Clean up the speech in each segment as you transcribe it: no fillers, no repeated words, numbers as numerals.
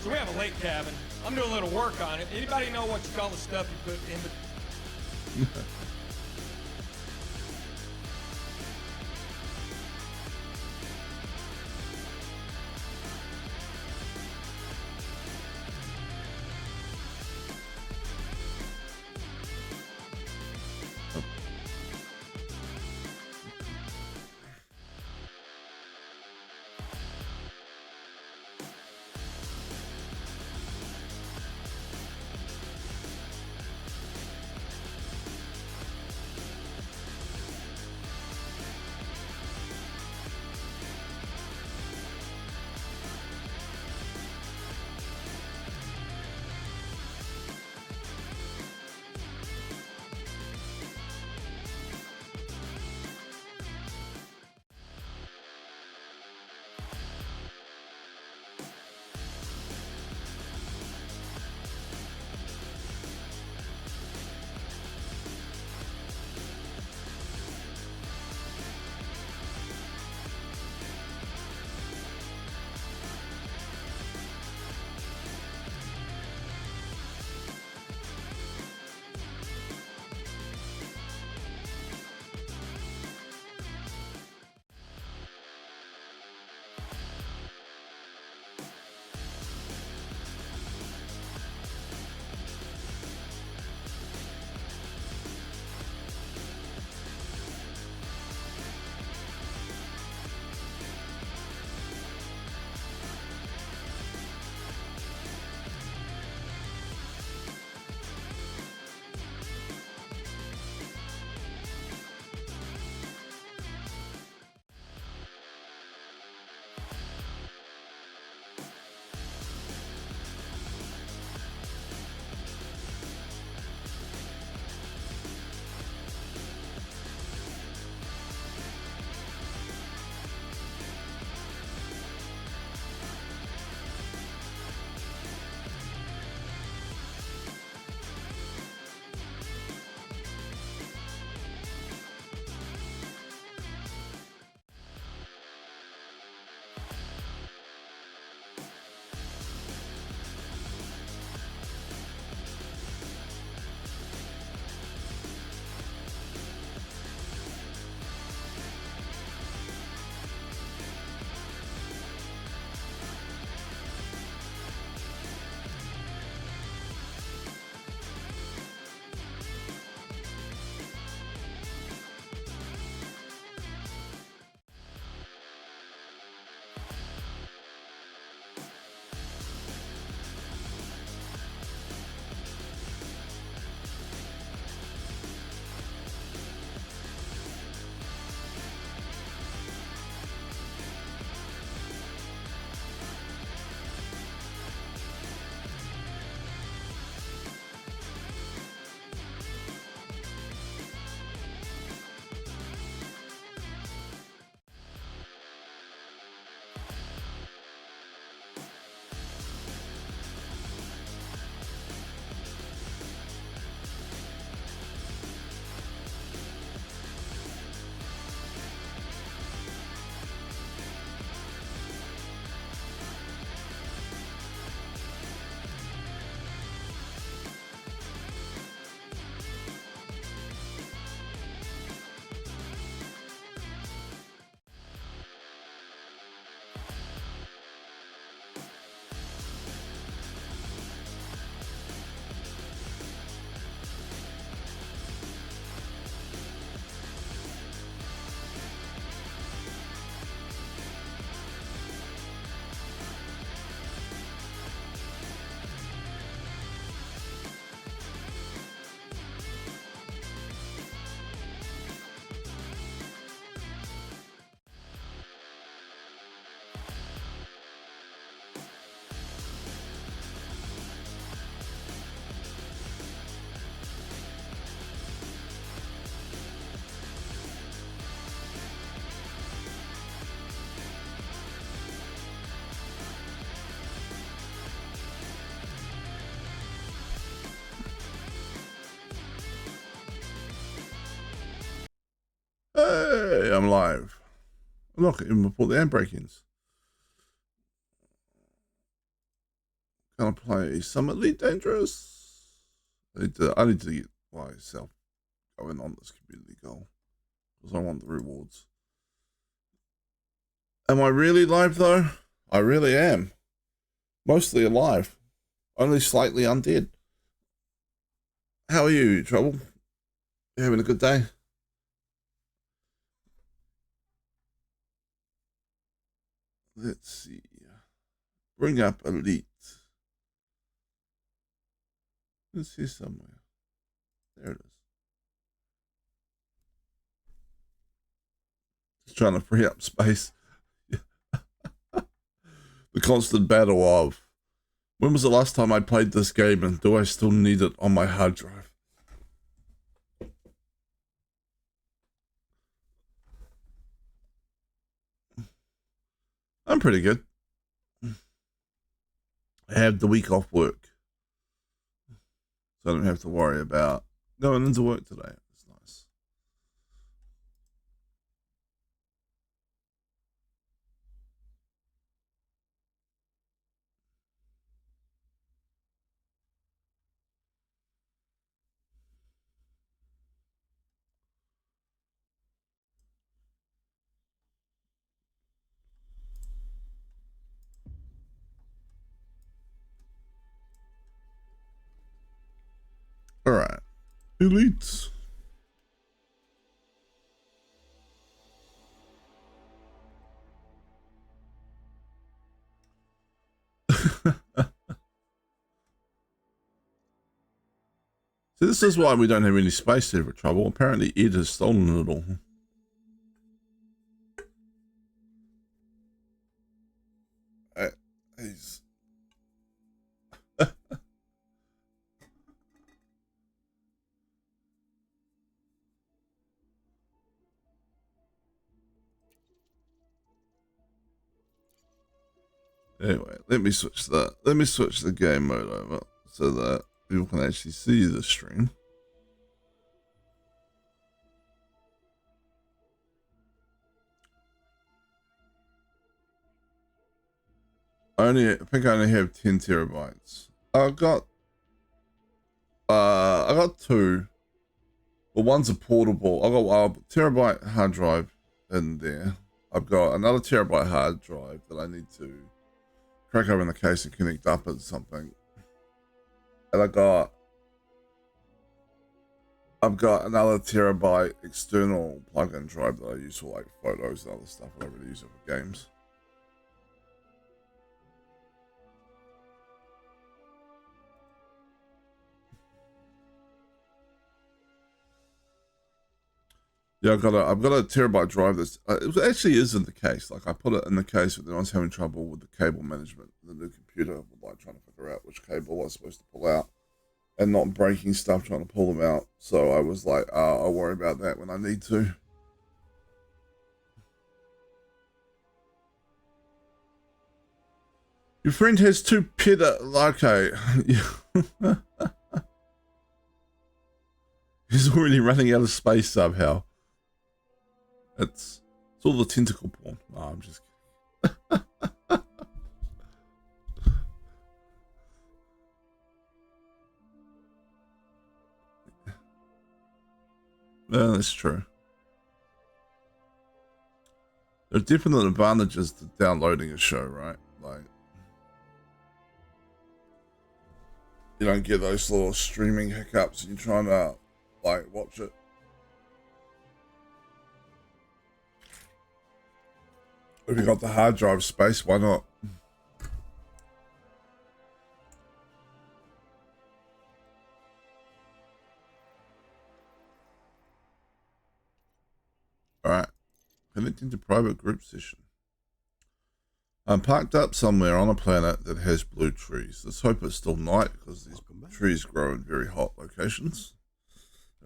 So we have a lake cabin. I'm doing a little work on it. Anybody know what you call the stuff you put in the... Hey, I'm live. Look, even report the air break-ins. Gonna play some Elite Dangerous. I need to get myself going on this community goal because I want the rewards. Am I really live though? I really am. Mostly alive. Only slightly undead. How are you, Trouble? You having a good day? Let's see. Bring up Elite. It's here somewhere. There it is. Just trying to free up space. The constant battle of when was the last time I played this game and do I still need it on my hard drive? I'm pretty good. I have the week off work, so I don't have to worry about going into work today. It's nice. All right, Elite. So this is why we don't have any space here for Trouble. Apparently Ed has stolen it all. He's... Anyway, let me switch the game mode over so that people can actually see the stream. I think I only have 10 terabytes. I got two, but one's a portable. I got a terabyte hard drive in there. I've got another terabyte hard drive that I need to crack open the case and connect up or something. And I've got another terabyte external plug-in drive that I use for like photos and other stuff. I don't really use it for games. Yeah, I've got a terabyte drive that's it actually is in the case. Like I put it in the case, but then I was having trouble with the cable management. The new computer, like trying to figure out which cable I was supposed to pull out, and not breaking stuff trying to pull them out. So I was like, I'll worry about that when I need to. Your friend has two okay. He's already running out of space somehow. It's all the tentacle porn. No, I'm just kidding. No, that's true. There are definite advantages to downloading a show, right? Like, you don't get those little streaming hiccups and you're trying to, like, watch it. If you got the hard drive space, why not? Alright. Connecting to private group session. I'm parked up somewhere on a planet that has blue trees. Let's hope it's still night because these trees grow in very hot locations.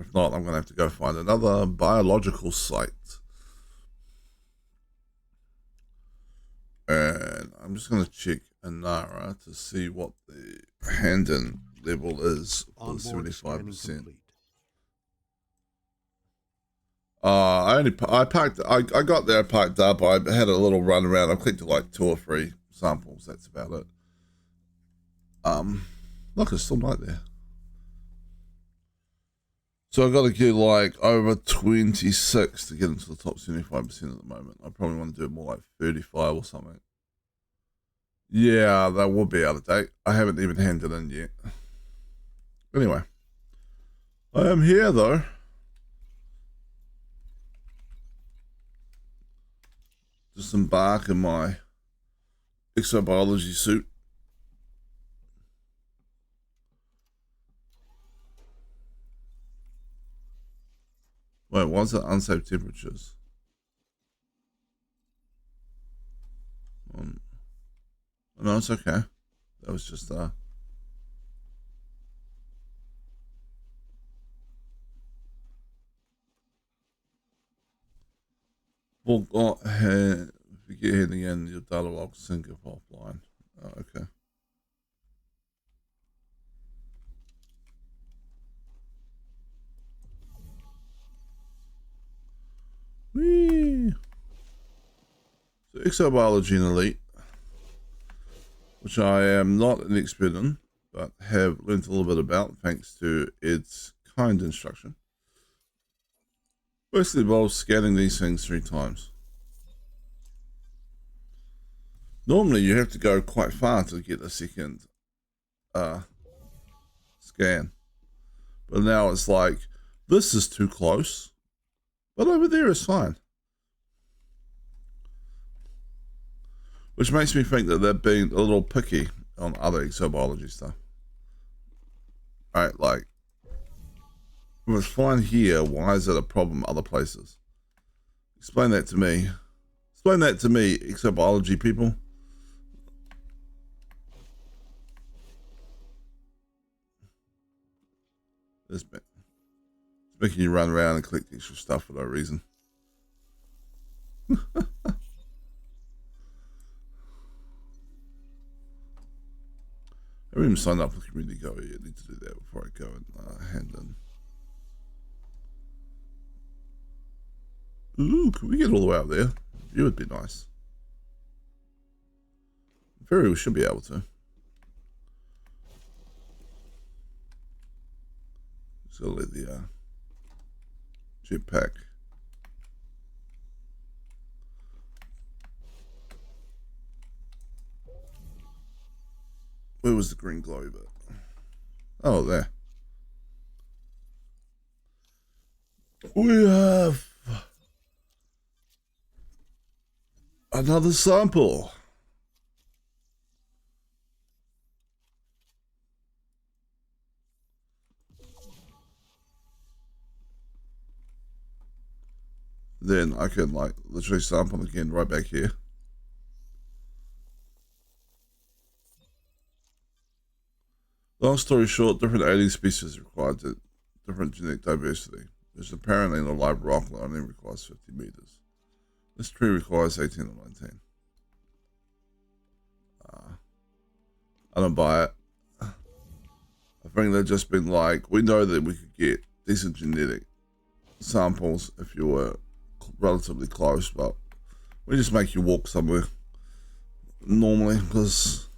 If not, I'm going to have to go find another biological site. And I'm just going to check Inara to see what the hand-in level is for 75%. I got there, I parked up, I had a little run around, I clicked like 2 or 3 samples, that's about it. Look, it's still night there. So I got to get like over 26 to get into the top 75% at the moment. I probably want to do more like 35 or something. Yeah, that will be out of date. I haven't even handed in yet. Anyway, I am here though. Just embark in my exobiology suit. Wait, what's it? Unsafe temperatures. No, it's okay. That was just forgot if you get hit again, your data log sync if offline. Oh, okay. Whee! So exobiology and elite, which I am not an expert in, but have learned a little bit about thanks to Ed's kind instruction. Mostly involves scanning these things 3 times. Normally you have to go quite far to get a second scan. But now it's like, this is too close, but over there is fine. Which makes me think that they're being a little picky on other exobiology stuff. Right, like, if it's fine here, why is it a problem other places? Explain that to me. Explain that to me, exobiology people. It's making you run around and collect extra stuff for no reason. I haven't even signed up for the community go yet. I need to do that before I go and hand in. Ooh, can we get all the way up there? View would be nice. In theory, we should be able to. Just gotta let the jetpack. Where was the green glowy bit? Oh, there. We have another sample. Then I can like literally sample again right back here. Long story short, different alien species required different genetic diversity. There's apparently in a live rock that only requires 50 meters. This tree requires 18 or 19. I don't buy it. I think they've just been like, we know that we could get decent genetic samples if you were relatively close, but we just make you walk somewhere normally because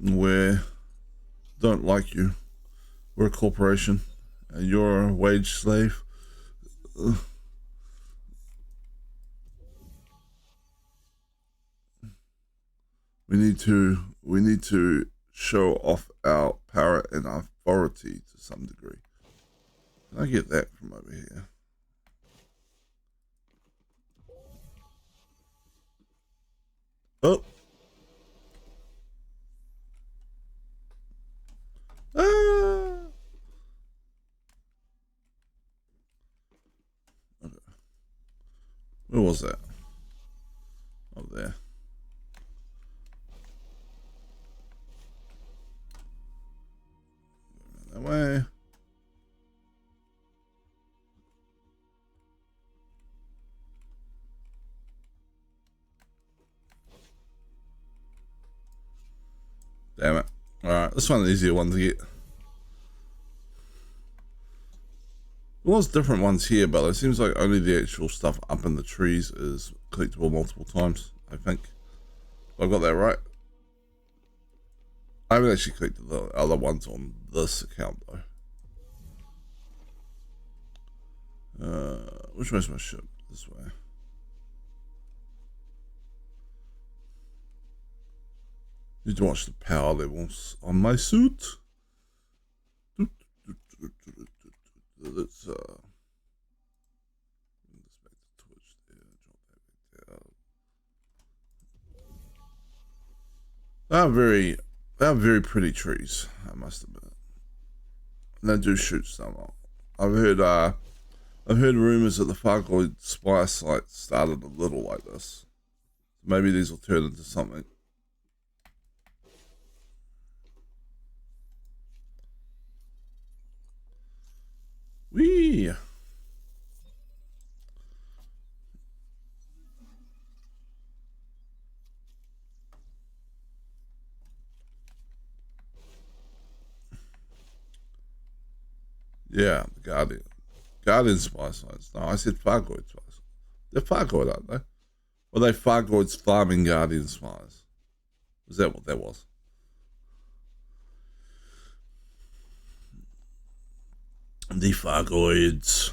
we don't like you. We're a corporation and you're a wage slave. We need to show off our power and authority to some degree. Can I get that from over here? Oh. Ah. Okay. Where was that? Over there. That way. Damn it. Alright, this one's an easier one to get. There was different ones here, but it seems like only the actual stuff up in the trees is collectible multiple times, I think. Have I got that right? I haven't actually clicked the other ones on this account though. Which way's my ship? This way. Need to watch the power levels on my suit. Let's back to Twitch there, drop that back down. They are very pretty trees, I must admit. And they do shoot some. I've heard rumors that the Fargoid spy site started a little like this. Maybe these will turn into something. Whee! Yeah, the Guardian. Guardian spy sites. No, I said Fargoid spy sites. They're Fargoid, aren't they? Well, they Fargoid's farming Guardian spies. Was that what that was? The Fargoids.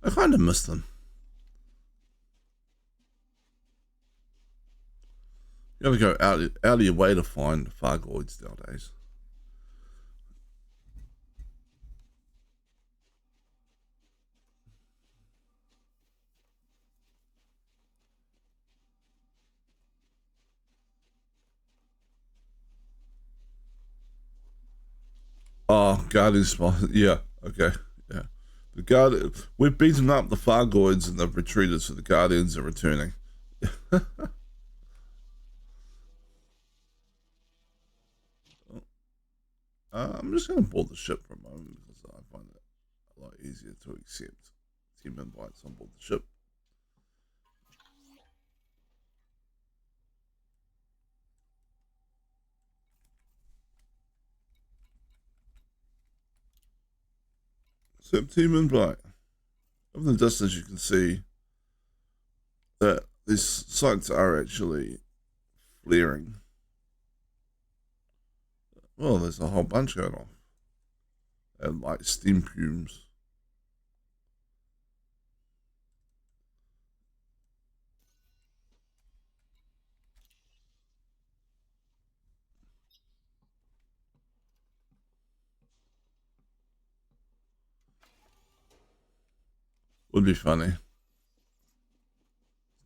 I kind of miss them. You gotta go out of your way to find Fargoids nowadays. Oh, Guardian spies. Yeah, okay. Yeah. The Guardian. We've beaten up the Fargoids and they've retreated, so the Guardians are returning. I'm just going to board the ship for a moment because I find it a lot easier to accept team invites on board the ship. Accept team invite. From the distance, you can see that these sites are actually flaring. Well, there's a whole bunch going off. And like steam fumes. Would be funny.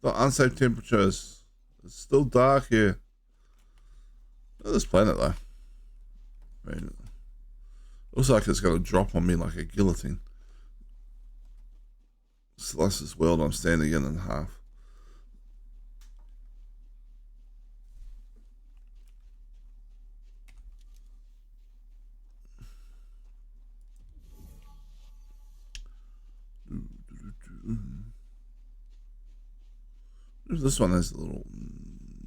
Not unsafe temperatures. It's still dark here. Look at this planet though. I mean, it looks like it's going to drop on me like a guillotine. Slice this world I'm standing in half. This one has little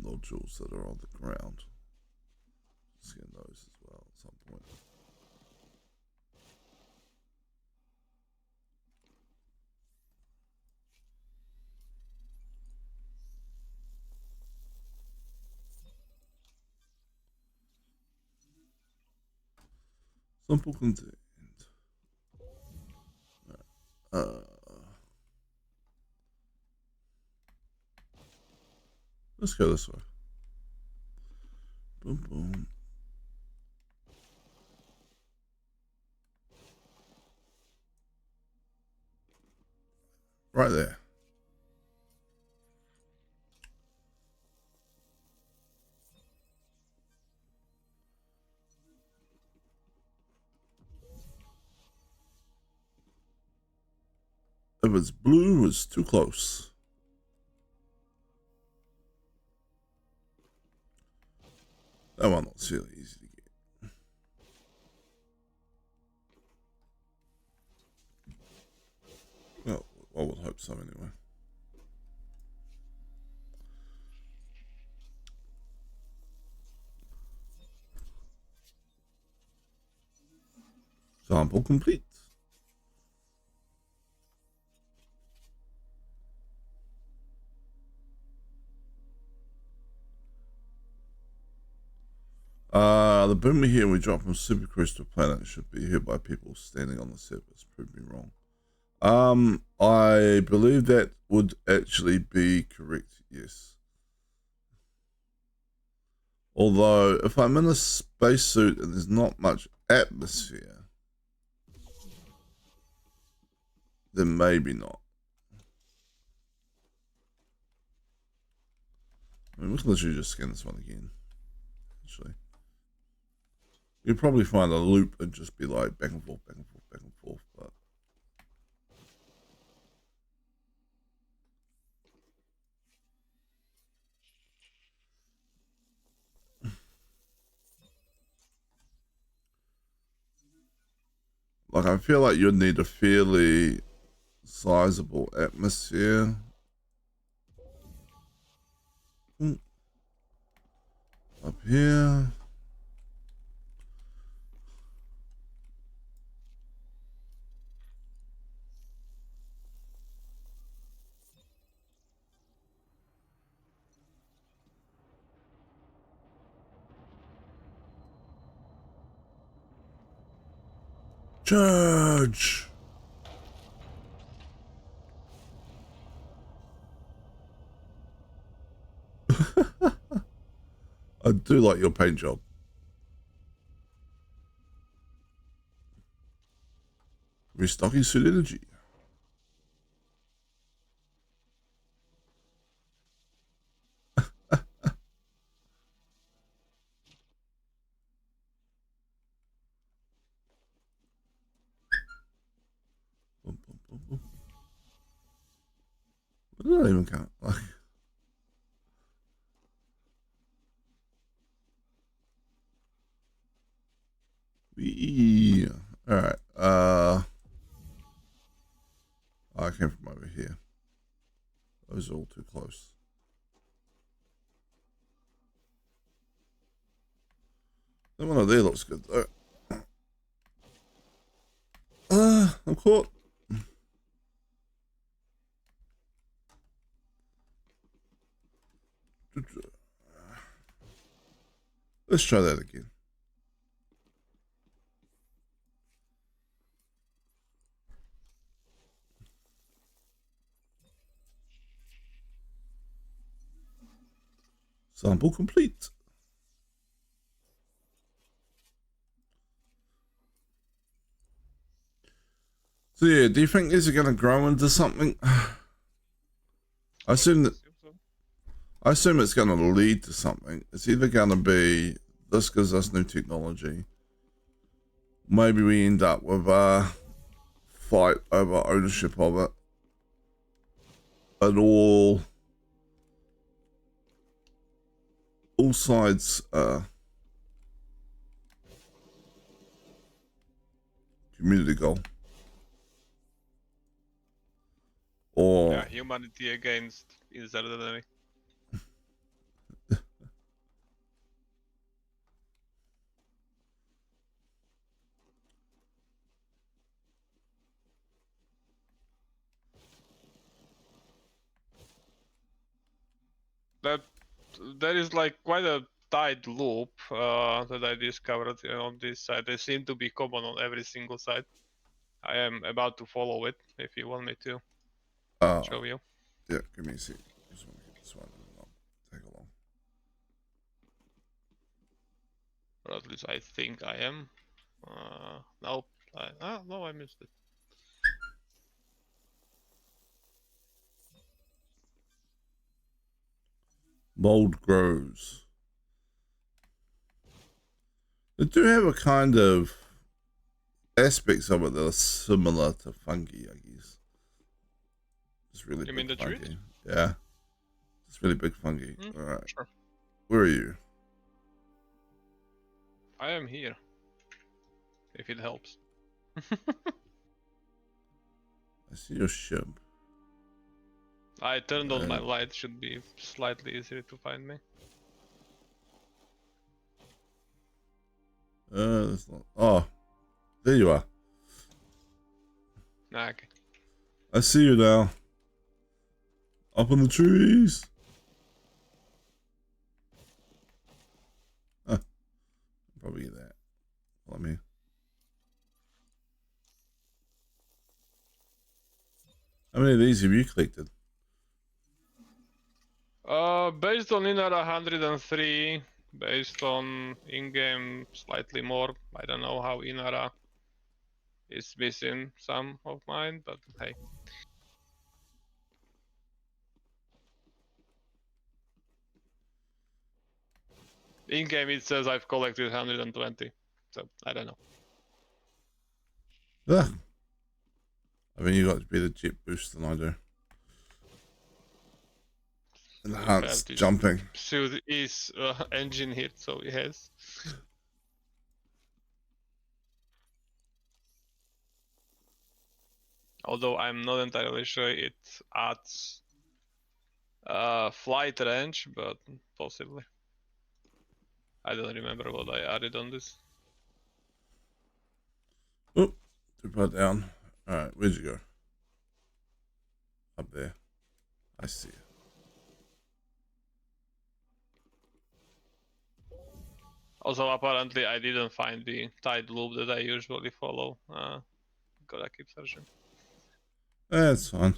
nodules that are on the ground. Scan those as well at some point. Simple contained. Let's go this way. Boom, boom. Right there. If it's blue, it's too close. That one looks really easy to get. Well, I would hope so anyway. Sample complete. The boomer here we dropped from Supercrystal Planet should be here by people standing on the surface. Prove me wrong. I believe that would actually be correct, yes. Although, if I'm in a spacesuit and there's not much atmosphere, then maybe not. I mean, we can literally just scan this one again, actually. You'd probably find a loop and just be like back and forth, back and forth, back and forth, but... Like, I feel like you'd need a fairly sizable atmosphere. Up here. Charge! I do like your paint job. Restocking suit energy. Boom, boom, boom, boom. What did I even count? Like, yeah. All right. I came from over here. Those are all too close. That one over there looks good though. I'm caught. Let's try that again. Sample complete. So yeah, do you think these are going to grow into something? I assume it's going to lead to something. It's either going to be this gives us new technology. Maybe we end up with a fight over ownership of it. But all sides community goal. Or yeah, humanity against insert enemy. There is like quite a tight loop that I discovered on this side. They seem to be common on every single side. I am about to follow it if you want me to show you. Yeah, give me a sec. Just want to get this one and then I'll take along. Or at least I think I am. Nope. No, I missed it. Mold grows. They do have a kind of aspects of it that are similar to fungi, I guess. It's really You big mean the fungi. trees? Yeah. It's really big fungi. Alright. Sure. Where are you? I am here. If it helps. I see your ship. I turned on my light, should be slightly easier to find me. That's not... Oh. There you are. Okay. I see you now. Up in the trees. Probably that. Follow me. How many of these have you collected? Based on Inara 103, based on in-game slightly more. I don't know how Inara is missing some of mine, but hey. In-game it says I've collected 120, so I don't know. Ugh. I mean, you got to be the jet boost than I do. Enhanced This jumping. suit is engine hit, so yes. Although I'm not entirely sure it adds flight range, but possibly. I don't remember what I added on this. Oh, too far down. Alright, where'd you go? Up there. I see it. Also, apparently, I didn't find the tide loop that I usually follow. Gotta keep searching. That's fine.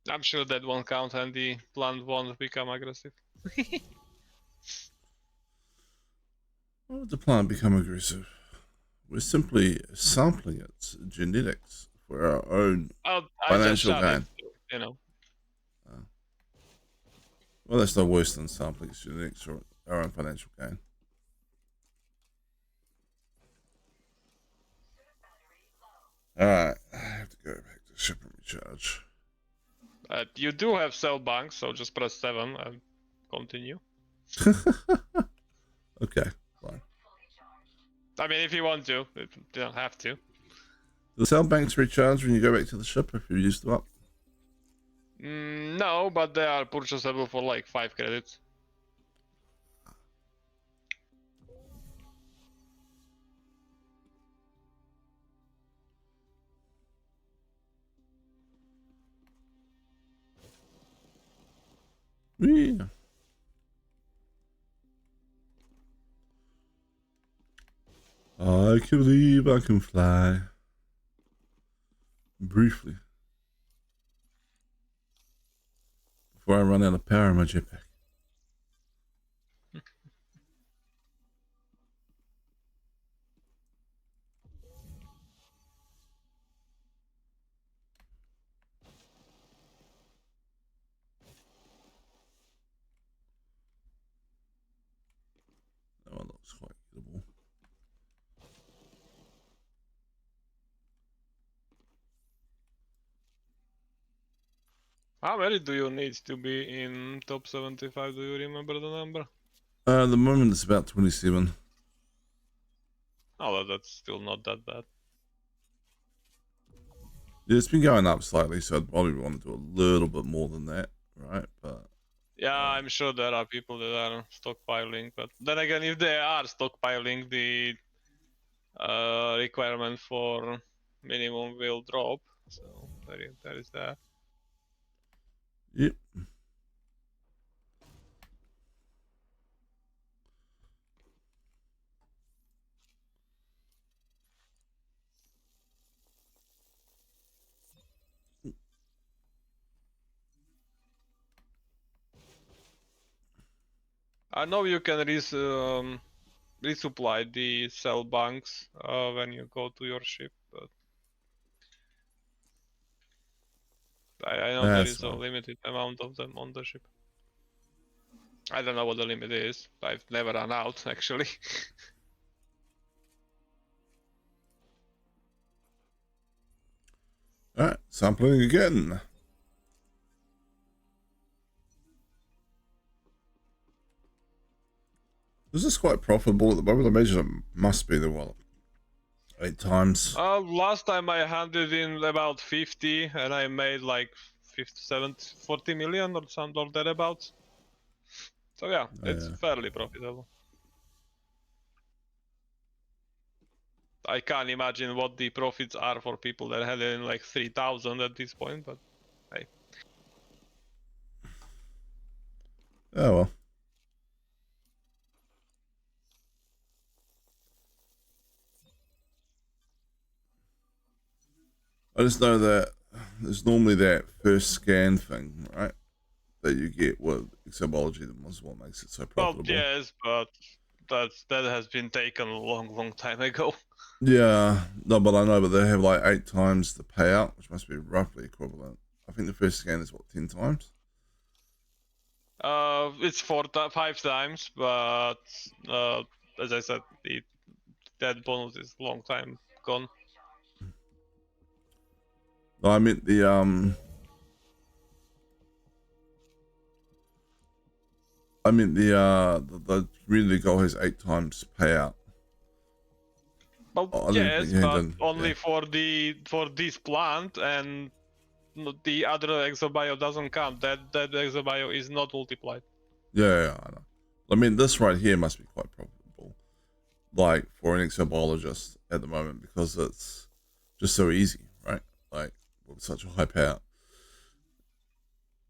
I'm sure that won't count and the plant won't become aggressive. Why would the plant become aggressive? We're simply sampling its genetics for our own I just financial shot gain. it, you know. Well, that's no worse than sampling its genetics for our own financial gain. Alright, I have to go back to ship and recharge. You do have cell banks, so just press 7 and continue. Okay, fine. I mean, if you want to, you don't have to. The cell banks recharge when you go back to the ship if you used them up. No, but they are purchasable for like 5 credits. Yeah. I can believe I can fly. Briefly. Before I run out of power in my jetpack. That one looks quite gettable. How many do you need to be in top 75? Do you remember the number? At the moment it's about 27. Oh, that's still not that bad. Yeah, it's been going up slightly, so I'd probably want to do a little bit more than that, right? But Yeah, I'm sure there are people that are stockpiling, but then again, if they are stockpiling, the requirement for minimum will drop. So there is that. yep. I know you can resupply the cell banks when you go to your ship, but I know there That's is a fine. limited amount of them on the ship. I don't know what the limit is. I've never run out, actually. Alright, sampling again. This is quite profitable at the moment. I imagine it must be the wallet. 8 times. Last time I handed in about 50 and I made like 40 million or some or thereabouts. So yeah, it's Yeah. fairly profitable. I can't imagine what the profits are for people that had it in like 3,000 at this point, but hey. Oh well. I just know that there's normally that first scan thing, right? That you get with Exobology, that was what makes it so Well, profitable. yes, but that has been taken a long time ago. Yeah, no, but I know, but they have like 8 times the payout, which must be roughly equivalent. I think the first scan is what, 10 times? It's 5 times, but as I said, that bonus is long time gone. No, I meant the community goal has 8 times payout. Well, Oh, I didn't think yes, you had but done. only Yeah. for this plant, and the other exobio doesn't count. That exobio is not multiplied. Yeah, I know. I mean, this right here must be quite profitable, like for an exobiologist at the moment, because it's just so easy, right? Like with such a high payout.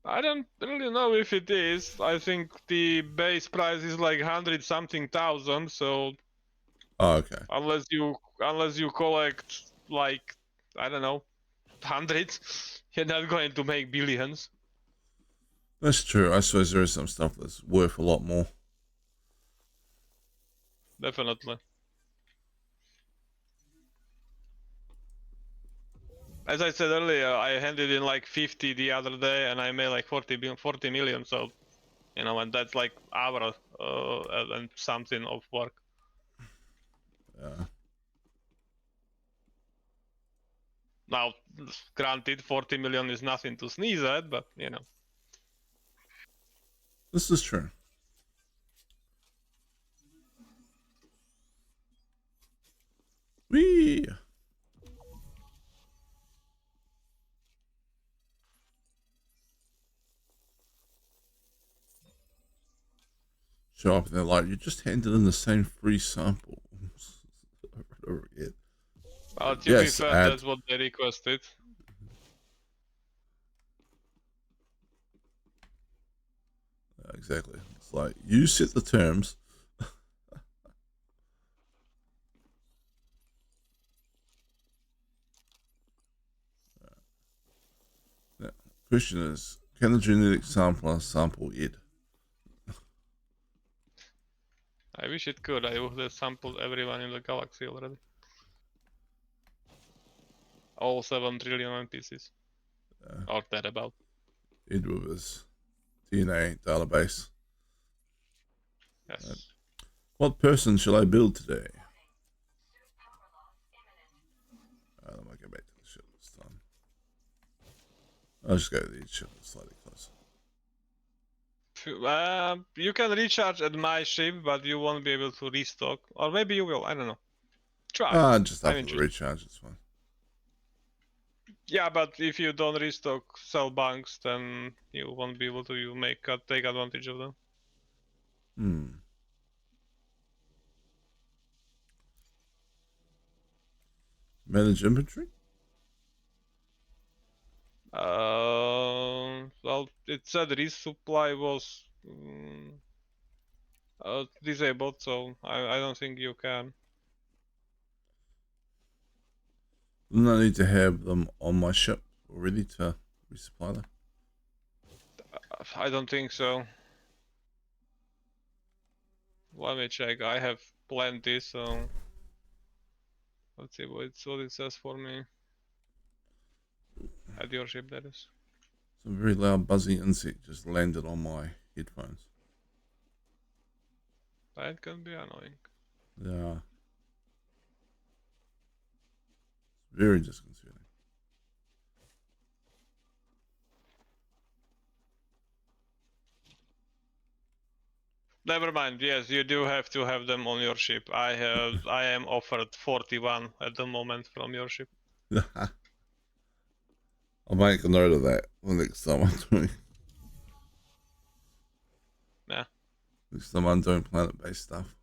I don't really know if it is. I think the base price is like 100 something thousand. So Oh, okay. unless you collect like, I don't know, hundreds, you're not going to make billions. That's true. I suppose there is some stuff that's worth a lot more. Definitely. As I said earlier, I handed in like 50 the other day, and I made like 40 million. So and that's like hour and something of work. Yeah. Now, granted, 40 million is nothing to sneeze at, but This is true. Wee. Show up and they're like, you just handed in the same free sample. Over and over again. to be Yes, fair, add. that's what they requested. Exactly. It's like, you set the terms. Yeah. Question is, can the genetic sampler sample it? I wish it could. I would have sampled everyone in the galaxy already. All 7 trillion NPCs. Or thereabout. It with his DNA database. Yes. What person shall I build today? Let me go back to the ship this time. I'll just go to the ship slightly closer. You can recharge at my ship, but you won't be able to restock. Or maybe you will, I don't know. Try. Just I'm after the interested. recharge, it's fine. Yeah, but if you don't restock cell banks, then you won't be able to take advantage of them. Manage inventory? Well, it said resupply was disabled, so I don't think you can. Then I need to have them on my ship already to resupply them. I don't think so. Let me check. I have plenty, so let's see what it says for me. At your ship, that is. Some very loud buzzy insect just landed on my headphones. That can be annoying. Yeah. Very disconcerting. Never mind. Yes, you do have to have them on your ship. I am offered 41 at the moment from your ship. I'll make a note of that the next time I'm doing. Yeah. Next time I'm doing planet-based stuff.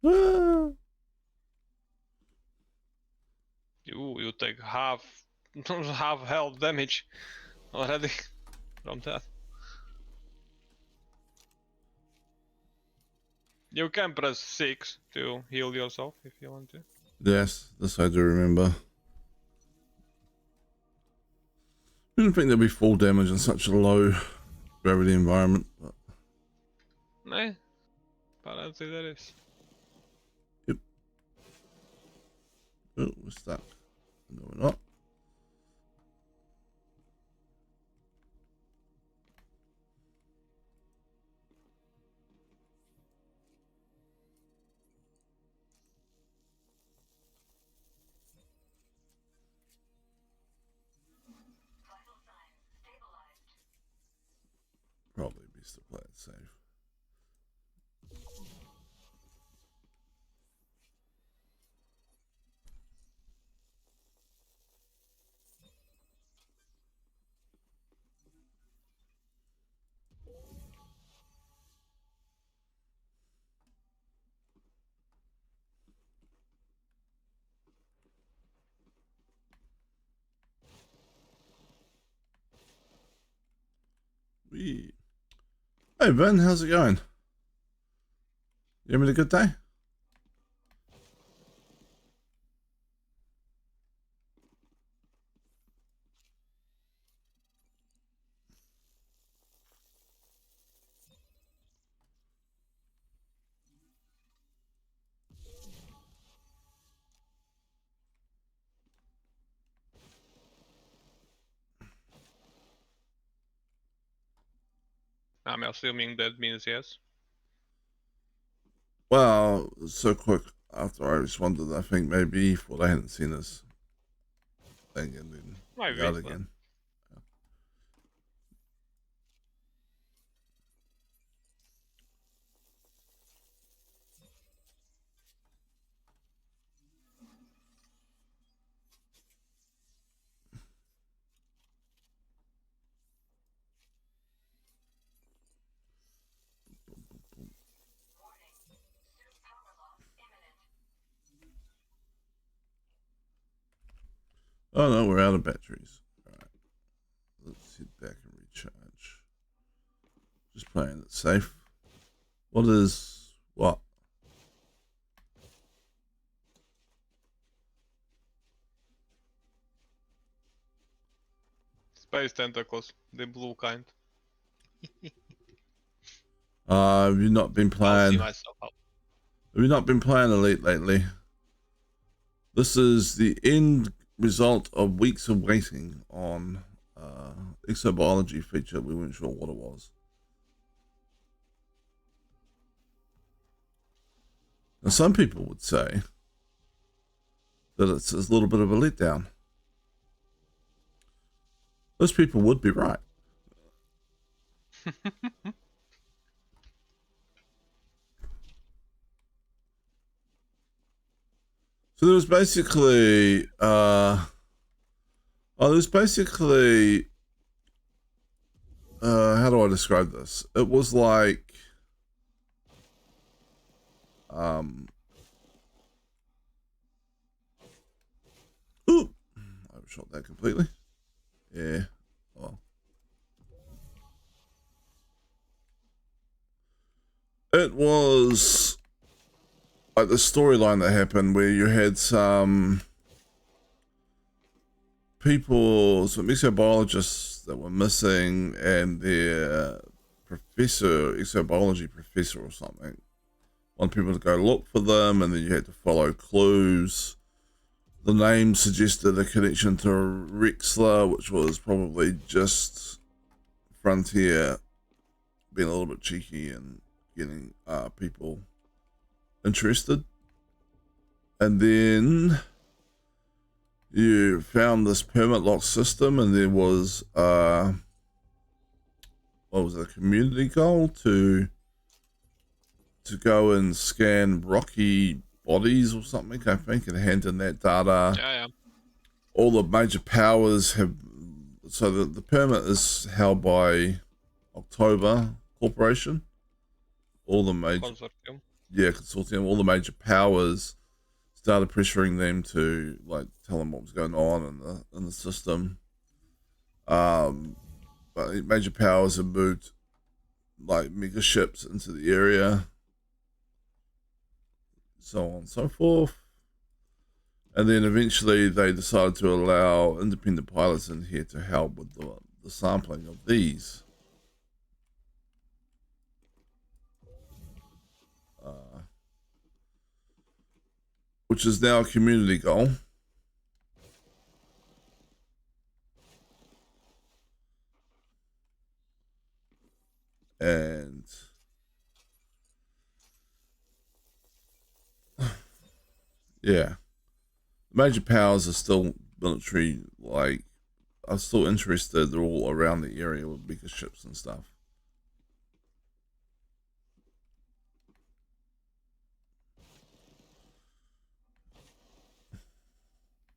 Ah. You take half half health damage already from that. You can press 6 to heal yourself if you want to. Yes, this I do remember. I didn't think there'd be full damage in such a low gravity environment, but No, apparently there is. oh, we're stuck. No, we're not. Probably best to play it safe. Wee. Hey Ben, how's it going? You having a good day? I'm assuming that means yes. Well, so quick after I responded, I think maybe what I hadn't seen this thing and then Might be out be, again. Oh no, we're out of batteries. Alright. Let's head back and recharge. Just playing it safe. What is what? Space tentacles, the blue kind. Have you not been I'll see playing? myself out. Have you not been playing Elite lately? This is the end result of weeks of waiting on exobiology feature. We weren't sure what it was. Now, some people would say that it's a little bit of a letdown. Those people would be right. So there was basically, how do I describe this? It was like, ooh, I shot that completely. Yeah, well. It was like the storyline that happened where you had some people, some exobiologists that were missing, and their professor, exobiology professor or something, wanted people to go look for them, and then you had to follow clues. The name suggested a connection to Rexler, which was probably just Frontier being a little bit cheeky and getting people interested. And then you found this permit lock system, and there was what was it, a community goal to go and scan rocky bodies or something, I think, and hand in that data. Yeah. All the major powers have, so the permit is held by October Corporation. All the major Consortium. consortium, all the major powers started pressuring them to like tell them what was going on in the system. But major powers have moved like mega ships into the area, so on and so forth. And then eventually they decided to allow independent pilots in here to help with the sampling of these. Which is now a community goal. And yeah, major powers are still military, like, are still interested. They're all around the area with bigger ships and stuff.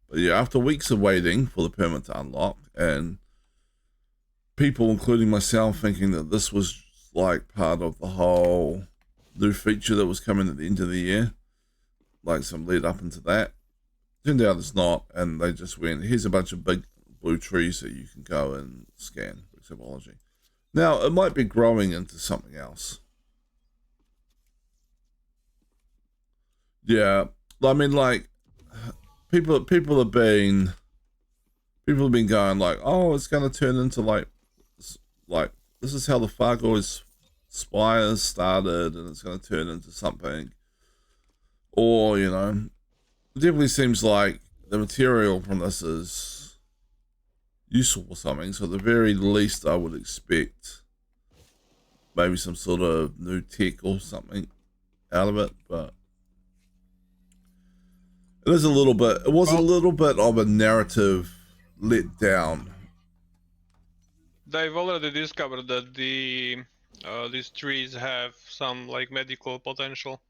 But yeah, after weeks of waiting for the permit to unlock, and people, including myself, thinking that this was like part of the whole new feature that was coming at the end of the year, like some lead up into that, turned out it's not, and they just went, here's a bunch of big blue trees that you can go and scan for exobiology. Now, it might be growing into something else. Yeah, I mean, like, people have been going like, oh, it's going to turn into like this is how the Fargo's Spires started, and it's going to turn into something. Or, you know, it definitely seems like the material from this is useful for something. So at the very least, I would expect maybe some sort of new tech or something out of it. But it was a little bit of a narrative let down. They've already discovered that these trees have some like medical potential.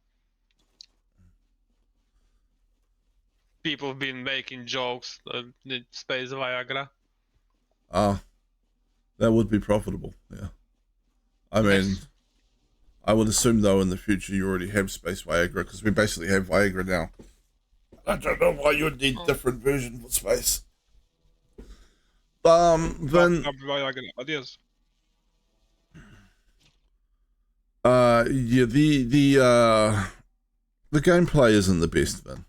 People have been making jokes, the space Viagra. That would be profitable, yeah. I mean, yes. I would assume though in the future you already have space Viagra, because we basically have Viagra now. I don't know why you would need different version for space. Then Yes. Yeah, the gameplay isn't the best, Vin.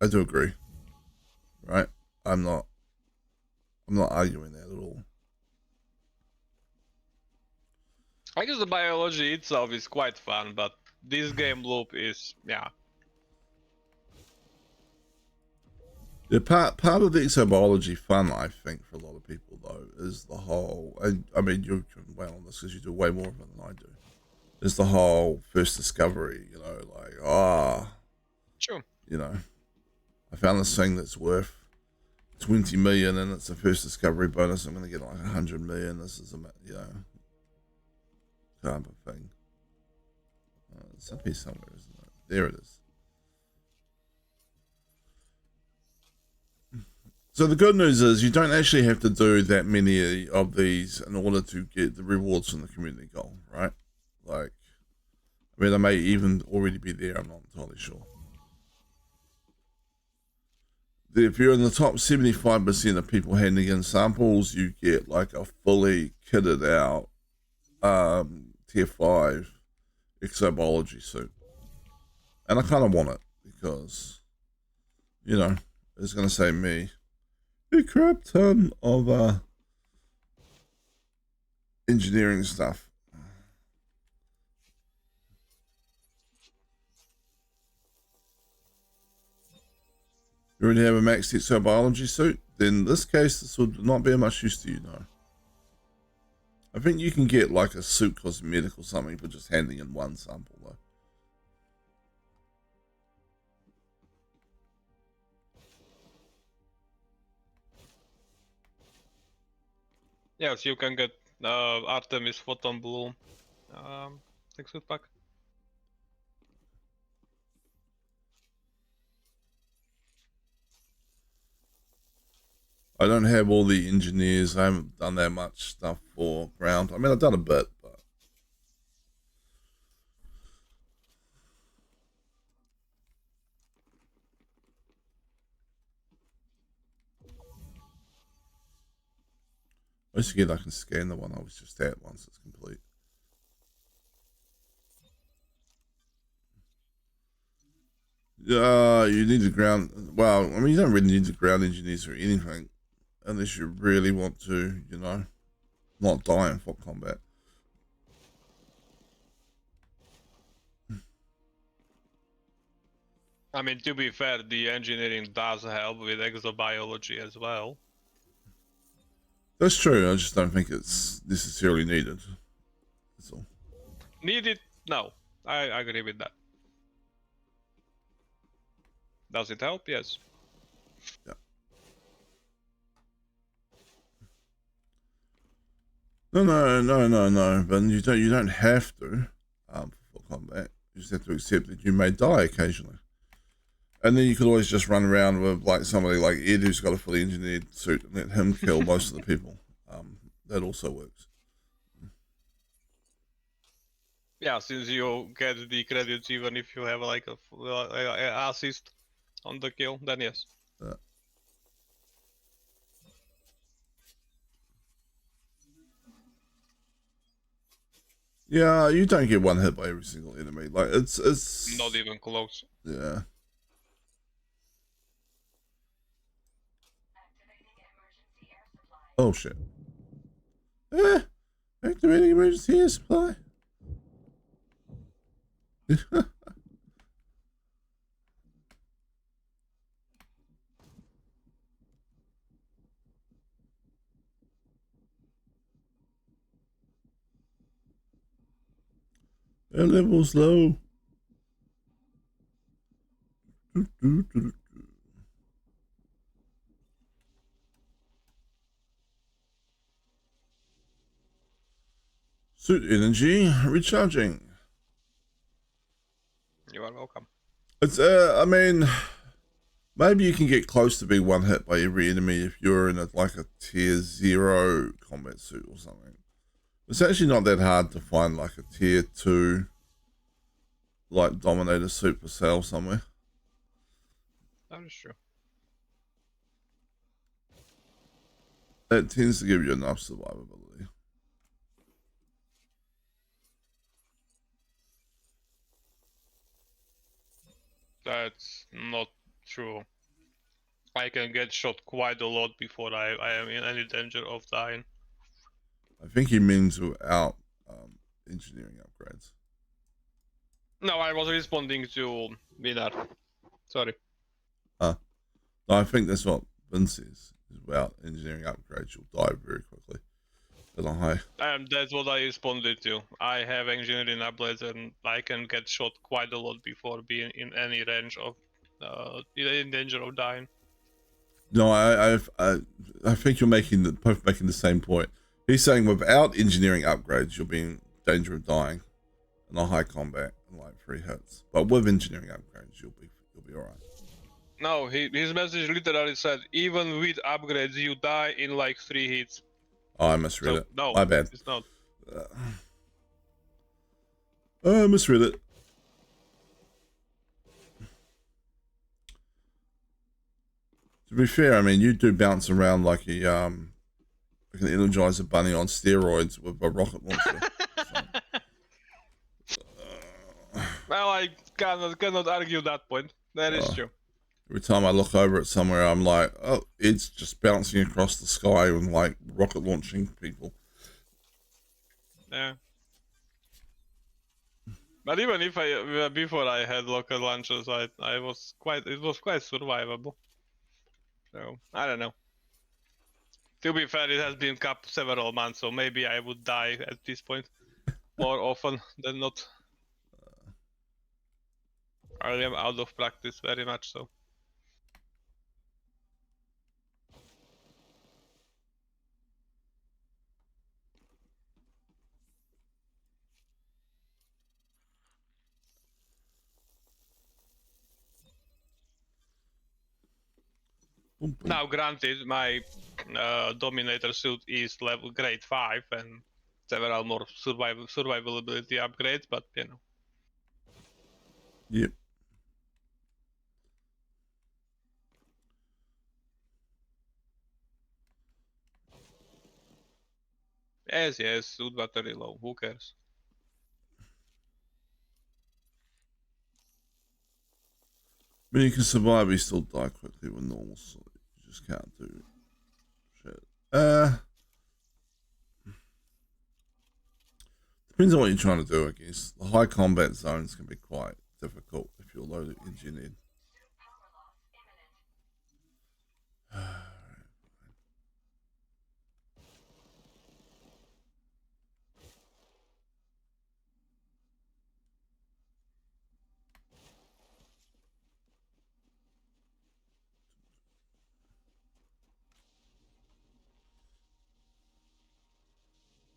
I do agree. Right? I'm not arguing that at all. I guess the biology itself is quite fun, but this game loop is, yeah. Yeah, part of the exobiology fun, I think, for a lot of people, though, is the whole, I mean, you can weigh on this because you do way more of it than I do, is the whole first discovery, you know, like, sure. You know, I found this thing that's worth 20 million and it's a first discovery bonus. I'm going to get like 100 million. This is, you know, kind of thing. It's up here somewhere, isn't it? There it is. So the good news is you don't actually have to do that many of these in order to get the rewards from the community goal, right? Like, I mean, I may even already be there. I'm not entirely sure. If you're in the top 75% of people handing in samples, you get like a fully kitted out tier 5 exobiology suit. And I kind of want it because, you know, it's going to save me a crap ton of engineering stuff. You already have a maxed exobiology suit? Then in this case, this would not be of much use to you, no. I think you can get like a suit cosmetic or something for just handing in one sample, though. Yes, you can get Artemis Photon Blue suit pack. I don't have all the engineers. I haven't done that much stuff for ground. I mean, I've done a bit, but Once again, I can scan the one I was just at once it's complete. You need to ground. Well, I mean, you don't really need to ground engineers or anything, unless you really want to, you know, not die in foot combat. I mean, to be fair, the engineering does help with exobiology as well. That's true. I just don't think it's necessarily needed. That's all. Needed? No, I agree with that. Does it help? Yes. Yeah. No. But you don't have to for combat. You just have to accept that you may die occasionally. And then you could always just run around with like somebody like Ed who's got a fully engineered suit and let him kill most of the people. That also works. Yeah, since you get the credits even if you have like a assist on the kill, then yes. Yeah, you don't get one hit by every single enemy. Like it's Not even close. yeah. Oh shit. Activating emergency air supply. Air level's low. Suit energy recharging. You are welcome. It's I mean, maybe you can get close to being one hit by every enemy if you're in like a tier 0 combat suit or something. It's actually not that hard to find like a tier 2 like Dominator suit for sale somewhere. That is true. That tends to give you enough survivability. That's not true. I can get shot quite a lot before I am in any danger of dying. I think he means without engineering upgrades. No, I was responding to Winner. Sorry. No, I think that's what Vince says. Without engineering upgrades, you'll die very quickly. At a high. That's what I responded to. I have engineering upgrades and I can get shot quite a lot before being in any range of, in danger of dying. No, I think you're both making the same point. He's saying without engineering upgrades, you'll be in danger of dying in a high combat and like 3 hits. But with engineering upgrades, you'll be alright. No, his message literally said, even with upgrades, you die in like 3 hits. Oh, I misread it. No, my bad. It's not. I misread it. To be fair, I mean, you do bounce around like an Energizer Bunny on steroids with a rocket launcher. Well, I cannot argue that point. That is true. Every time I look over at somewhere, I'm like, oh, it's just bouncing across the sky and like rocket launching people. Yeah. But even if before I had local launchers, it was quite survivable. So I don't know. To be fair, it has been several months, so maybe I would die at this point more often than not. I am out of practice very much so. Now, granted, my Dominator suit is level grade 5 and several more survivability upgrades, but you know. Yep. Yes, suit battery low. Who cares? I mean, you can survive, you still die quickly with normal, so you just can't do shit. Depends on what you're trying to do, I guess. The high combat zones can be quite difficult if you're low engineered.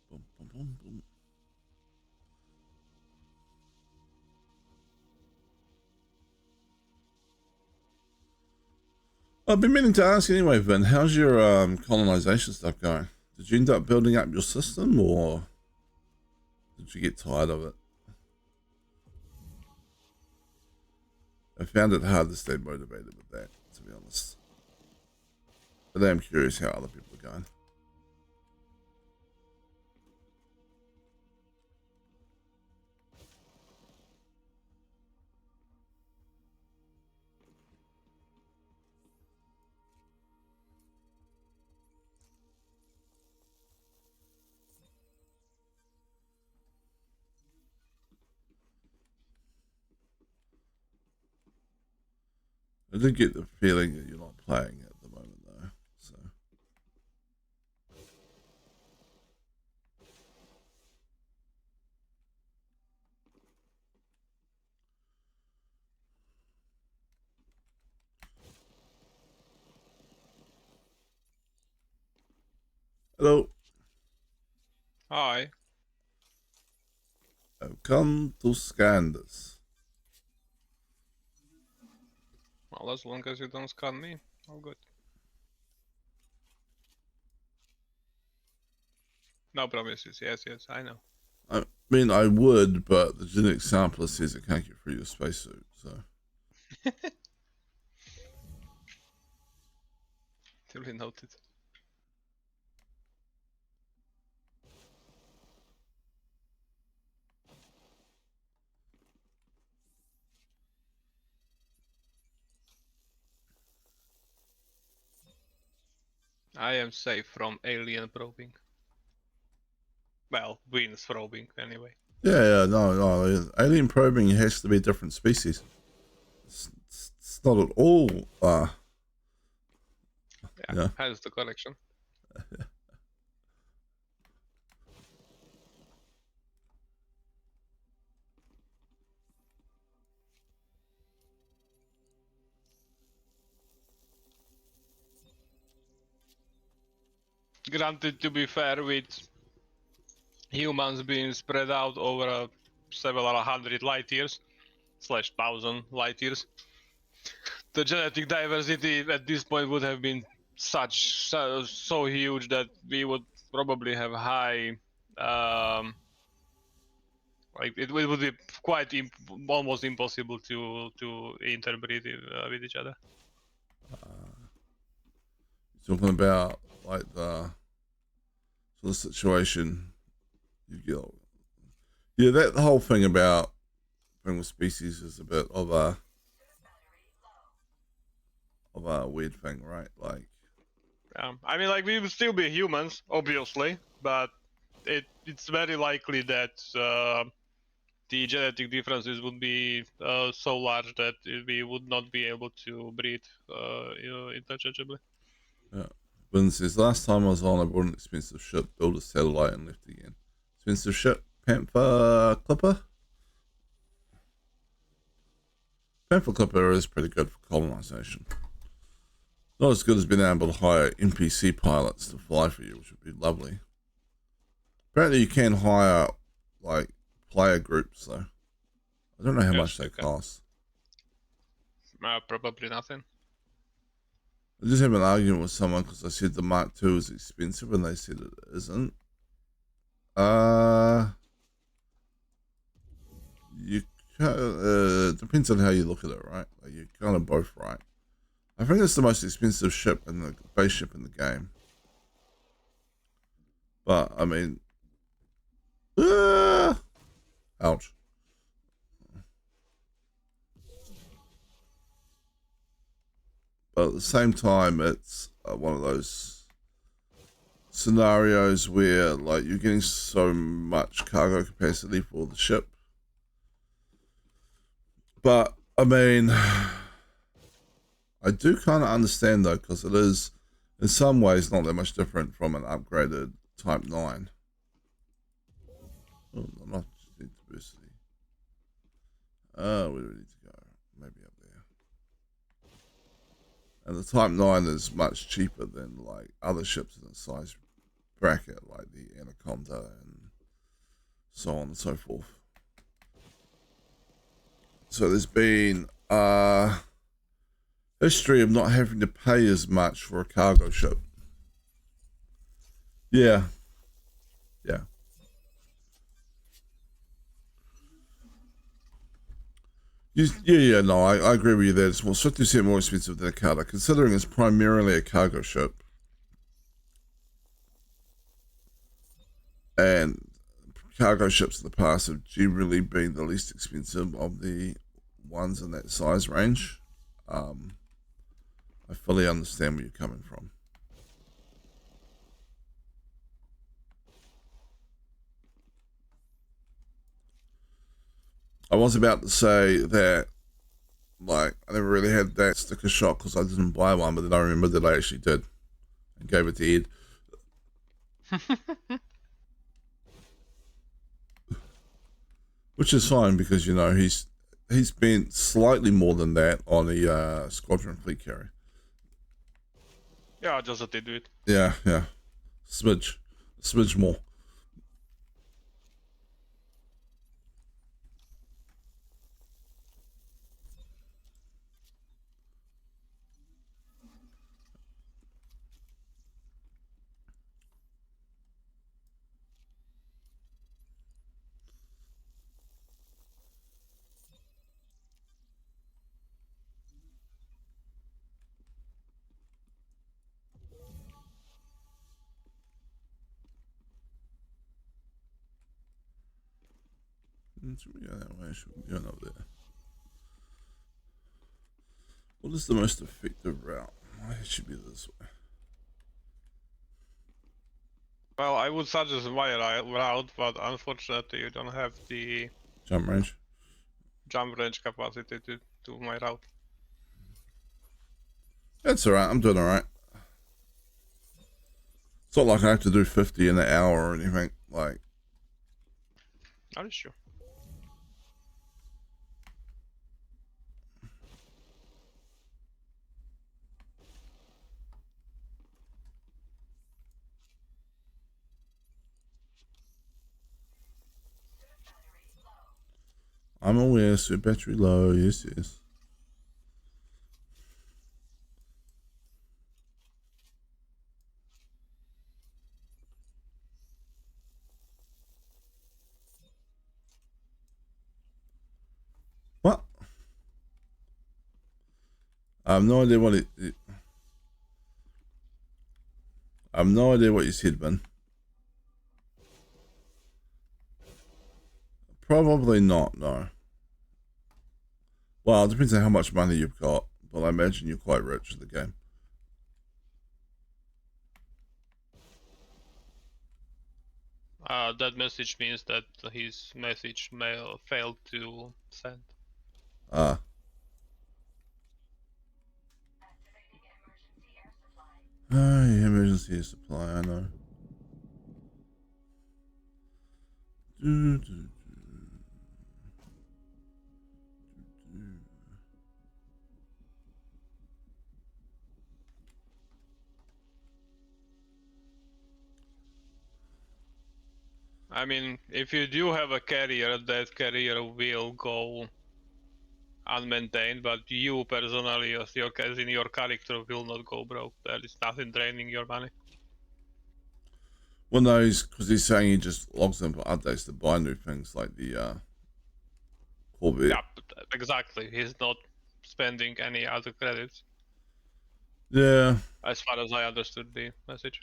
Boom, boom, boom, boom. I've been meaning to ask anyway, Vin, how's your colonization stuff going? Did you end up building up your system, or did you get tired of it? I found it hard to stay motivated with that, to be honest. But I'm curious how other people are going. I did get the feeling that you're not playing at the moment, though. So. Hello. Hi. I've come to scan this. Well, as long as you don't scan me, all good. No promises. Yes, I know. I mean, I would, but the genetic sampler says it can't get through your spacesuit, so. Duly noted. I am safe from alien probing. Well, Venus probing, anyway. Yeah, no. Alien probing has to be a different species. It's not at all. Yeah. Has the collection. Granted, to be fair, with humans being spread out over several hundred light years / 1,000 light years, the genetic diversity at this point would have been so huge that we would probably have high, like it would be quite almost impossible to interbreed with each other. Talking about like the sort of situation you get. Yeah, that whole thing about thing with species is a bit of a weird thing, right? Like, I mean, like we would still be humans, obviously, but it's very likely that the genetic differences would be so large that we would not be able to breed interchangeably. yeah. Vin says, last time I was on, I bought an expensive ship, built a satellite, and left again. Expensive ship, Panther Clipper. Panther Clipper is pretty good for colonization. Not as good as being able to hire NPC pilots to fly for you, which would be lovely. Apparently, you can hire like player groups, though. I don't know how much they cost. Probably nothing. I just had an argument with someone because I said the Mark II is expensive, and they said it isn't. Depends on how you look at it, right? Like, you're kind of both right. I think it's the most expensive ship in the base ship in the game. But I mean, Ouch. But at the same time, it's one of those scenarios where, like, you're getting so much cargo capacity for the ship. But, I mean, I do kind of understand, though, because it is, in some ways, not that much different from an upgraded Type 9. Oh, not need diversity. Where do we need to go? Maybe up there. And the Type 9 is much cheaper than, like, other ships in the size bracket, like the Anaconda and so on and so forth. So there's been history of not having to pay as much for a cargo ship. Yeah. Yeah. No, I agree with you there. It's 50% more expensive than a cutter, considering it's primarily a cargo ship. And cargo ships in the past have generally been the least expensive of the ones in that size range. I fully understand where you're coming from. I was about to say that, like, I never really had that sticker shock because I didn't buy one, but then I remembered that I actually did and gave it to Ed. Which is fine because, you know, he's spent slightly more than that on the Squadron Fleet Carrier. Yeah, just a tidbit. Yeah. Smidge more. Should we go that way? Should we go over there? What is the most effective route? It should be this way. Well, I would suggest my route, but unfortunately you don't have the Jump range capacity to do my route. That's alright, I'm doing alright. It's not like I have to do 50 in an hour or anything, like. Are you sure? I'm aware, so battery low, yes. What? I have no idea what I have no idea what you said, man. Probably not, no. Well, it depends on how much money you've got, but I imagine you're quite rich in the game. That message means that his message failed to send. Ah. Emergency air supply, I know. I mean, if you do have a carrier, that carrier will go unmaintained, but you personally, as in your character, will not go broke. There is nothing draining your money. Well, no, because he's saying he just logs in for updates to buy new things like the Corvette. Yeah, exactly. He's not spending any other credits. Yeah. As far as I understood the message.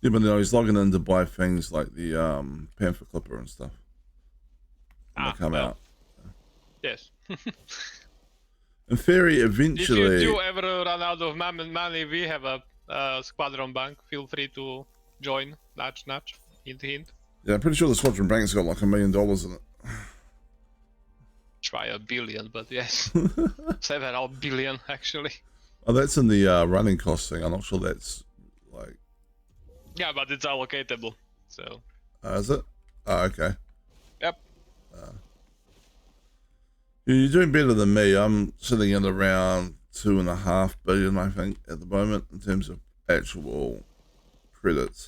Yeah, but no, he's logging in to buy things like the Panther Clipper and stuff. When they come well, out. yes. In theory, If eventually. you do ever run out of money, we have a Squadron Bank. Feel free to join. Nudge, nudge. Hint, hint. Yeah, I'm pretty sure the Squadron Bank's got like $1 million in it. Try a billion, but yes. Several billion, actually. Oh, that's in the running cost thing. I'm not sure that's like. Yeah, but it's allocatable. So. Is it? Oh, okay. Yep. You're doing better than me. I'm sitting at around 2.5 billion, I think, at the moment in terms of actual credits.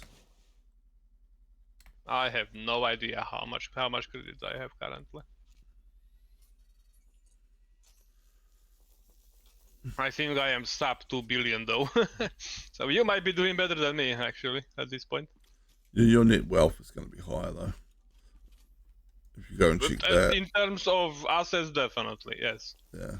I have no idea how much credits I have currently. I think I am sub 2 billion though. So you might be doing better than me actually at this point. Your net wealth is going to be higher though. If you go and check that. In terms of assets, definitely, yes. Yeah.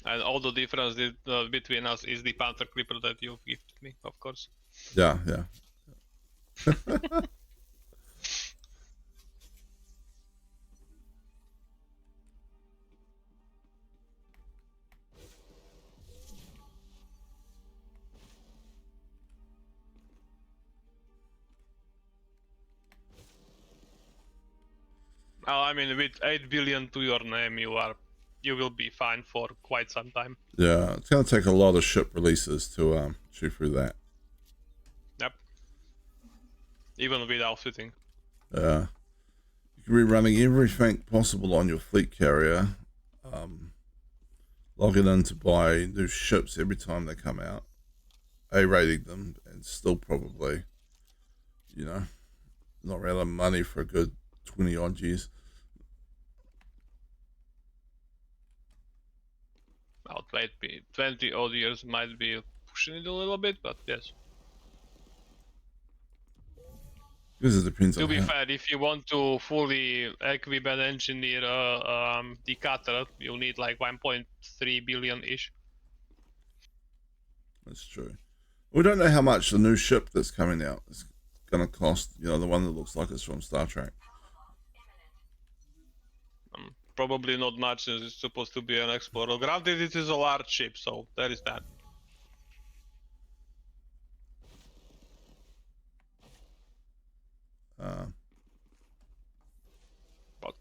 And all the difference between us is the Panther Clipper that you've gifted me, of course. Yeah, yeah. I mean, with 8 billion to your name, you will be fine for quite some time. Yeah, it's going to take a lot of ship releases to chew through that. Yep. Even with outfitting. Yeah. You can be running everything possible on your fleet carrier. Logging in to buy new ships every time they come out. A-rating them, and still probably, you know, not around of money for a good 20 odd years. Well, 20 odd years might be pushing it a little bit, but yes. Because it depends To on be fair, if you want to fully equip and engineer the cutter, you'll need like 1.3 billion-ish. That's true. We don't know how much the new ship that's coming out is going to cost. You know, the one that looks like it's from Star Trek. Probably not much, as it's supposed to be an explorer. Granted, it is a large ship, so there is that. But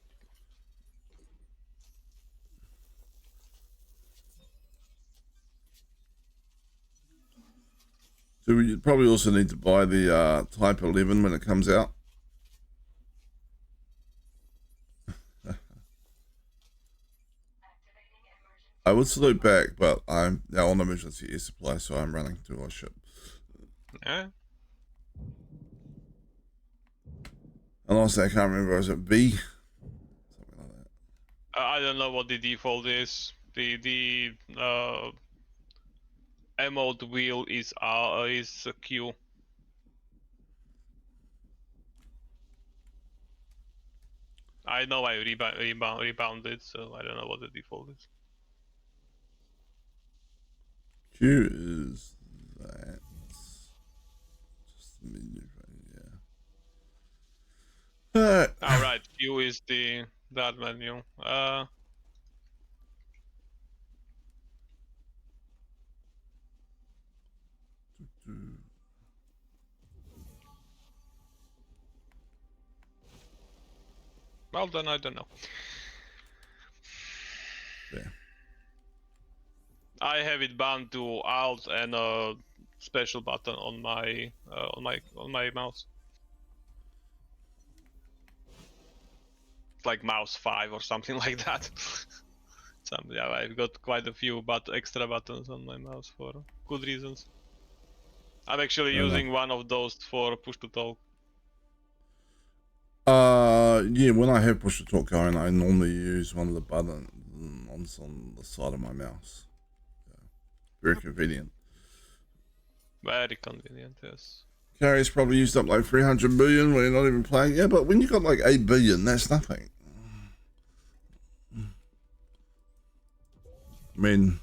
so you probably also need to buy the Type 11 when it comes out. I would salute back, but I'm now on emergency air supply, so I'm running to our ship. yeah. And honestly, I can't remember. Was it B? Something like that. I don't know what the default is. The emote wheel is a Q. I know I rebounded, so I don't know what the default is. Q is that. Just the menu thing, yeah. Alright, Q is that menu. Well then, I don't know. Yeah. I have it bound to Alt and a special button on my mouse. It's like mouse 5 or something like that. Yeah, I've got quite a few extra buttons on my mouse for good reasons. I'm actually using one of those for push to talk. Yeah, when I have push to talk going, I normally use one of the buttons on the side of my mouse. Yeah. Very convenient. Very convenient, yes. Carrier's probably used up like 300 million when you're not even playing. Yeah, but when you got like 8 billion, that's nothing. I mean,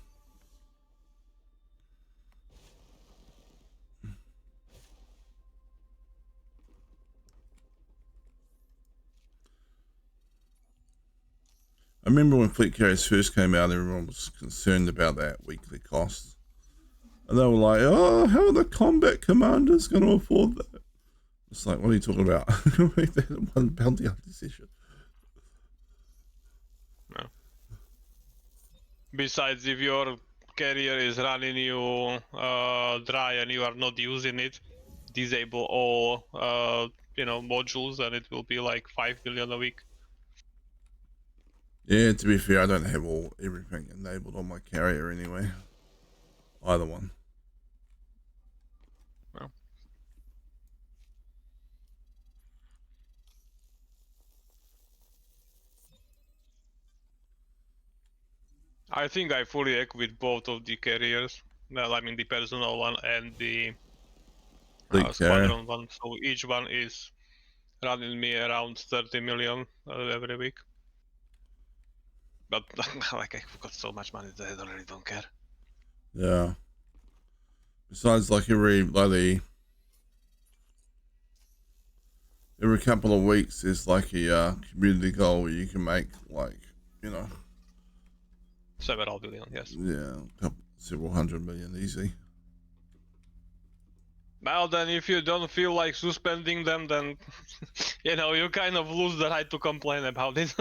I remember when fleet carriers first came out, everyone was concerned about that weekly cost. And they were like, oh, how are the combat commanders going to afford that? It's like, what are you talking about? One bounty hunter session. No. Besides, if your carrier is running you dry and you are not using it, disable all modules, and it will be like 5 million a week. Yeah, to be fair, I don't have everything enabled on my carrier anyway. Either one. No. I think I fully equip both of the carriers. Well, I mean the personal one and the squadron one. So each one is running me around 30 million every week. But like I've got so much money that I really don't care. Yeah. Besides, like every couple of weeks, there's like a community goal where you can make like, Several billion, yes. Yeah, several 100 million easy. Well, then if you don't feel like suspending them, then you kind of lose the right to complain about it.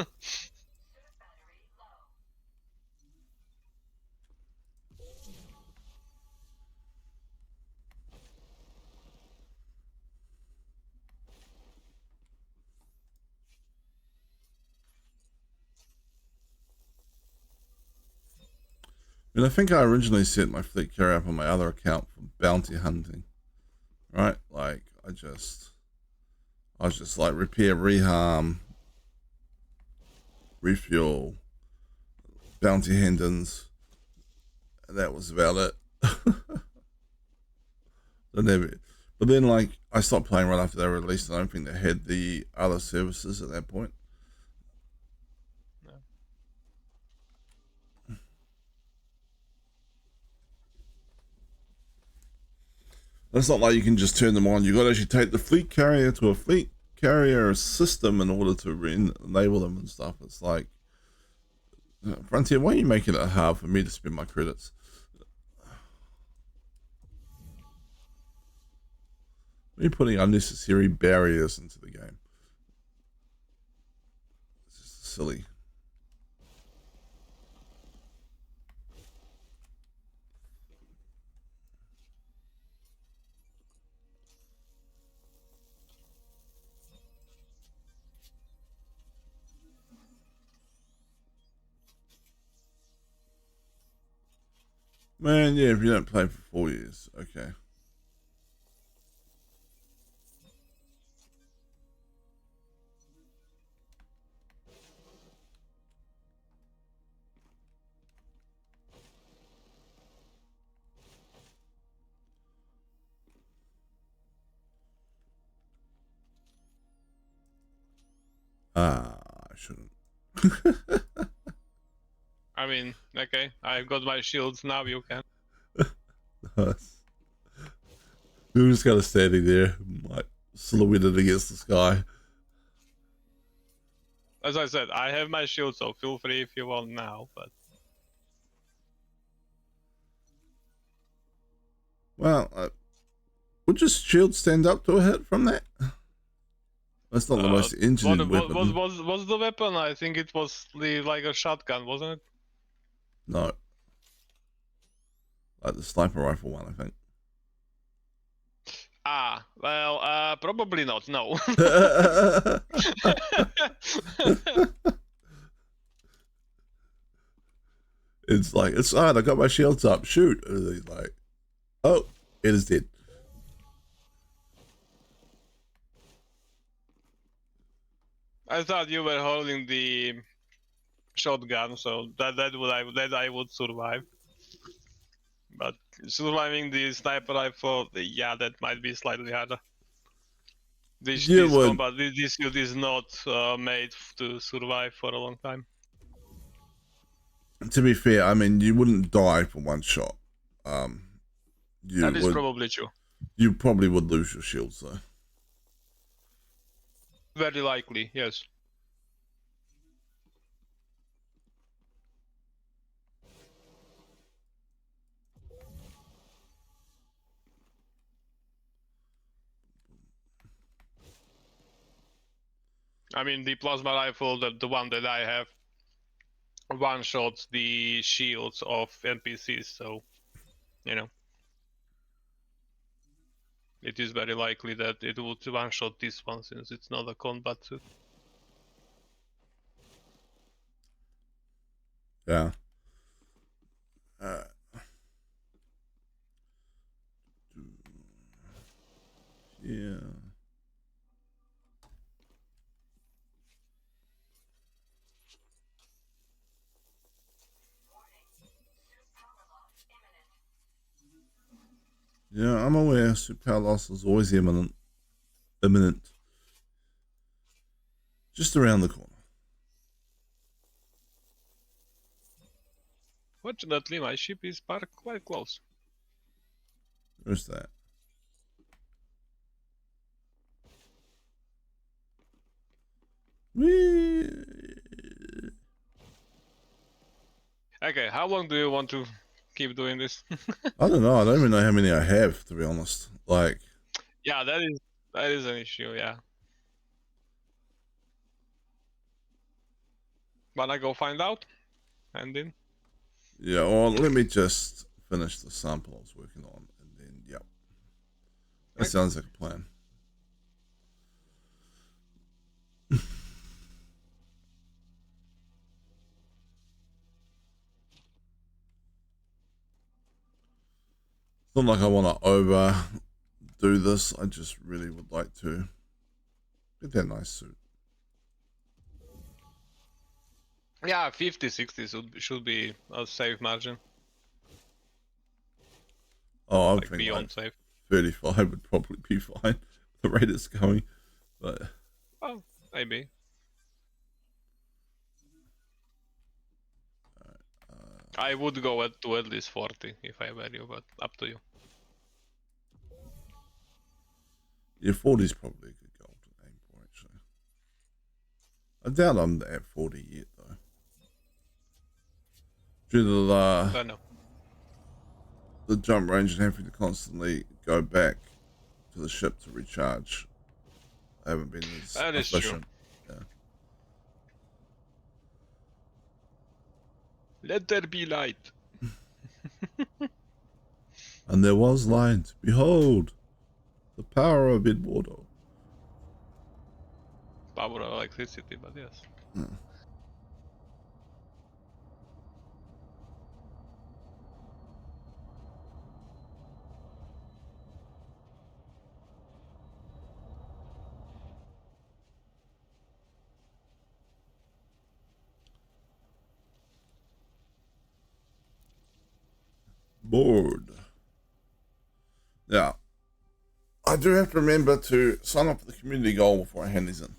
I think I originally set my fleet carrier up on my other account for bounty hunting, right? Like I was just like repair, reharm, refuel, bounty hendons, and that was about it. But then like I stopped playing right after they were released. I don't think they had the other services at that point. It's not like you can just turn them on. You've got to actually take the fleet carrier to a fleet carrier system in order to enable them and stuff. It's like, Frontier, why are you making it hard for me to spend my credits? Why are you putting unnecessary barriers into the game? It's just silly. Man, yeah, if you don't play for 4 years, okay. I shouldn't. I mean, okay, I've got my shields, now you can. We were just kind of standing there, like silhouetted against the sky. As I said, I have my shield, so feel free if you want now, but... Well, would your shield stand up to a hit from that? That's not the most engineered weapon. Was the weapon? I think it was like a shotgun, wasn't it? No. Like the sniper rifle one, I think. Ah, well, probably not, no. It's like, it's odd, I got my shields up, shoot. And he's like, oh, it is dead. I thought you were holding the shotgun, so that I would survive. But Surviving the sniper rifle, yeah, that might be slightly harder. This You would. combat, this shield is not made to survive for a long time. To be fair, I mean, you wouldn't die from one shot. You That is would. probably true. You probably would lose your shields though. Very likely, yes. I mean, the plasma rifle, the one that I have, one-shots the shields of NPCs, so, you know. It is very likely that it would one-shot this one since it's not a combat suit. Yeah. Yeah. Yeah, I'm aware super loss is always imminent. Just around the corner. Fortunately, my ship is parked quite close. Where's that? Whee! Okay, how long do you want to keep doing this? I don't know. I don't even know how many I have, to be honest. Like, Yeah, that is an issue, yeah. Wanna go find out? And then? yeah, well, let me just finish the sample I was working on, and then, yep. That sounds like a plan. It's not like I want to overdo this. I just really would like to get that nice suit. Yeah, 50, 60 should be a safe margin. Oh, I Like think beyond like safe. 35 would probably be fine. The rate it's going, but Oh, maybe. I would go to at least 40 if I were you, but up to you. yeah, 40 is probably a good goal to aim for. Actually, I doubt I'm at 40 yet though. Due to the jump range and having to constantly go back to the ship to recharge, I haven't been as That is true. efficient. Yeah. Let there be light. And there was light. Behold, the power of Edwardo. Power of electricity, but yes. Bored. Yeah. I do have to remember to sign up for the community goal before I hand these in.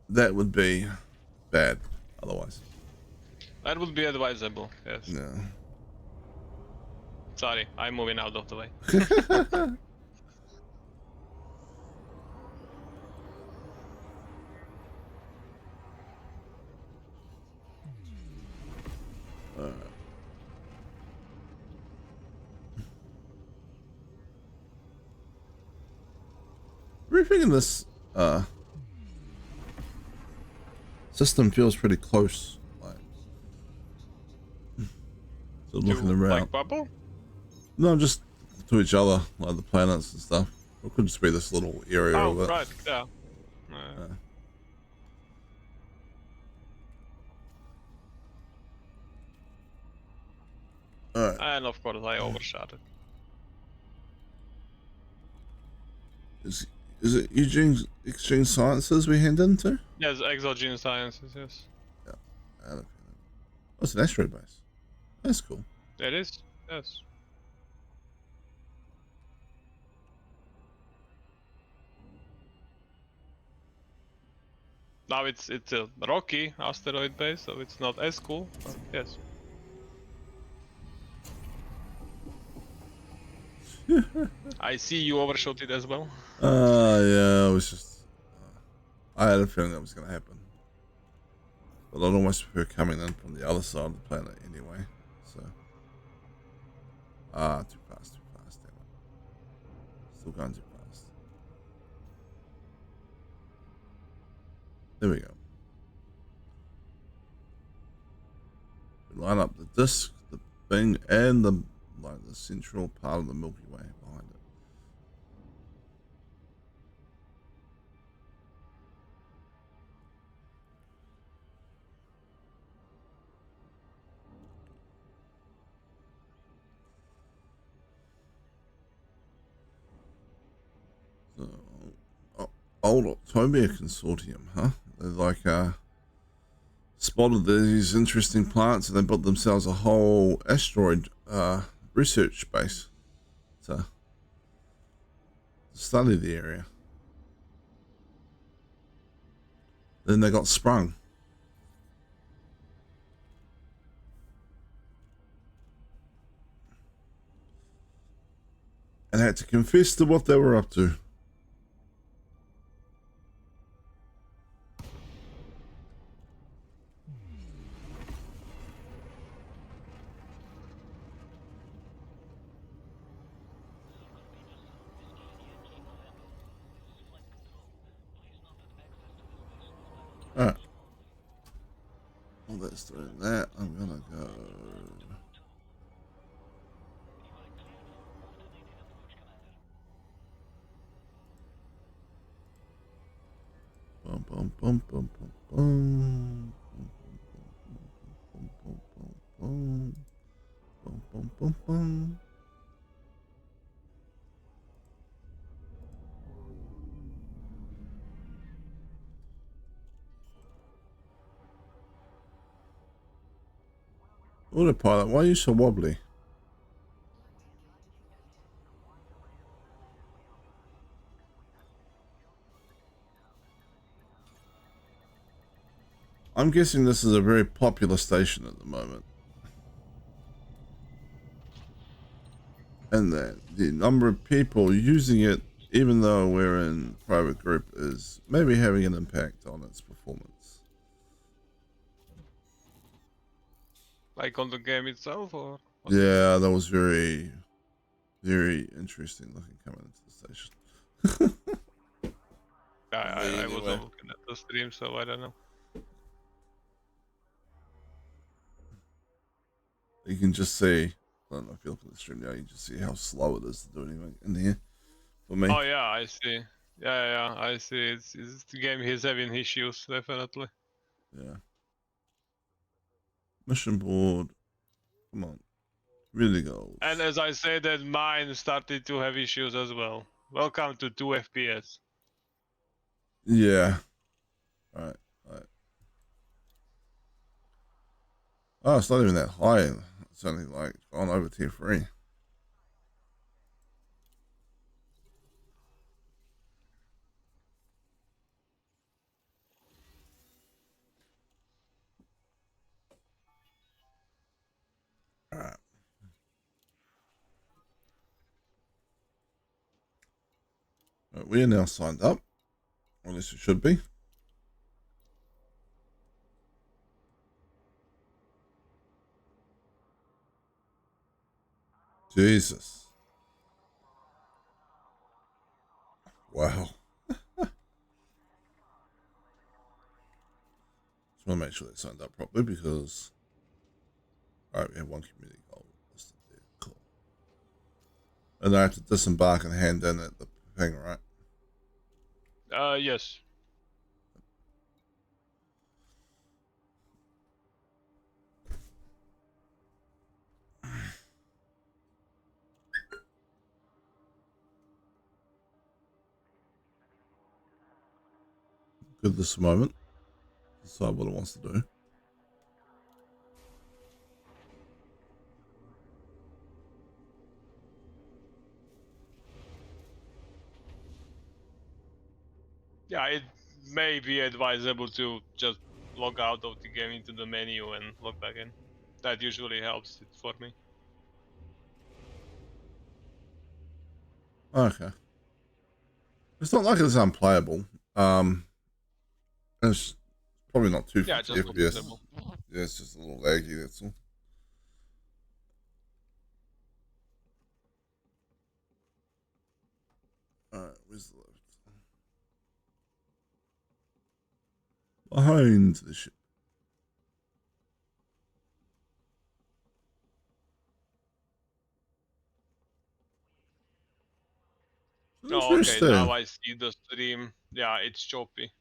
That would be bad otherwise. That would be advisable, yes. Yeah. Sorry, I'm moving out of the way. Everything in this system feels pretty close. Like, so looking around. Like bubble? No, just to each other, like the planets and stuff. It could just be this little area Oh, of it. right, yeah. Alright. And of course I overshot it. Is it Eugene's Exchange Sciences we hand into? Yes, Exogene Sciences, yes. Yeah. Oh, it's an asteroid base. That's cool. It is. Yes. Now it's a rocky asteroid base, so it's not as cool. But yes. I see you overshot it as well. Yeah, it was just. I had a feeling that was going to happen. But I'd almost prefer coming in from the other side of the planet anyway. So. Too fast, damn it. Still going too fast. There we go. We line up the disk, the thing, and the central part of the Milky Way behind it. So, old Octobia Consortium, huh? They're like spotted these interesting plants and they built themselves a whole asteroid research base to study the area. Then they got sprung. And had to confess to what they were up to. Alright. While that's doing that, I'm gonna go. Bum bum bum bum bum bum. Bum bum bum bum. Bum bum bum bum. Autopilot, why are you so wobbly? I'm guessing this is a very popular station at the moment. And that the number of people using it, even though we're in private group, is maybe having an impact on its performance. Like on the game itself, or? Yeah, that was very, very interesting looking coming into the station. I wasn't looking at the stream, so I don't know. You can just see, I don't know if you look at the stream now, you just see how slow it is to do anything in here for me. Oh yeah, I see. Yeah, I see. It's the game he's having issues, definitely. Yeah. Mission board. Come on. Really goes. And as I said, that mine started to have issues as well. Welcome to 2 FPS. Yeah. Alright. Oh, it's not even that high. It's only like on over tier 3. Alright. We are now signed up. Or at least we should be. Jesus. Wow. Just want to make sure they signed up properly because. Alright, we have one community goal listed there. Cool. And I have to disembark and hand in at the thing, right? Yes. Good this moment. Decide what it wants to do. Yeah, it may be advisable to just log out of the game into the menu and log back in. That usually helps it for me. Okay. It's not like it's unplayable. It's probably not Yeah, 250 just FPS. openable. Yeah, it's just a little laggy, that's all. Alright, where's the left? Behind the ship. Oh, okay, now Interesting. I see the stream. Yeah, it's choppy.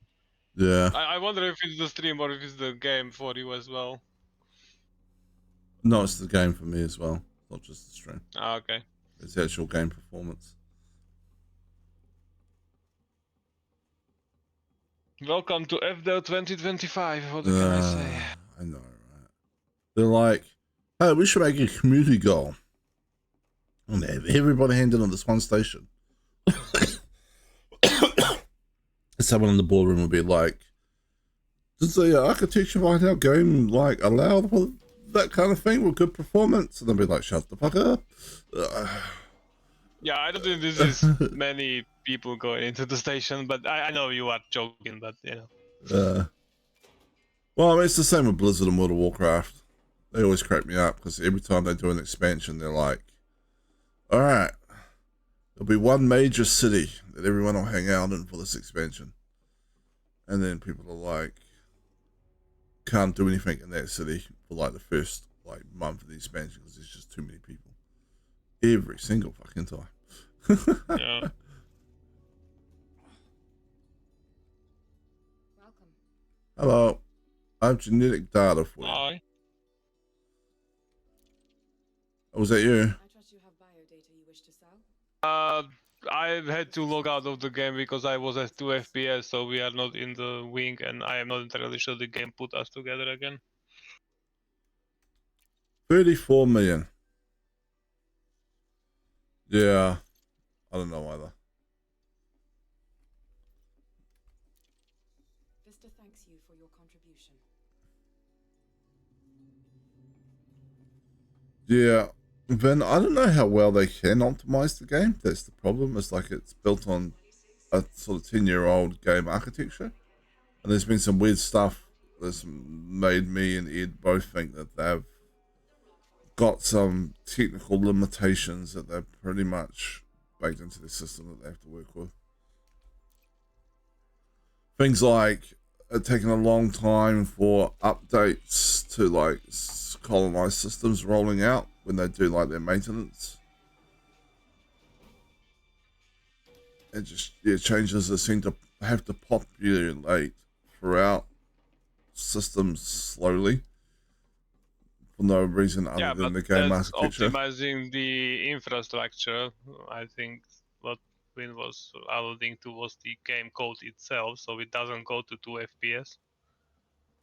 Yeah. I wonder if it's the stream or if it's the game for you as well. No, it's the game for me as well. Not just the stream. Ah, okay. It's the actual game performance. Welcome to FDEL 2025. What can I say? I know, right? They're like, hey, we should make a community goal. And have everybody hand in on this one station. Someone in the boardroom will be like, does the architecture behind our game like allow for that kind of thing with good performance? And they'll be like, shut the fuck up. Yeah, I don't think this is many people going into the station, but I know you are joking, but you know. Well, I mean, it's the same with Blizzard and World of Warcraft. They always crack me up because every time they do an expansion, they're like, all right, there'll be one major city that everyone will hang out in for this expansion. And then people are like, can't do anything in that city for like the first like month of the expansion because there's just too many people. Every single fucking time. Yeah. Welcome. Hello. I have genetic data for you. Hi. Oh, was that you? I trust you have biodata you wish to sell. I had to log out of the game because I was at 2 FPS, so we are not in the wing, and I am not entirely sure the game put us together again. 34 million. Yeah. I don't know either. Vista thanks you for your contribution. Yeah. Then I don't know how well they can optimize the game. That's the problem. It's like it's built on a sort of 10-year-old game architecture. And there's been some weird stuff that's made me and Ed both think that they've got some technical limitations that they've pretty much baked into the system that they have to work with. Things like it taking a long time for updates to like colonized systems rolling out when they do like their maintenance. It just changes that seem to have to populate throughout systems slowly for no reason other than the game that's architecture. optimizing the infrastructure. I think what Win was alluding to was the game code itself, so it doesn't go to 2 FPS.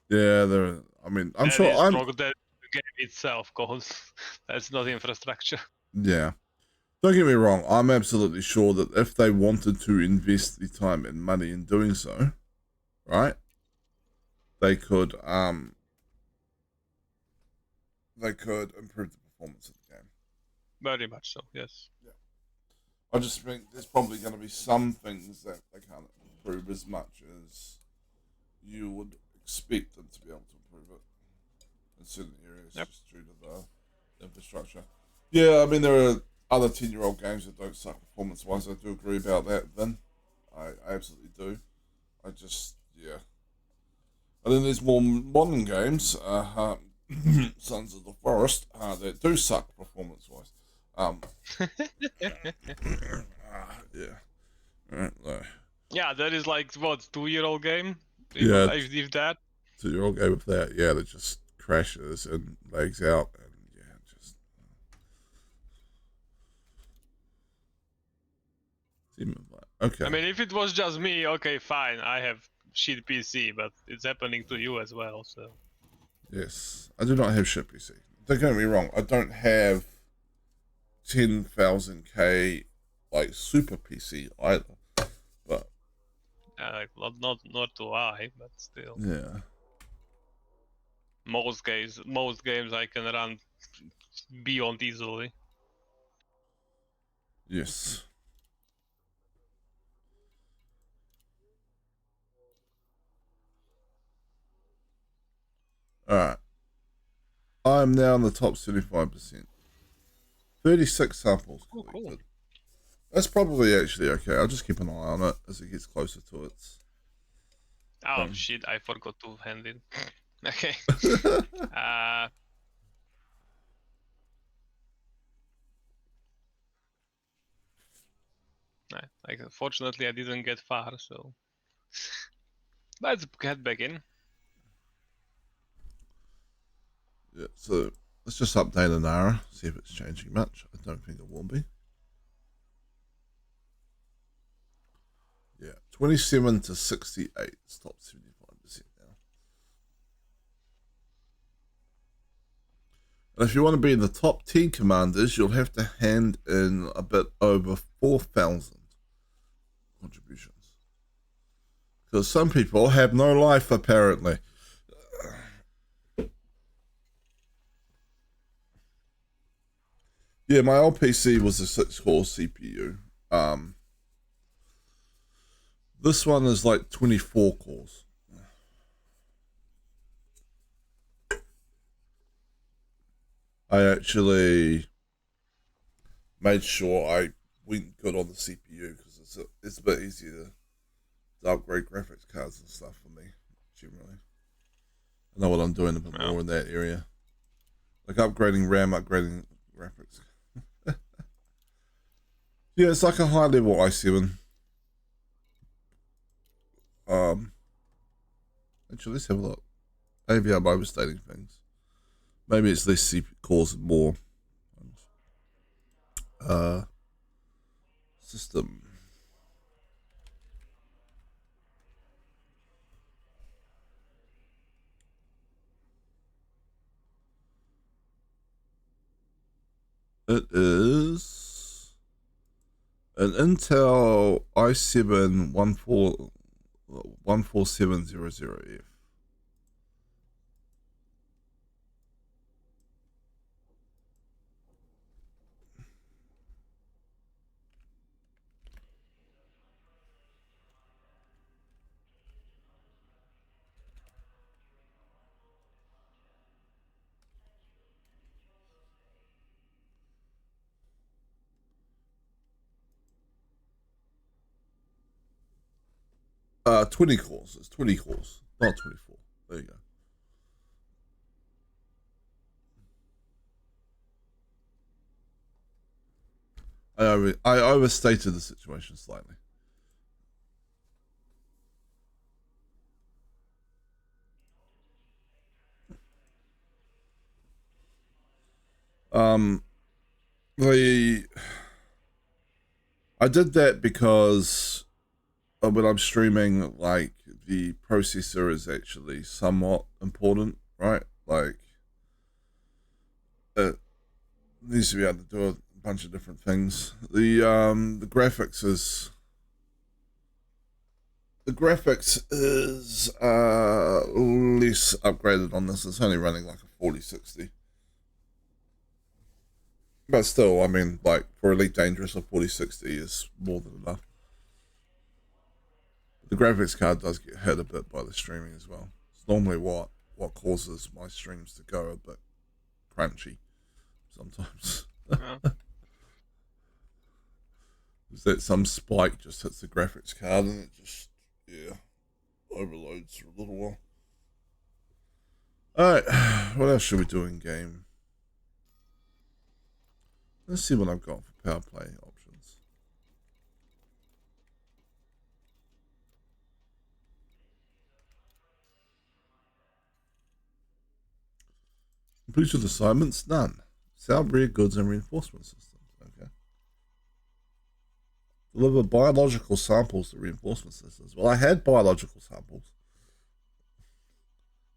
Yeah, there. I mean, I'm That sure is I'm. the game itself goes. That's not infrastructure. Yeah. Don't get me wrong, I'm absolutely sure that if they wanted to invest the time and money in doing so, right, they could improve the performance of the game. Very much so, yes. Yeah. I just think there's probably going to be some things that they can't improve as much as you would expect them to be able to improve it in certain areas, just due to the infrastructure. Yeah, I mean, there are other 10-year-old games that don't suck performance-wise. I do agree about that, then. I absolutely do. I just, yeah. And then there's more modern games, Sons of the Forest, that do suck performance-wise. Yeah. Right, Yeah, that is like, what, 2-year-old game? Yeah. If that? 2-year-old game with that, yeah, that just crashes and legs out, and yeah, just... Okay. I mean, if it was just me, okay, fine. I have shit PC, but it's happening to you as well, so... Yes, I do not have shit PC. Don't get me wrong, I don't have 10,000K like super PC either. But Like, not too high, but still. Yeah. Most games I can run beyond easily. Yes. Alright. I'm now in the top 75%. 36 samples Oh, cool. collected. That's probably actually okay. I'll just keep an eye on it as it gets closer to its. Oh shit, I forgot to hand it. Okay. Like, fortunately I didn't get far, so let's get back in. Yeah, so let's just update an hour, see if it's changing much. I don't think it will be. Yeah, 27 to 68. It's top 75% now. And if you want to be in the top 10 commanders, you'll have to hand in a bit over 4,000 contributions. Because some people have no life, apparently. Yeah, my old PC was a 6-core CPU. This one is like 24 cores. I actually made sure I went good on the CPU because it's a bit easier to upgrade graphics cards and stuff for me, generally. I know what I'm doing a bit more in that area. Like upgrading RAM, upgrading graphics. Yeah, it's like a high level i7. Actually, let's have a look. Maybe I'm overstating things. Maybe it's less CPU cores and more. System. It is an Intel i7 14700F. Uh, 20 cores. It's 20 cores, not 24. There you go. I overstated the situation slightly. Um, I did that because when I'm streaming, like the processor is actually somewhat important, right? Like it needs to be able to do a bunch of different things. The graphics is less upgraded on this. It's only running like a 4060. But still, I mean, like for Elite Dangerous, a 4060 is more than enough. The graphics card does get hit a bit by the streaming as well. It's normally what causes my streams to go a bit crunchy sometimes. Is that some spike just hits the graphics card and it just overloads for a little while. Alright, what else should we do in game? Let's see what I've got for power play options. Completed assignments? None. Sell rare goods and reinforcement systems. Okay. Deliver biological samples to reinforcement systems. Well, I had biological samples.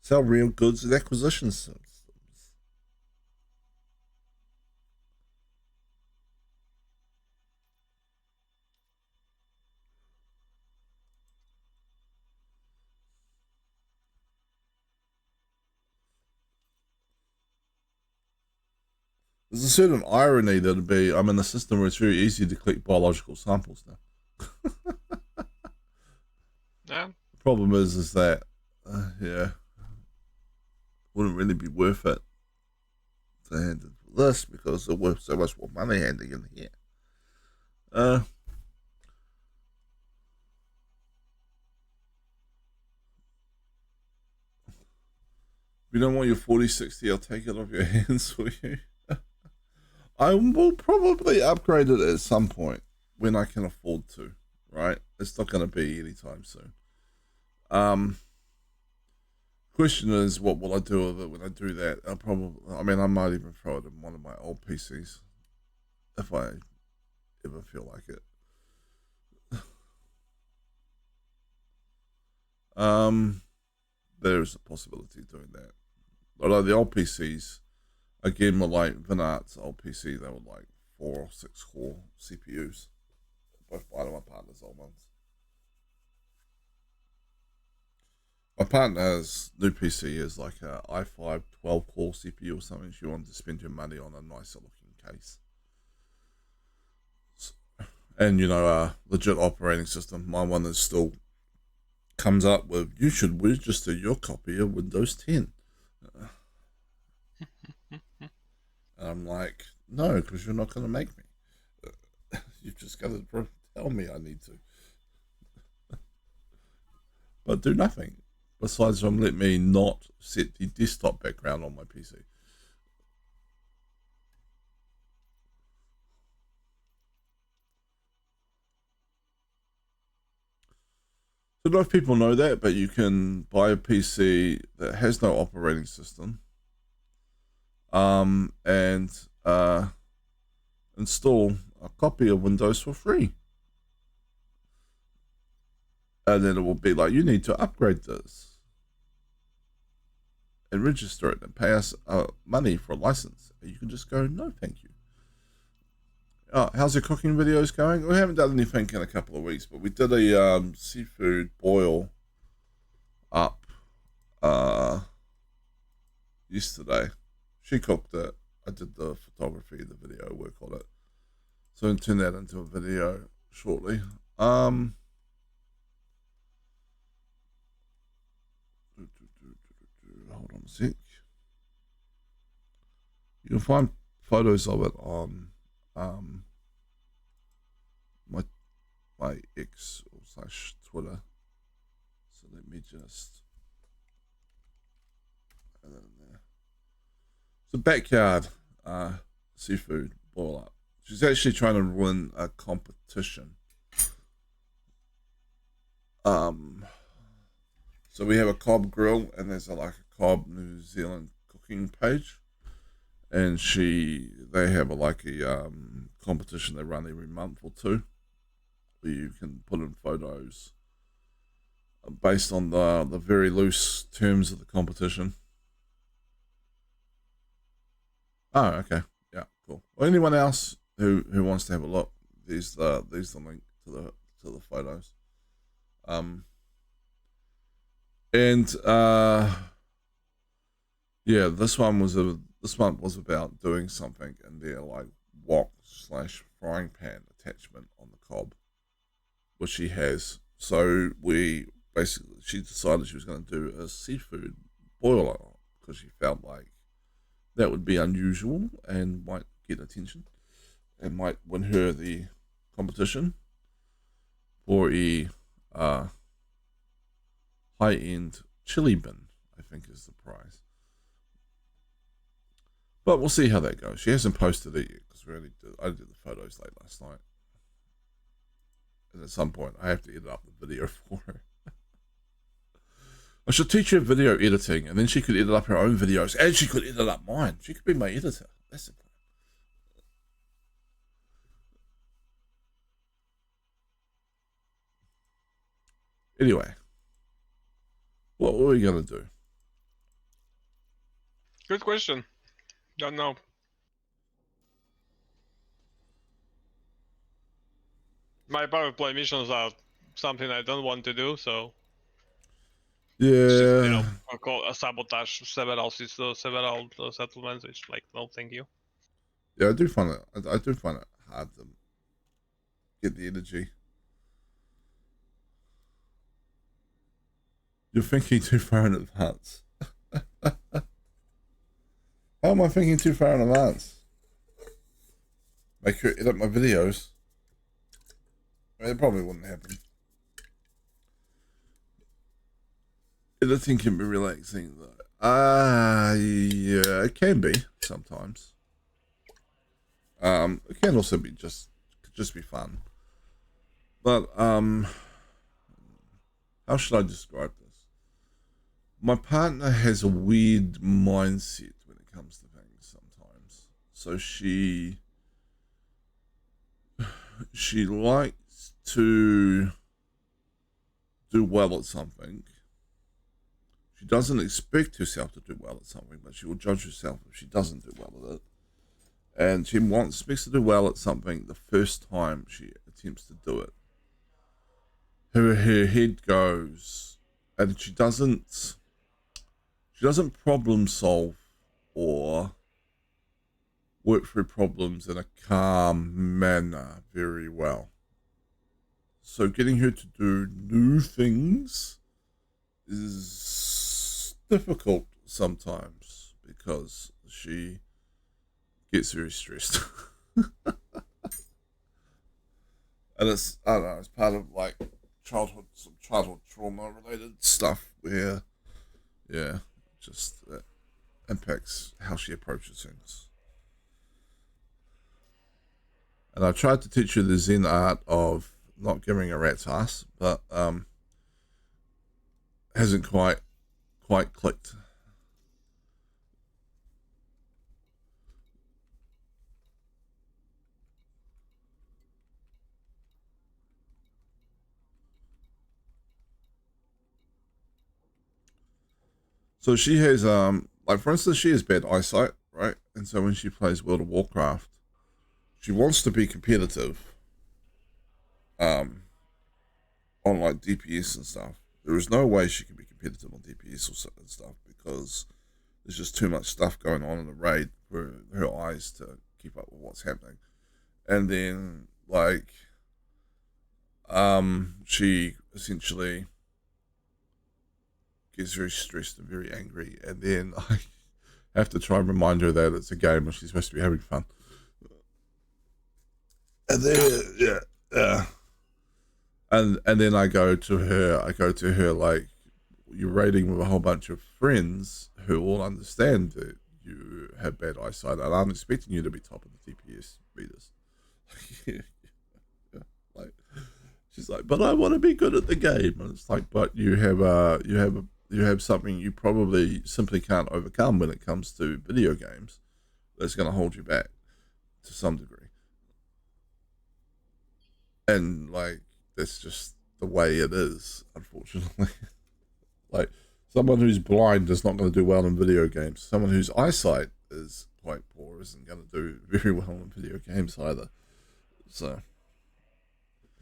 Sell real goods and acquisition systems. There's a certain irony that'd be I'm in a system where it's very easy to collect biological samples now. Yeah. The problem is that, yeah, wouldn't really be worth it to hand it for this because it's worth so much more money handing in here. If you don't want your 4060, I'll take it off your hands for you. I will probably upgrade it at some point when I can afford to, right? It's not going to be anytime soon. Question is, what will I do with it when I do that? I might even throw it in one of my old PCs if I ever feel like it. There's a possibility of doing that. Although the old PCs, again, were like Vinart's old PC, they were like 4 or 6 core CPUs. Both by my partner's old ones. My partner's new PC is like a i5 12 core CPU or something. She wanted to spend your money on a nicer looking case. And, legit operating system. My one is still comes up with, you should register your copy of Windows 10. And I'm like, no, because you're not going to make me. You've just got to tell me I need to. But do nothing. Besides from let me not set the desktop background on my PC. So a lot of people know that, but you can buy a PC that has no operating system, and install a copy of Windows for free. And then it will be like, you need to upgrade this and register it and pay us money for a license. And you can just go, no, thank you. How's your cooking videos going? We haven't done anything in a couple of weeks, but we did a seafood boil up yesterday. She cooked it. I did the photography, the video work on it. So I'll turn that into a video shortly. Hold on a sec. You can find photos of it on my X or / Twitter. So let me just add that in there. It's a backyard seafood boil up. She's actually trying to win a competition. So we have a Cobb grill, and there's a Cobb New Zealand cooking page, and they have a competition they run every month or two, where you can put in photos based on the very loose terms of the competition. Oh, okay, yeah, cool. Well, anyone else who wants to have a look, there's the link to the photos. Yeah, this one was about doing something in their wok/frying pan attachment on the Cobb, which she has. So she decided she was going to do a seafood boil up because she felt like that would be unusual and might get attention and might win her the competition for a high-end chili bin, I think is the prize. But we'll see how that goes. She hasn't posted it yet because I did the photos late last night. And at some point, I have to edit up the video for her. I should teach her video editing, and then she could edit up her own videos, and she could edit up mine. She could be my editor. That's the plan. Anyway, what were we going to do? Good question. Don't know. My power play missions are something I don't want to do, so Yeah. I'll sabotage several settlements, which no, thank you. Yeah, I do find it. I do find it hard to get the energy. You're thinking too far in advance. How am I thinking too far in advance? Make her edit my videos. I mean, it probably wouldn't happen. Editing can be relaxing though. Yeah, it can be sometimes. It can also be just be fun. But how should I describe this? My partner has a weird mindset when it comes to things sometimes. So she likes to do well at something. She doesn't expect herself to do well at something, but she will judge herself if she doesn't do well at it. And she expects to do well at something the first time she attempts to do it. Her head goes, and she doesn't problem solve or work through problems in a calm manner very well. So getting her to do new things is difficult sometimes because she gets very stressed. And it's, I don't know, it's part of like some childhood trauma related stuff where, yeah, just that impacts how she approaches things. And I tried to teach her the Zen art of not giving a rat's ass, but hasn't quite clicked. So she has like for instance, she has bad eyesight, right? And so when she plays World of Warcraft, she wants to be competitive on like DPS and stuff. There is no way she can be competitive on DPS or stuff because there's just too much stuff going on in the raid for her eyes to keep up with what's happening. And then like she essentially gets very stressed and very angry, and then I have to try and remind her that it's a game and she's supposed to be having fun. And then and then I go to her like, you're raiding with a whole bunch of friends who all understand that you have bad eyesight, and I'm expecting you to be top of the DPS readers. Like, she's like, but I want to be good at the game, and it's like, but you have something you probably simply can't overcome when it comes to video games that's going to hold you back to some degree. And like, that's just the way it is, unfortunately. Like, someone who's blind is not going to do well in video games. Someone whose eyesight is quite poor isn't going to do very well in video games either. So,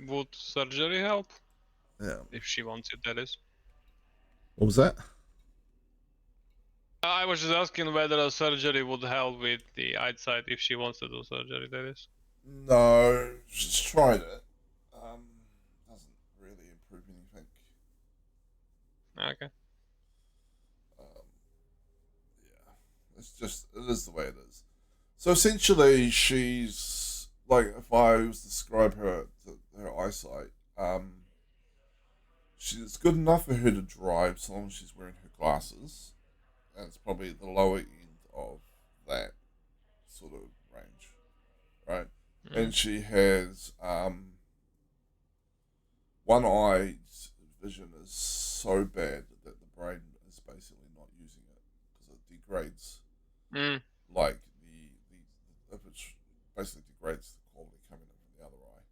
would surgery help? Yeah. If she wants it, that is. What was that? I was just asking whether a surgery would help with the eyesight if she wants to do surgery, that is. No, she's tried it. Doesn't really improve anything. Okay. Yeah, it is the way it is. So essentially, she's like, if I was to describe her eyesight, it's good enough for her to drive so long as she's wearing her glasses, and it's probably the lower end of that sort of range, right? And she has one eye's vision is so bad that the brain is basically not using it because it degrades like if it basically degrades the quality coming in from the other eye.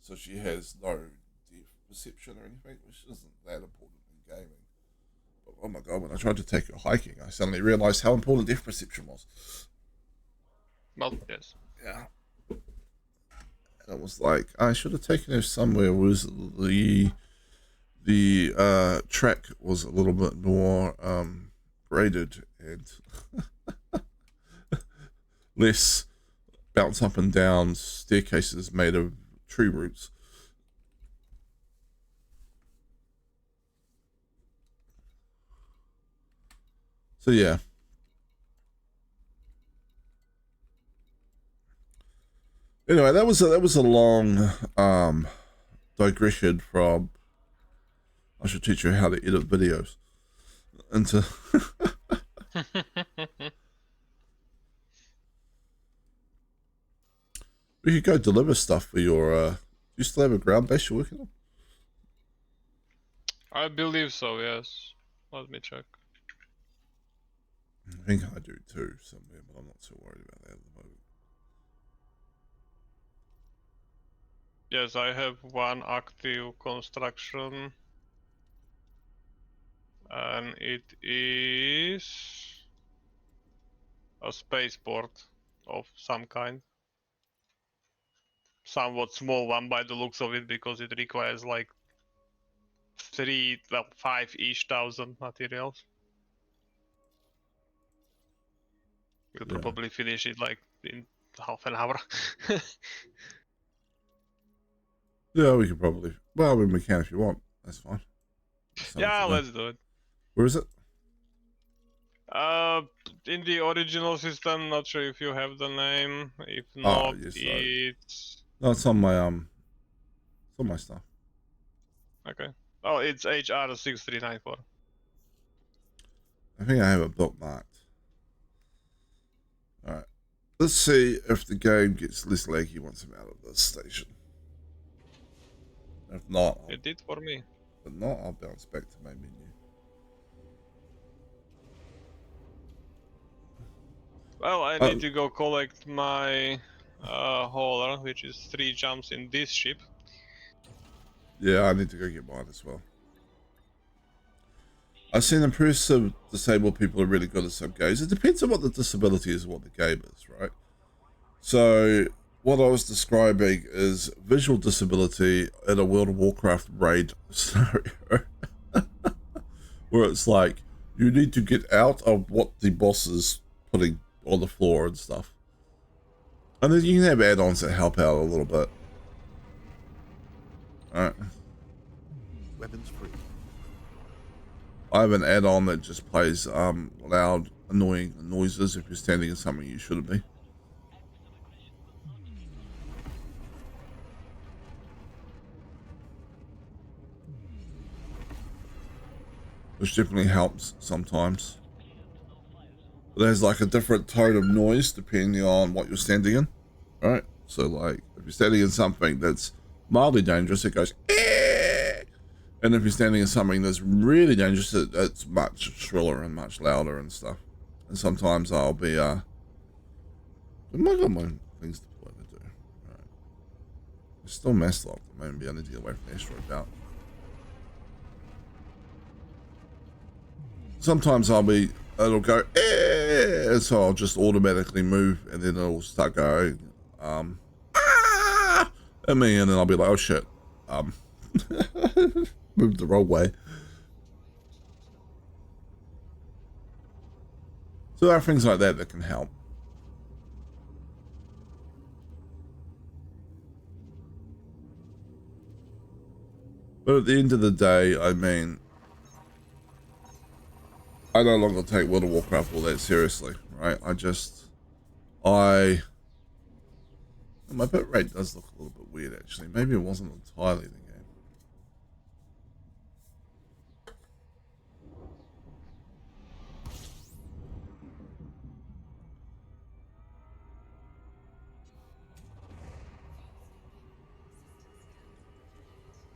So she has no depth perception or anything, which isn't that important in gaming. But oh my god, when I tried to take her hiking, I suddenly realized how important depth perception was. Well, yes. Yeah. And it was like, I should have taken her somewhere where the track was a little bit more graded and less bounce up and down staircases made of tree roots. So yeah. Anyway, that was a long digression from I should teach you how to edit videos into we could go deliver stuff for your do you still have a ground base you're working on? I believe so, yes. Let me check. I think I do too somewhere, but I'm not so worried about that at the moment. Yes, I have one active construction. And it is a spaceport of some kind. Somewhat small one by the looks of it, because it requires like 5-ish thousand materials. We'll probably finish it like in half an hour. Yeah, we could probably. Well, we can if you want. That's fine. Yeah, let's do it. Where is it? In the original system, not sure if you have the name. If not, yes, it's... No, it's on my it's on my stuff. Okay. Oh, it's HR6394. I think I have it bookmarked. Alright. Let's see if the game gets less laggy once I'm out of this station. If not, It did for me. If not, I'll bounce back to my menu. Well, I need to go collect my hauler, which is 3 jumps in this ship. Yeah, I need to go get mine as well. I've seen impressive disabled people are really good at some games. It depends on what the disability is and what the game is, right? So, what I was describing is visual disability in a World of Warcraft raid scenario. Where it's like, you need to get out of what the boss is putting on the floor and stuff. And then you can have add-ons that help out a little bit. Alright. Weapons free. I have an add-on that just plays loud, annoying noises if you're standing in something you shouldn't be. Which definitely helps sometimes. But there's like a different tone of noise depending on what you're standing in. Right? So like, if you're standing in something that's mildly dangerous, it goes eh! And if you're standing in something that's really dangerous, it's much shriller and much louder and stuff. And sometimes I'll be I might got my things to play to do. Right. It's still messed up. Maybe I need to get away from the asteroid belt. Sometimes it'll go eh! So I'll just automatically move and then it'll start going at me, and then I'll be like, oh shit, moved the wrong way. So there are things like that that can help. But at the end of the day, I mean, I no longer take World of Warcraft all that seriously, right? My bitrate does look a little bit weird, actually. Maybe it wasn't entirely the game.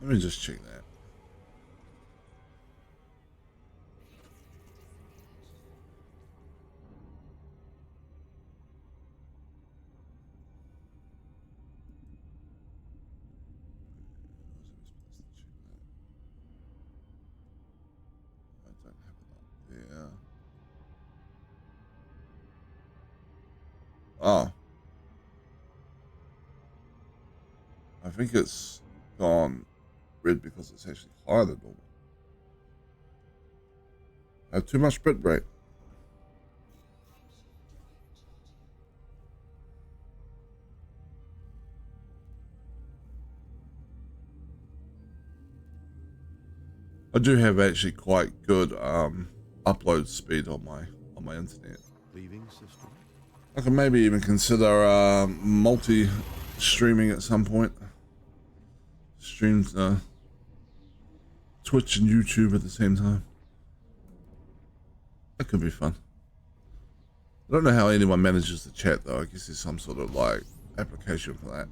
Let me just check that. Oh. I think it's gone red because it's actually higher than normal. I have too much bit rate. I do have actually quite good upload speed on my internet. Leaving system. I can maybe even consider multi-streaming at some point. Streams Twitch and YouTube at the same time. That could be fun. I don't know how anyone manages the chat though. I guess there's some sort of like application for that.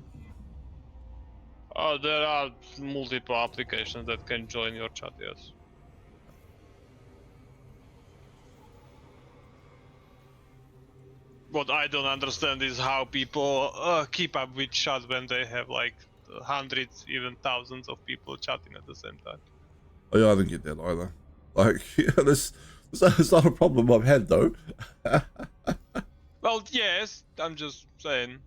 There are multiple applications that can join your chat, yes. What I don't understand is how people keep up with chat when they have like hundreds, even thousands of people chatting at the same time. Oh yeah, I don't get that either. Like, yeah, that's not a problem I've had though. Well, yes, I'm just saying.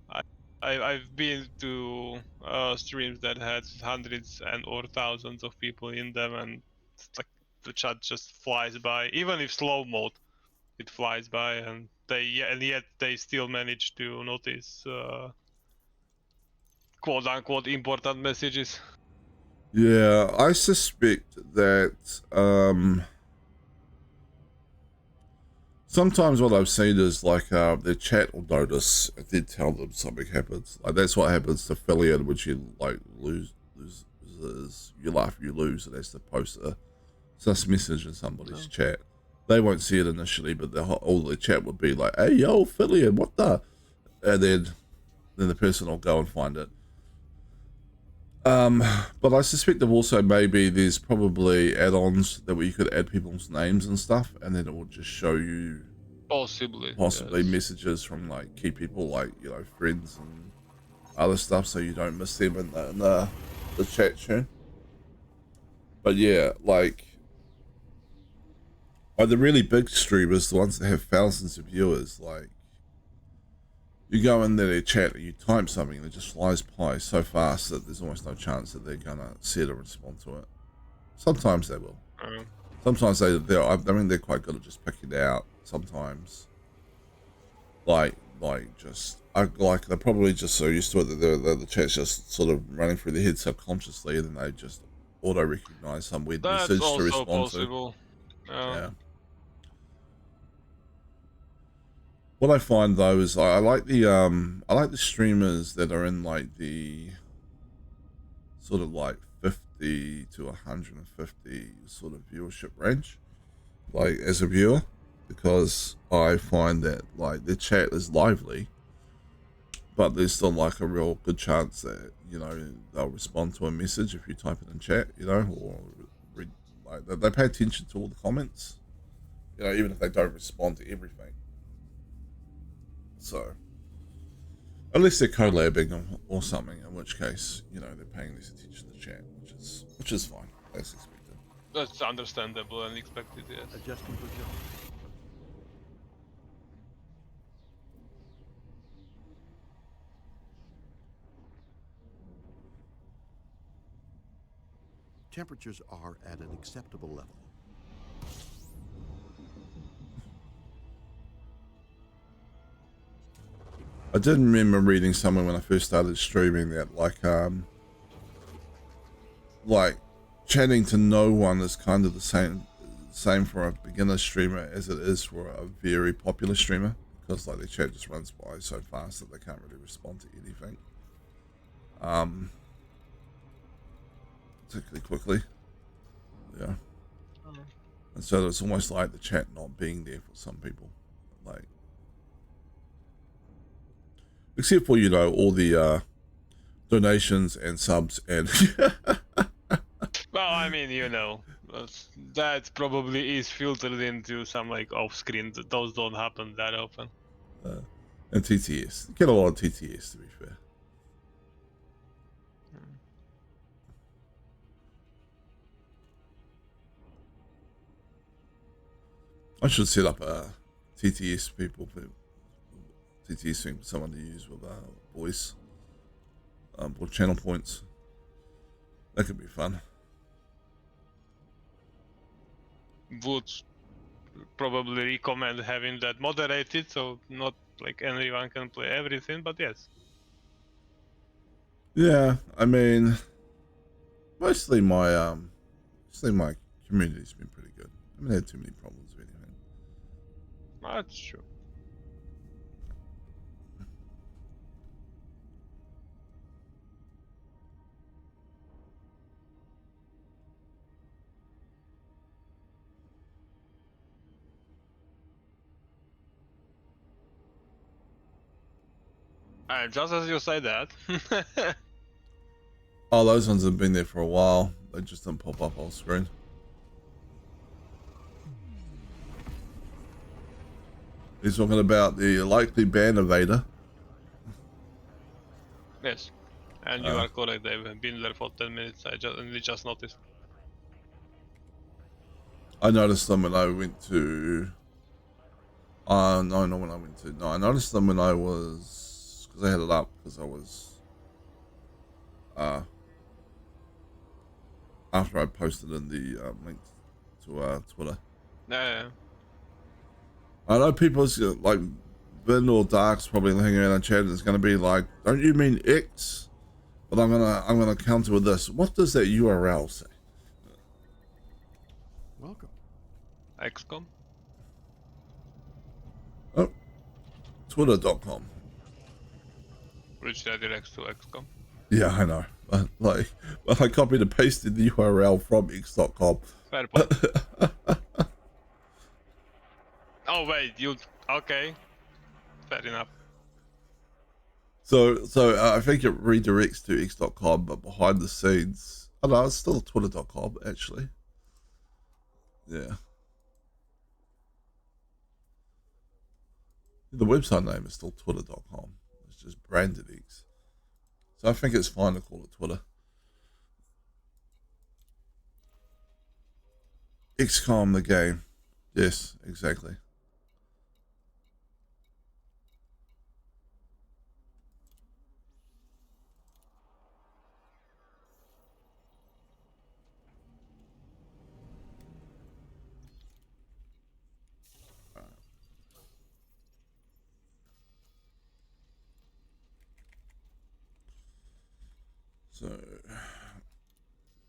I've been to streams that had hundreds and or thousands of people in them, and it's like the chat just flies by. Even if slow mode, it flies by, and yet they still manage to notice quote unquote important messages. Yeah, I suspect that sometimes what I've seen is like their chat will notice if they tell them something happens. Like that's what happens to Fillion, which you like lose you laugh, you lose, and has to post a sus message in somebody's chat. They won't see it initially, but all the chat would be like, "Hey yo, Fillion, what the?" And then the person will go and find it. But I suspect that also maybe there's probably add-ons that where you could add people's names and stuff, and then it will just show you Possibly yes, yes. messages from like key people, like friends and other stuff, so you don't miss them in the chat chain. But yeah, like the really big streamers, the ones that have thousands of viewers, like you go in their chat and you type something and it just flies by so fast that there's almost no chance that they're gonna see it or respond to it. Sometimes they will. Sometimes they're quite good at just picking it out. Sometimes, they're probably just so used to it that the chat's just sort of running through their head subconsciously, and then they just auto recognize some weird message to respond possible. to. Yeah. What I find though is I like the streamers that are in like the sort of like 50 to 150 sort of viewership range, like as a viewer, because I find that like their chat is lively, but there's still like a real good chance that they'll respond to a message if you type it in chat, or read, like they pay attention to all the comments, even if they don't respond to everything. So, unless they're collabing or something, in which case, they're paying less attention to the chat, which is fine. That's expected. That's understandable and expected, yes. Adjusting for jump. Temperatures are at an acceptable level. I did remember reading somewhere when I first started streaming that like chatting to no one is kind of the same for a beginner streamer as it is for a very popular streamer, because like their chat just runs by so fast that they can't really respond to anything particularly quickly. Yeah. And so it's almost like the chat not being there for some people, like except for all the donations and subs and Well, I mean, that probably is filtered into some like off-screen. Those don't happen that often. and TTS. Get a lot of TTS, to be fair. I should set up a TTS TTS thing for someone to use with voice or channel points. That could be fun. Would probably recommend having that moderated, so not like anyone can play everything, but yes. Yeah, I mean, mostly my community's been pretty good. I haven't had too many problems with anything. That's true. And just as you say that, Oh, those ones have been there for a while. They just don't pop up on screen. He's talking about the likely ban of Vader. yes, and you are correct. They've been there for 10 minutes. I just noticed. I noticed them when I went to. No, not when I went to. No, I noticed them when I was, because I had it up because I was. After I posted in the link to Twitter. Yeah. I know people's like Vin or Dark's probably hanging around in chat and it's gonna be like, don't you mean X? But I'm gonna counter with this. What does that URL say? Welcome. XCOM. Oh, Twitter.com. Which redirects to XCOM. Yeah, I know. But I copied and pasted the URL from X.com. Fair point. Oh wait, you okay? Fair enough. So I think it redirects to X.com, but behind the scenes, oh no, it's still Twitter.com actually. Yeah. The website name is still Twitter.com. It's just branded X. So I think it's fine to call it Twitter. XCOM the game. Yes, exactly. So,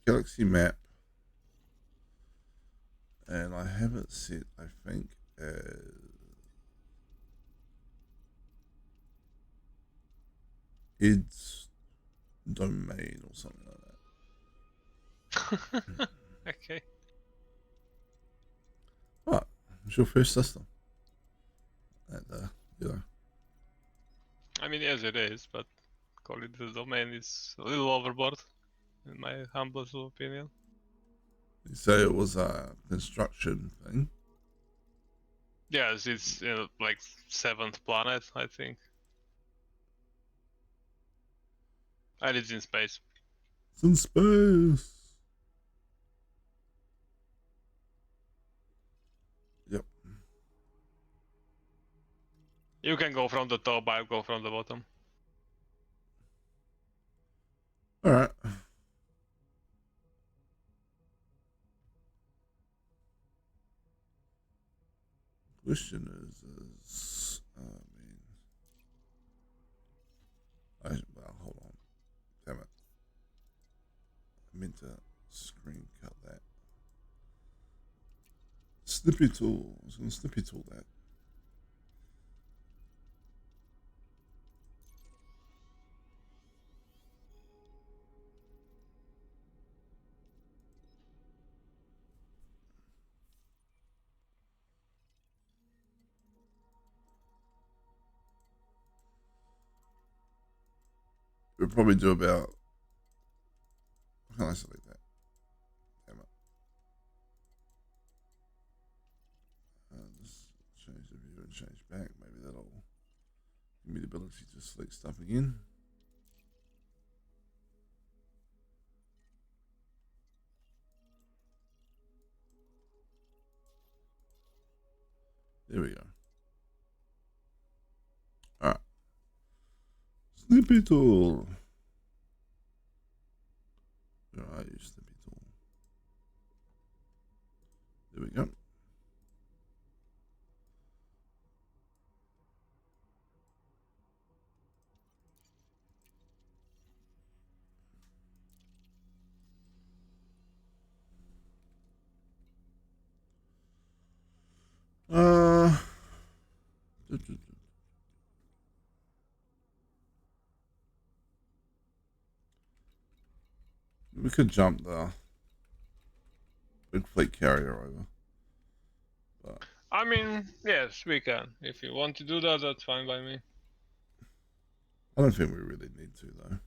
Galaxy map. And I have it set, I think, as Ed's domain or something like that. Okay. What? It's your first system. And, you know. I mean, yes, it is, but call it the domain is a little overboard, in my humblest opinion. You say it was a construction thing. Yes, it's like 7th planet, I think. And it's in space. It's in space. Yep. You can go from the top, I'll go from the bottom. Alright. Question is well, hold on. Damn it. I meant to screen cut that. Snippy tool. I was going to snippy tool that. We'll probably do about. How can I select that? Damn it. Just change the view and change back. Maybe that'll give me the ability to select stuff again. There we go. Alright. Snippy tool. I use Snippy tool. There we go. We could jump the big fleet carrier over. But I mean, yes, we can. If you want to do that, that's fine by me. I don't think we really need to, though.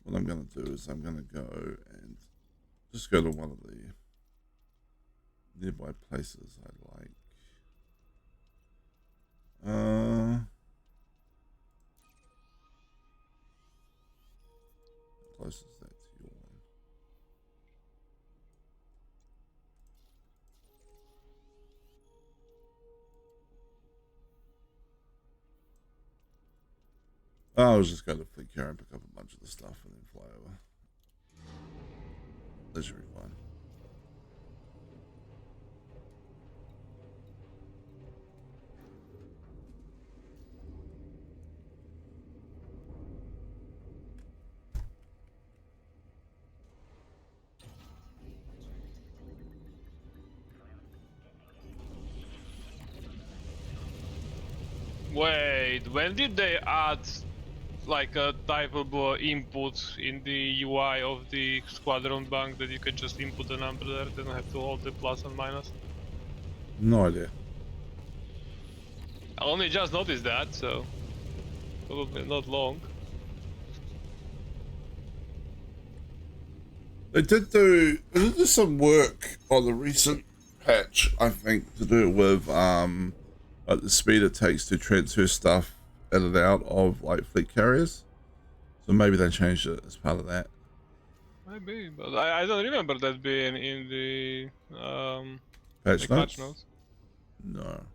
What I'm going to do is I'm going to go and just go to one of the nearby places I like. How close is that to your one? I was just going to fleet carrier and pick up a bunch of the stuff and then fly over. That should be fine. Wait, when did they add like a typeable input in the UI of the squadron bank that you can just input the number there, then have to hold the plus and minus? No idea. I only just noticed that, so probably not long. They did do some work on the recent patch, I think, to do with like the speed it takes to transfer stuff in and out of like fleet carriers. So maybe they changed it as part of that. Maybe, but I don't remember that being in the Patch like notes? patch notes. No.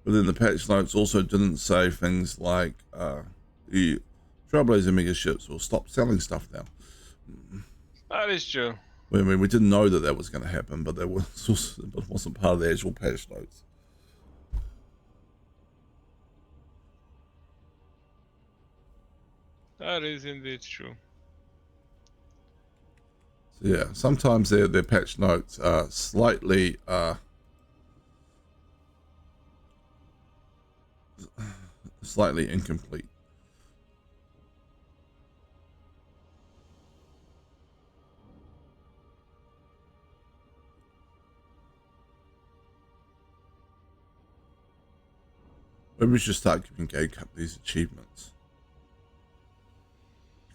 But then the patch notes also didn't say things like the Trailblazer mega ships will stop selling stuff now. That is true. I mean, we didn't know that that was going to happen, but that was also, it wasn't part of the actual patch notes. That is indeed true. So yeah, sometimes their patch notes are slightly slightly incomplete. Maybe we should start giving Gay Cup these achievements.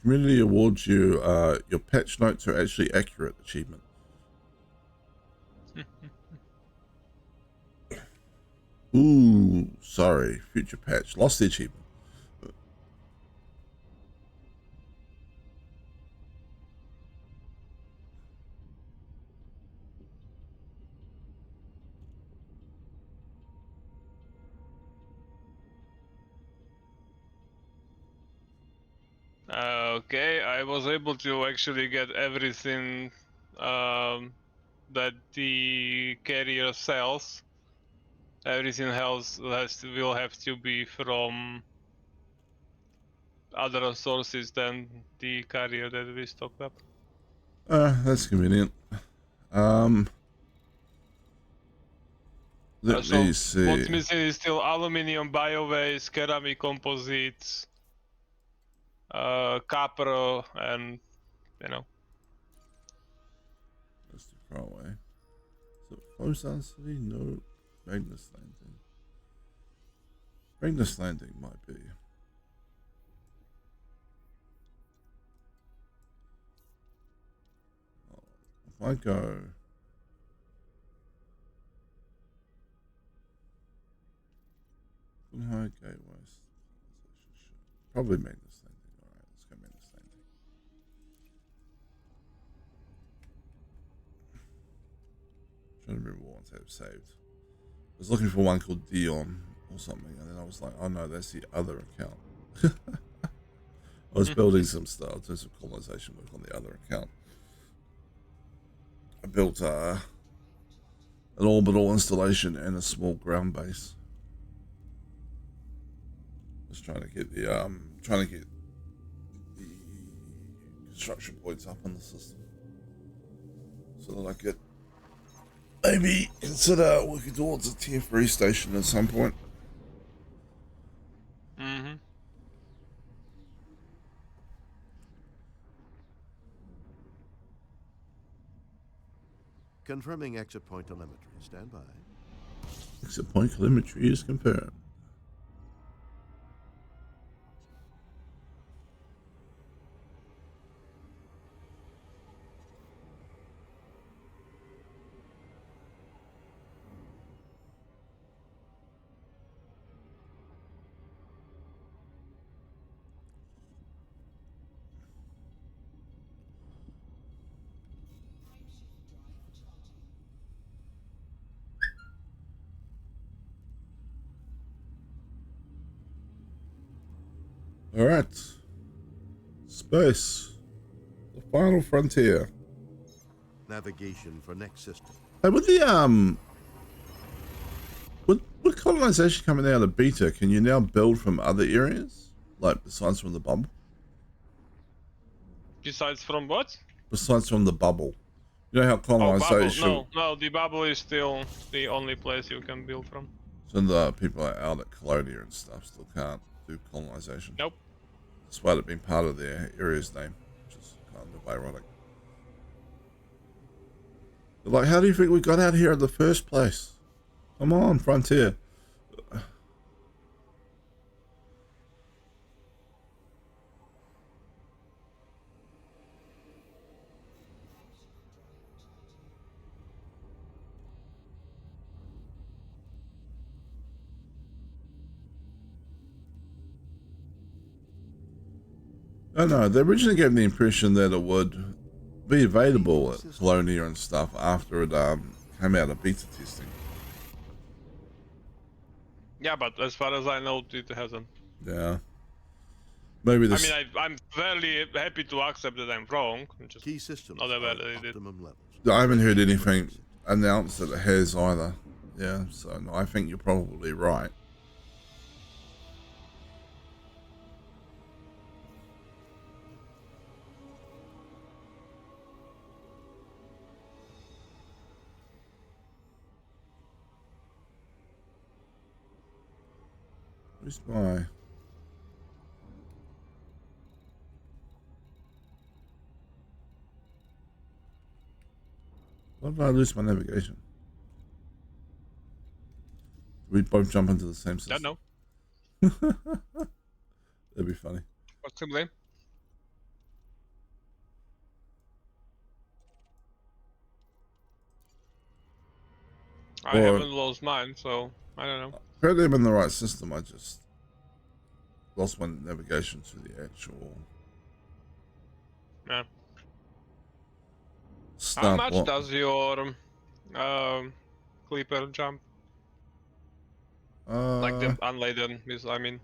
Community awards you your patch notes are actually accurate achievement. Ooh, sorry, future patch. Lost the achievement. Okay, I was able to actually get everything that the carrier sells. Everything else will have to be from other sources than the carrier that we stocked up. That's convenient. Let So me see. what's missing is still aluminium, biowaste, ceramic composites, copper, and you know. That's too far away. So Fosan City, no. Magnus Landing. Magnus Landing might be. Oh, if I go. High Gateway. Probably Magnus Landing. Alright, let's go Magnus Landing. Trying to remember what ones I have saved. I was looking for one called Dion or something, and then I was like, oh no, that's the other account. I was building some stuff, doing some colonization work on the other account. I built an orbital installation and a small ground base. Just trying to get the construction points up on the system, so that I could maybe consider working towards a tier 3 station at some point. Confirming exit point telemetry. Stand by. Exit point telemetry is confirmed. All right, space, the final frontier. Navigation for next system. Hey, with the with colonization coming out of beta, can you now build from other areas, like besides from the bubble? Besides from what? Besides from the bubble, you know how Oh, bubble. colonization. No, the bubble is still the only place you can build from. So the people out at Colonia and stuff still can't do colonization. Nope. Despite it being part of their area's name, which is kind of ironic. They're like, how do you think we got out here in the first place? Come on, Frontier. I know, they originally gave me the impression that it would be available at Colonia and stuff after it came out of beta testing. Yeah, but as far as I know, it hasn't. Yeah. Maybe this. I mean, I'm fairly happy to accept that I'm wrong. Just Key systems not are at evaluated. optimum levels. I haven't heard anything announced that it has either. Yeah, so no, I think you're probably right. Where's my... What if I lose my navigation? We both jump into the same system. Don't know. That'd be funny. Possibly. I Or- haven't lost mine, so I don't know. Apparently I'm in the right system, I just lost my navigation to the actual Yeah. start. How much does your Clipper jump? Like the unladen is, I mean.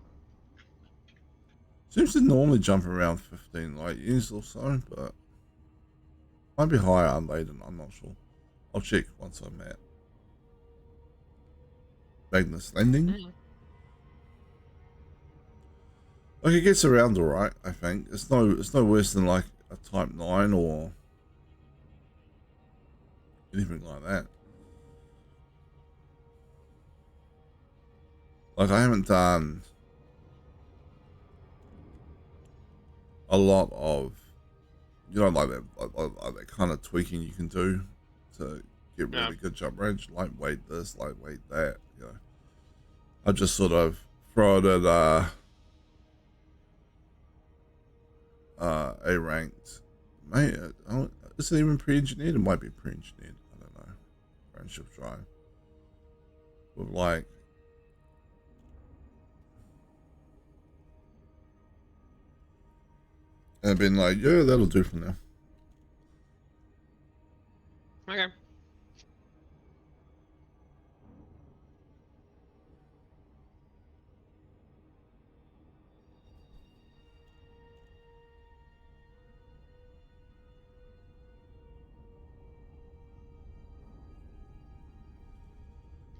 Seems to normally jump around 15 light years or so, but might be higher unladen, I'm not sure. I'll check once I'm at Magnus Landing. Like, it gets around alright, I think. It's no worse than like a Type 9 or anything like that. Like, I haven't done a lot of, you know, like that kind of tweaking you can do to get really good jump range. Lightweight this, lightweight that, you know. I just sort of throw it at a ranked, mate. Is it even pre-engineered? It might be pre-engineered. I don't know. Friendship drive with like and been like, yeah, that'll do for now. Okay.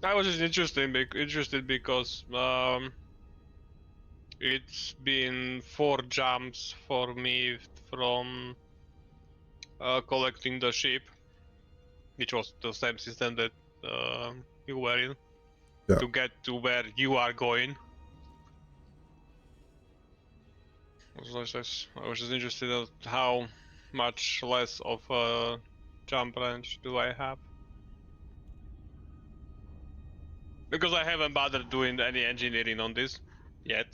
I was just interested because it's been 4 jumps for me from collecting the ship, which was the same system that you were in, to get to where you are going. I was just interested in how much less of a jump range do I have. Because I haven't bothered doing any engineering on this yet.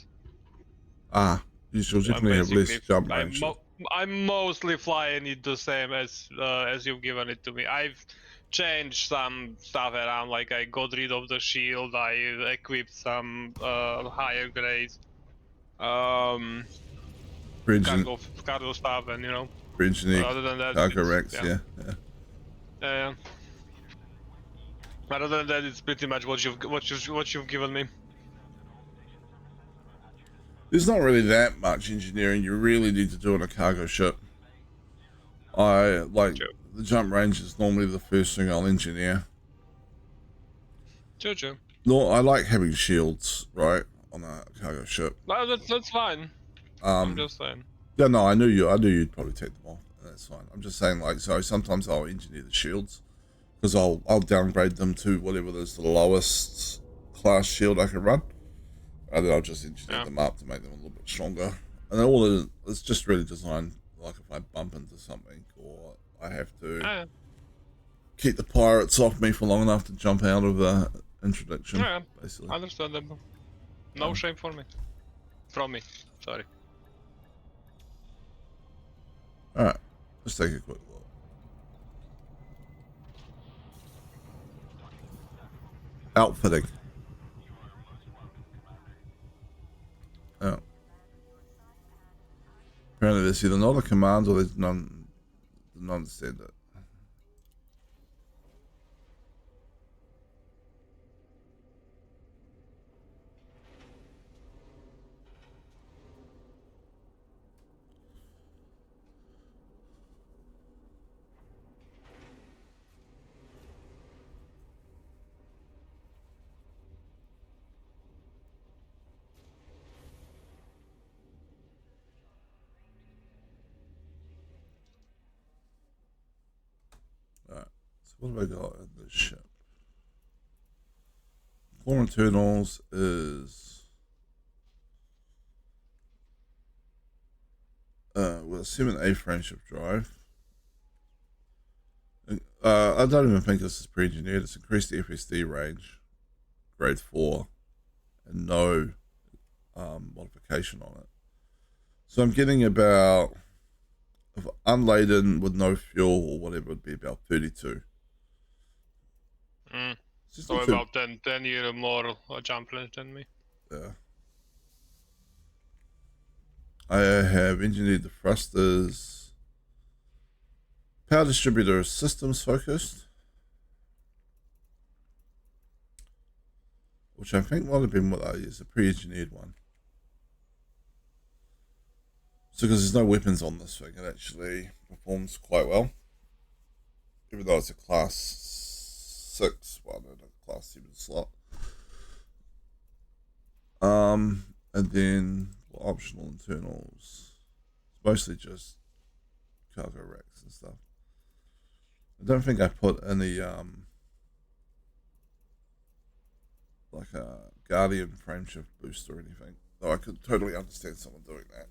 You should I'm definitely have less basically jump range. I'm mostly flying it the same as you've given it to me. I've changed some stuff around, like I got rid of the shield, I equipped some higher grades Bridge cargo stuff, and engineer other than that, cargo it's, racks, yeah. yeah. Other than that, it's pretty much what you've given me. There's not really that much engineering you really need to do on a cargo ship. I like True. the jump range is normally the first thing I'll engineer. True. No, I like having shields, right, on a cargo ship. No, that's fine. I'm just saying. Yeah, no, I knew you'd probably take them off. That's fine. I'm just saying, like, so sometimes I'll engineer the shields because I'll downgrade them to whatever is the lowest class shield I can run, and then I'll just engineer them up to make them a little bit stronger. And then all of it's just really designed like if I bump into something or I have to keep the pirates off me for long enough to jump out of the introduction. Yeah, basically. understandable. No shame for me. From me. Sorry. All right, let's take a quick look. Outfitting. Oh. Apparently there's either not a command or there's none said it. Alright, so what have I got in this ship? Core internals is with a 7A friendship drive. I don't even think this is pre-engineered. It's increased the FSD range, grade 4, and no modification on it. So I'm getting about, if unladen with no fuel or whatever, it would be about 32. So about 10 year more jump range than me. Yeah. I have engineered the thrusters. Power distributor is systems focused, which I think might have been what I used, a pre-engineered one. So because there's no weapons on this thing, it actually performs quite well. Even though it's a class 6 one and a class 7 slot. And then optional internals. It's mostly just cargo racks and stuff. I don't think I put any like a Guardian frameshift boost or anything. Though I could totally understand someone doing that.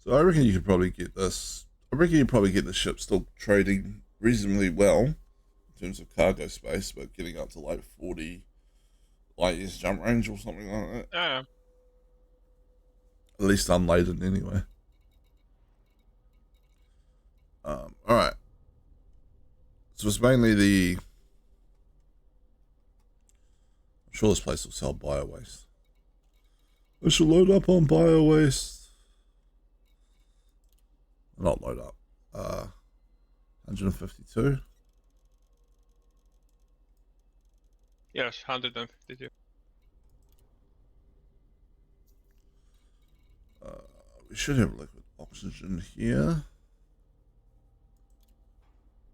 So I reckon you could probably get this. I reckon you probably get the ship still trading reasonably well in terms of cargo space, but getting up to like 40 light years jump range or something like that. Yeah. At least unladen anyway. Alright. So it's mainly the... I'm sure this place will sell bio waste. I should load up on bio waste. Not load up. 152. Yes, 152. We should have liquid oxygen here.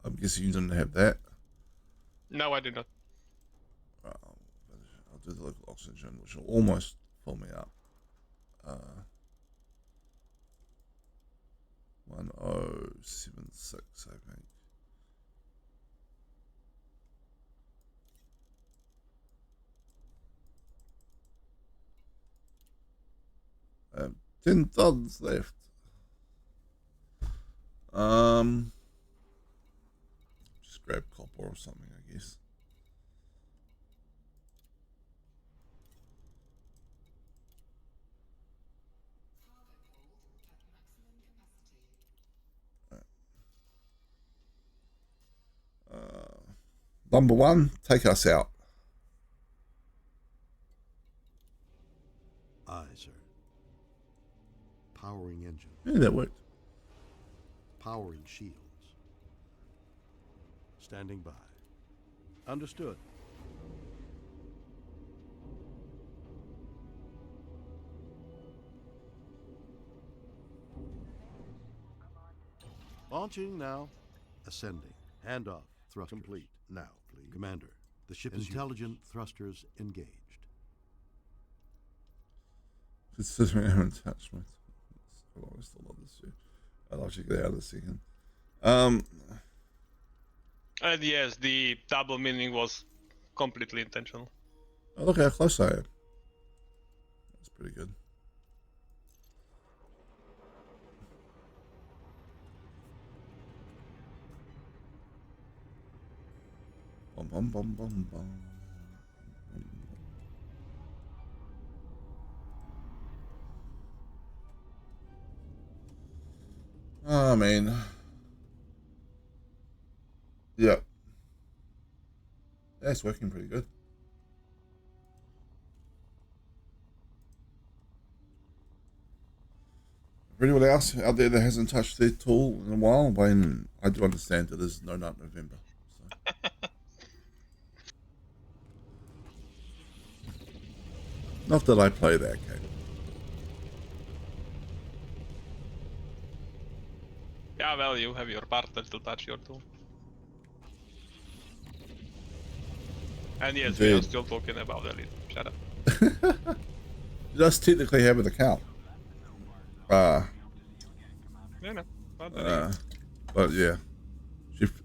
I'm guessing you didn't have that. No, I did not. I'll do the liquid oxygen, which will almost fill me up. 1076, I think. 10 tons left. Just grab copper or something, I guess. Number one, take us out. Aye, sir. Powering engine. Yeah, that worked. Powering shields. Standing by. Understood. Launching now. Ascending. Handoff. Thrust complete. Now, please. Commander, the ship is intelligent thrusters engaged. Considering our attachment. I'll always still love this shit. I'll actually get out of a second. And yes, the double meaning was completely intentional. Oh, look how close I am. That's pretty good. Bum, bum, bum, bum, bum. I mean, yeah, it's working pretty good. For anyone else out there that hasn't touched their tool in a while, Wayne, I do understand it is No Nut November. So. Not that I play that game. Yeah, well, you have your partner to touch your tool. And yes, we are Indeed. still talking about Elite. Shut up. It does technically have an account. Yeah, no. But But yeah,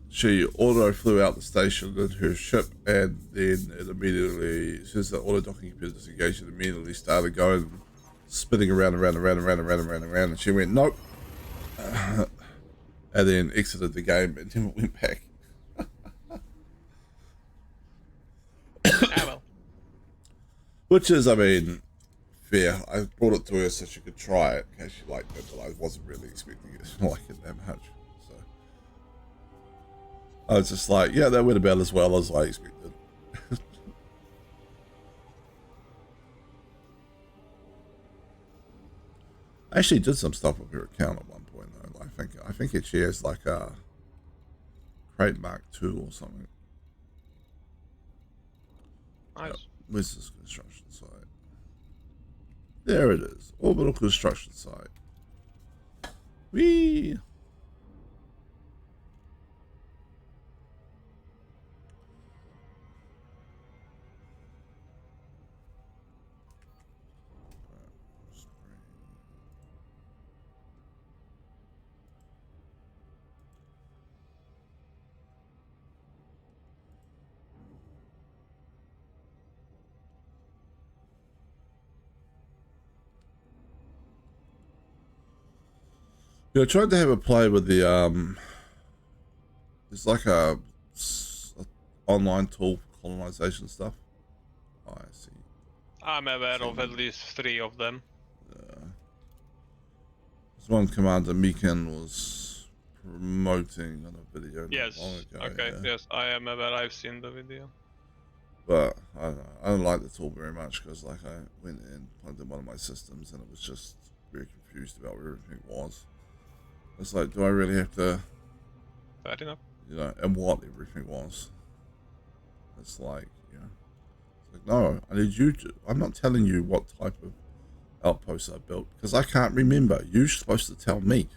she auto flew out the station in her ship, and then it immediately, since the auto docking computer disengaged, it immediately started going, spinning around, and she went nope, and then exited the game and never went back. yeah, well. Which is, I mean, fair. I brought it to her so she could try it in case she liked it, but I wasn't really expecting it to like it that much. So I was just like, yeah, that went about as well as I expected. I actually did some stuff with her account at one point though. I think she has like a Crate Mark II or something. Nice. Where's this construction site? There it is. Orbital construction site. Whee! Yeah, I tried to have a play with the there's like a online tool for colonization stuff. Oh, I see. I'm aware of at least 3 of them. There's one Commander Meekin was promoting on a video not Yes. long ago. Okay. Yeah. Yes, I am aware. I've seen the video. But I don't know. I don't like the tool very much because like I went in, plugged in one of my systems, and it was just very confused about where everything was. It's like, do I really have to, Fair enough. you know, and what everything was? It's like, you know, it's like, no, I need you to, I'm not telling you what type of outpost I built because I can't remember. You're supposed to tell me.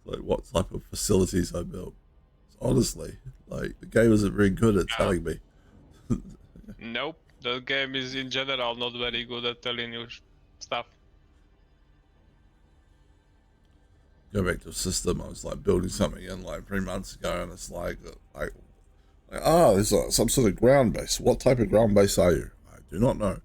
Like what type of facilities I built. Honestly, like the game isn't very good at telling me. Nope. The game is in general not very good at telling you stuff. Go back to a system. I was like building something in like 3 months ago, and it's like oh, there's some sort of ground base. What type of ground base are you? I do not know.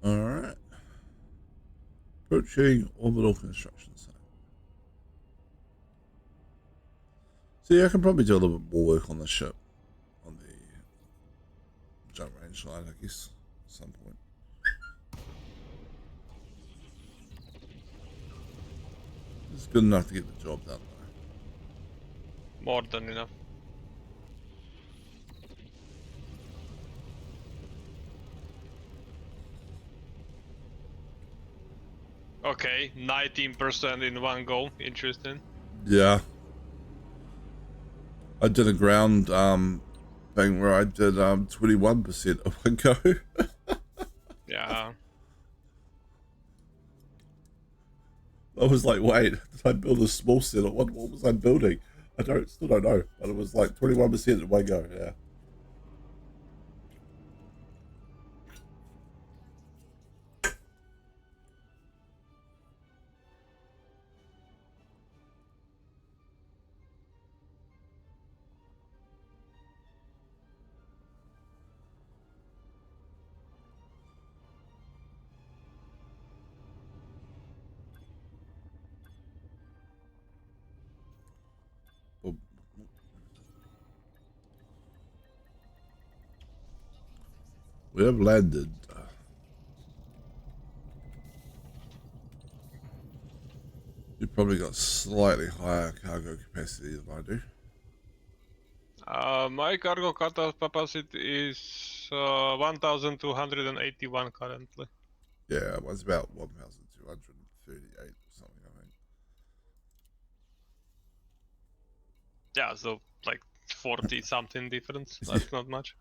All right. Approaching orbital construction site. See, I can probably do a little bit more work on the ship, on the jump range line, I guess, at some point. It's good enough to get the job done, though. More than enough. Okay, 19% in one go. Interesting. Yeah. I did a ground thing where I did 21% of one go. Yeah. I was like, wait, did I build a small set or what was I building? I still don't know, but it was like 21% in one go, yeah. We have landed. You've probably got slightly higher cargo capacity than I do. My cargo capacity is 1,281 currently. Yeah, it was about 1,238 or something, I think. Yeah, so like 40 something difference. That's not much.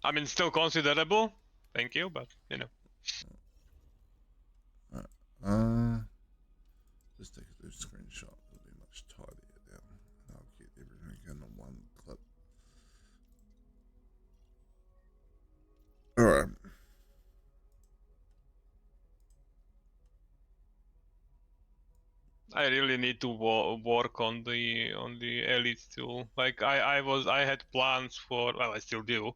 I mean, still considerable. Thank you, but you know. Just take a little screenshot. It'll be much tidier down. And I'll get everything in on one clip. Alright. I really need to work on the elite tool. Like I had plans for, well, I still do.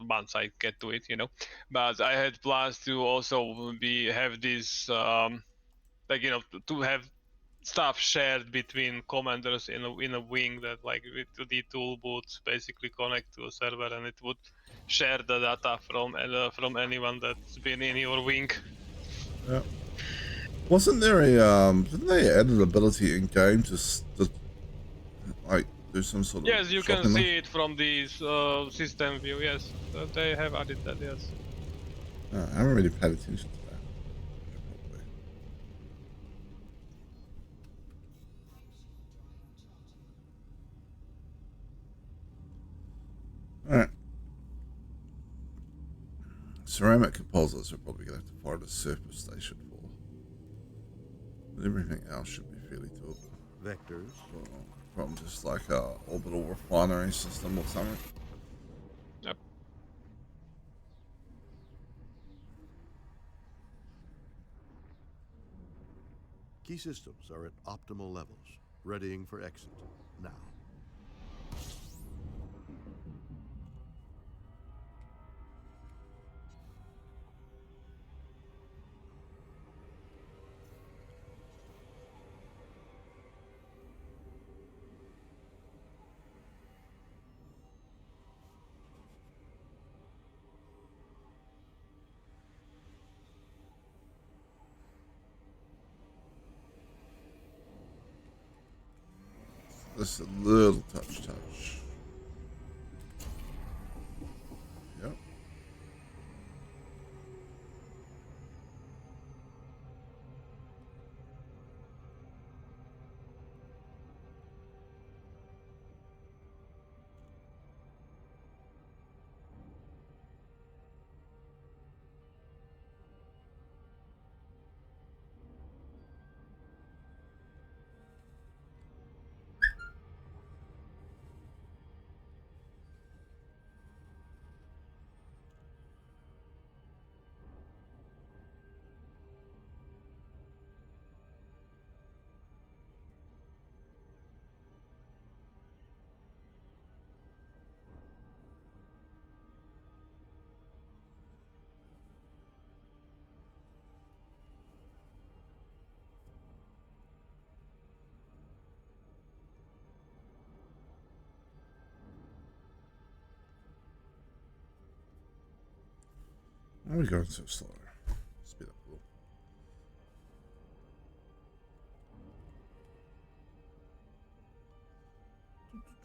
Once I get to it, you know. But I had plans to also have this like, you know, to have stuff shared between commanders in a wing that, like, with the tool would basically connect to a server and it would share the data from anyone that's been in your wing. Yeah. Wasn't there a didn't they add an ability in game to like do some sort of Yes, you can shopping see it from this system view. Yes, they have added that. Yes. I haven't really paid attention to that. Probably. Alright. Ceramic composites are probably going to have to find a surface station for. But everything else should be fairly doable. Vectors. From just like a orbital refinery system or something. Yep. Key systems are at optimal levels, readying for exit now. this a little touch. Yep. Why are we going so slow? Speed up a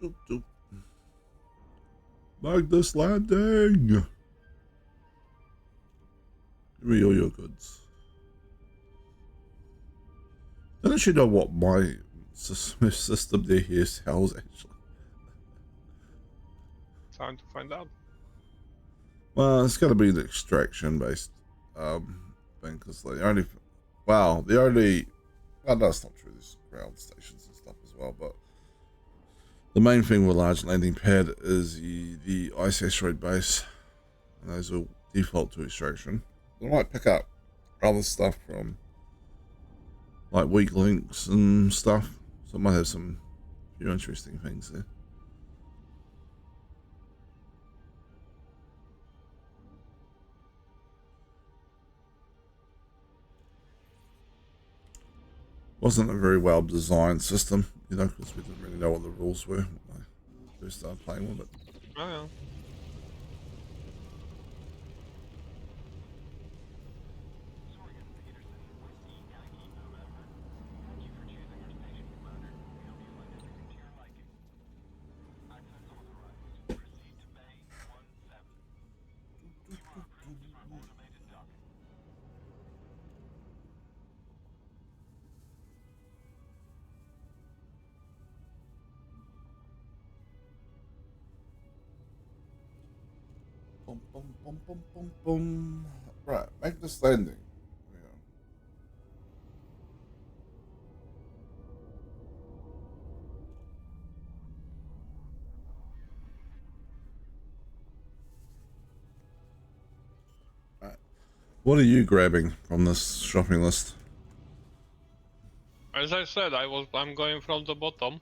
little. Doop, doop, doop. Magnus Landing! Give me all your goods. I don't actually know what my system there here sells, actually. Time to find out. Well, it's got to be the extraction based thing, because the only, well, no, that's not true. There's ground stations and stuff as well, but the main thing with large landing pad is the ice asteroid base, and those will default to extraction. They might pick up other stuff from like weak links and stuff, so it might have some few interesting things there. Wasn't a very well designed system, you know, because we didn't really know what the rules were when I first started playing with it. Oh yeah. Boom, boom, boom, boom, boom, boom. Right, make this landing. Right. What are you grabbing from this shopping list? As I said, I'm going from the bottom.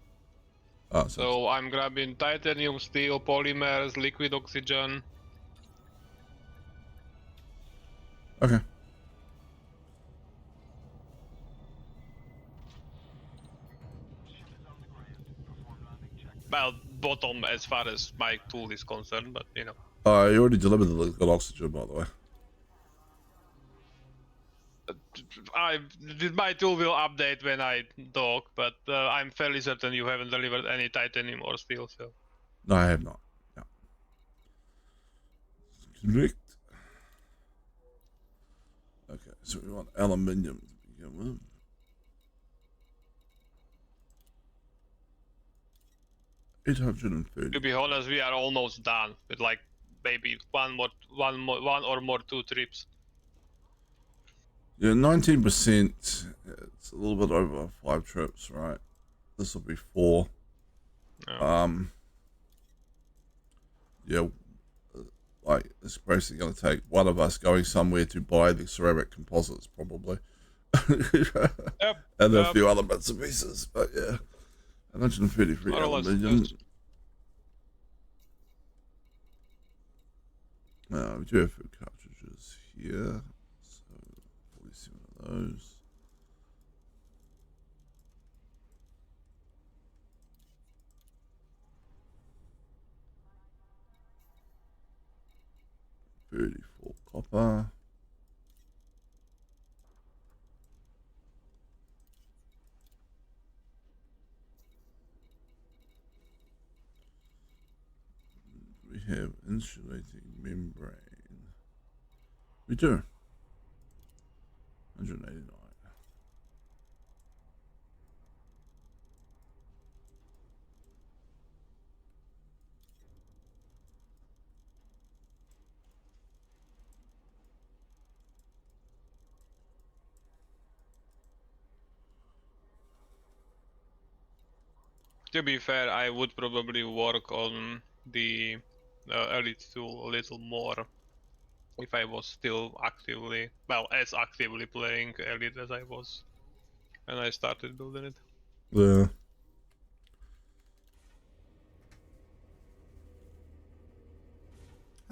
Oh, So I'm grabbing titanium, steel, polymers, liquid oxygen. okay. Well, bottom as far as my tool is concerned, but you know. You already delivered the liquid oxygen, by the way. My tool will update when I dock, but I'm fairly certain you haven't delivered any titanium or steel, so. No, I have not. No. Correct. Okay, so we want aluminium to begin with. $830. To be honest, we are almost done with like maybe one or more 2 trips. Yeah, 19%. It's a little bit over 5 trips, right? This will be 4. Yeah. Yeah, like it's basically going to take one of us going somewhere to buy the ceramic composites, probably. Yep. And a few other bits and pieces, but yeah. 133 aluminium. We do have food cartridges here, so 47 of those. $34 copper. insulating membrane. We do. 189. To be fair, I would probably work on the Elite tool a little more if I was still actively, well, as actively playing Elite as I was when I started building it. Yeah.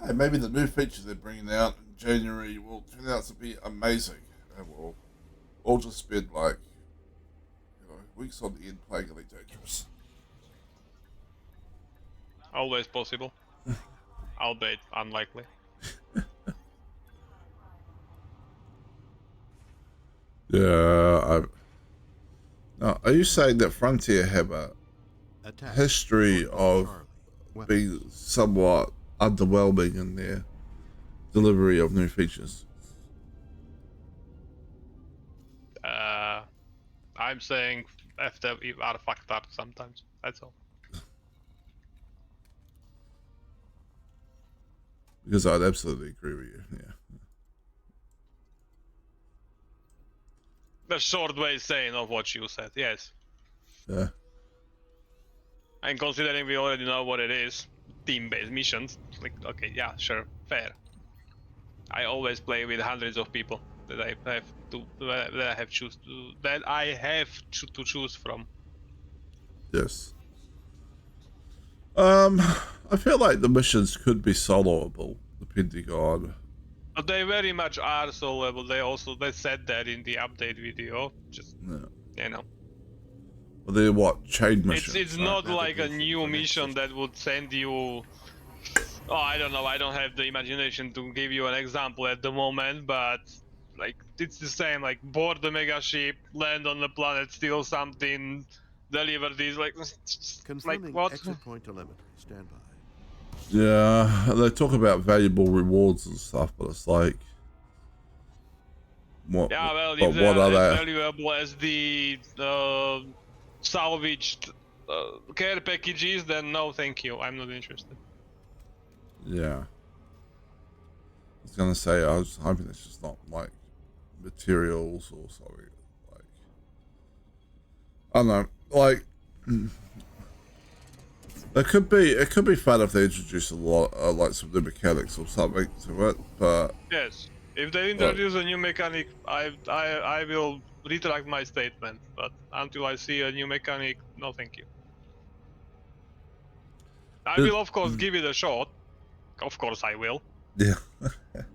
Hey, maybe the new features they're bringing out in January will turn out to be amazing, and we'll all just spend like, weeks on end playing Elite Dangerous. Always possible, albeit unlikely. Yeah, now, are you saying that Frontier have a Attack. history of Charlie. Weapons. being somewhat underwhelming in their delivery of new features? I'm saying FW are fucked up sometimes. That's all. Because I'd absolutely agree with you. Yeah. The short way saying of what you said, yes. Yeah. And considering we already know what it is, team-based missions, like, okay, yeah, sure, fair. I always play with hundreds of people that I have to to choose from. Yes. I feel like the missions could be soloable, depending on. But they very much are soloable. They said that in the update video. Just Yeah. Well, they're what, chain missions? It's right? not like a Navigation new for mission next that would send you. Oh, I don't know. I don't have the imagination to give you an example at the moment, but like it's the same. Like board the mega ship, land on the planet, steal something, deliver these. Like Confirming what? exit point telemetry. Stand by. Yeah, they talk about valuable rewards and stuff, but it's like, what? Yeah, well, but if they what are are as they? valuable as the salvaged care packages, then no, thank you. I'm not interested. Yeah. I was gonna say, I was hoping it's just not like materials or something. Like, I don't know. Like, it could be fun if they introduce a lot, like some new mechanics or something to it. But Yes, if they introduce a new mechanic, I will retract my statement. But until I see a new mechanic, no, thank you. I will of course give it a shot. Of course I will. yeah.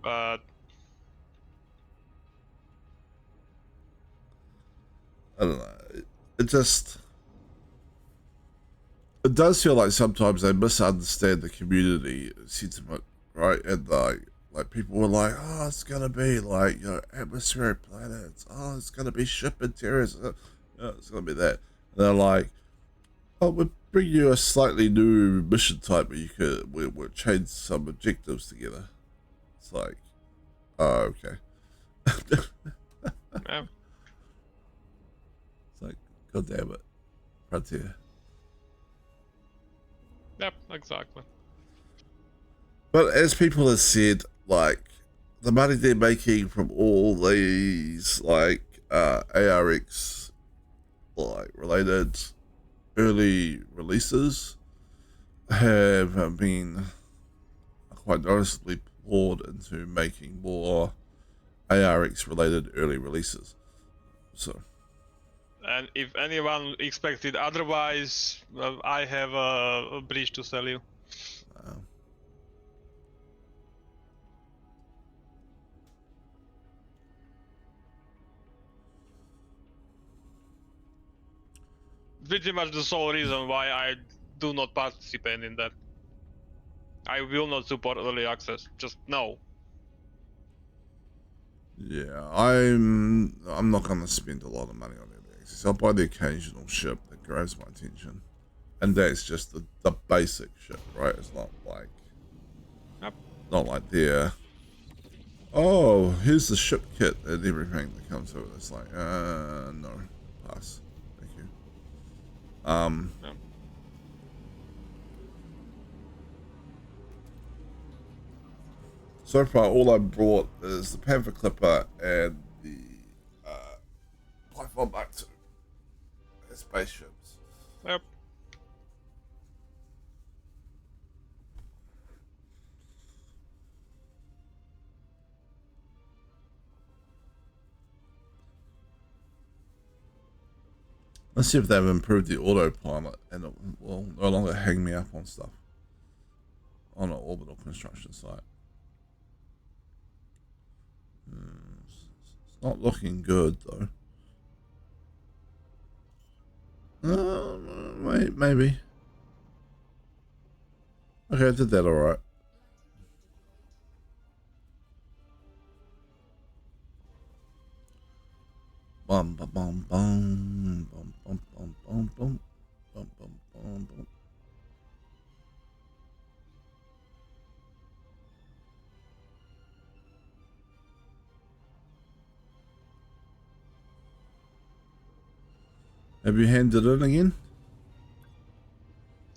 But I don't know. It just, it does feel like sometimes they misunderstand the community sentiment, right? And like people were like, oh, it's gonna be like, atmospheric planets. Oh, it's gonna be ship interiors. It's gonna be that. And they're like, oh, we'll bring you a slightly new mission type where we'll change some objectives together. It's like, oh, okay. yeah. It's like, god damn it, Frontier. Yep, exactly. But as people have said, like, the money they're making from all these, like, ARX, like, related early releases have been quite noticeably poured into making more ARX related early releases. So. And if anyone expected otherwise, I have a bridge to sell you. Pretty much the sole reason why I do not participate in that. I will not support early access. Just no. Yeah, I'm not gonna spend a lot of money on early access. I'll buy the occasional ship that grabs my attention, and that's just the basic ship, right? It's not like Not like there. Oh, here's the ship kit and everything that comes with it. It's like, no, pass. Thank you. Yeah. So far, all I brought is the Panther Clipper and the Python Mark II. They're spaceships. Yep. Let's see if they've improved the autopilot and it will no longer hang me up on stuff on an orbital construction site. It's not looking good though. Wait, maybe. Okay, I did that alright. Bum bum bum bum bum bum bum bum bum bum bum bum bum. Have you handed it again?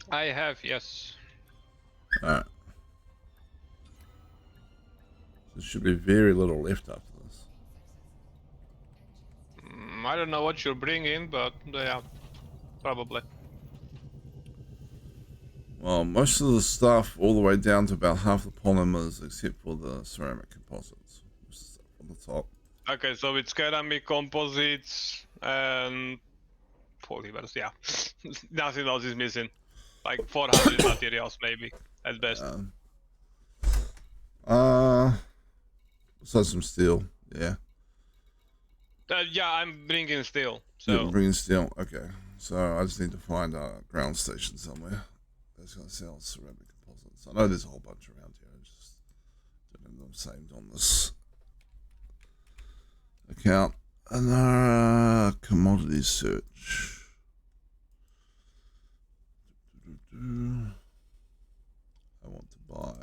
I have, yes. Alright. There should be very little left after this. I don't know what you'll bring in, but yeah, probably. Well, most of the stuff all the way down to about half the polymers except for the ceramic composites. Most of the stuff on the top. Okay, so it's ceramic composites and polymers, yeah. Nothing else is missing. Like 400 materials maybe, at best. So some steel, yeah. Yeah, I'm bringing steel, Yeah, so... we're bringing steel. Okay, so I just need to find a ground station somewhere that's going to sell ceramic composites. I know there's a whole bunch around here. I just don't have them saved on this account. And commodity search. I want to buy.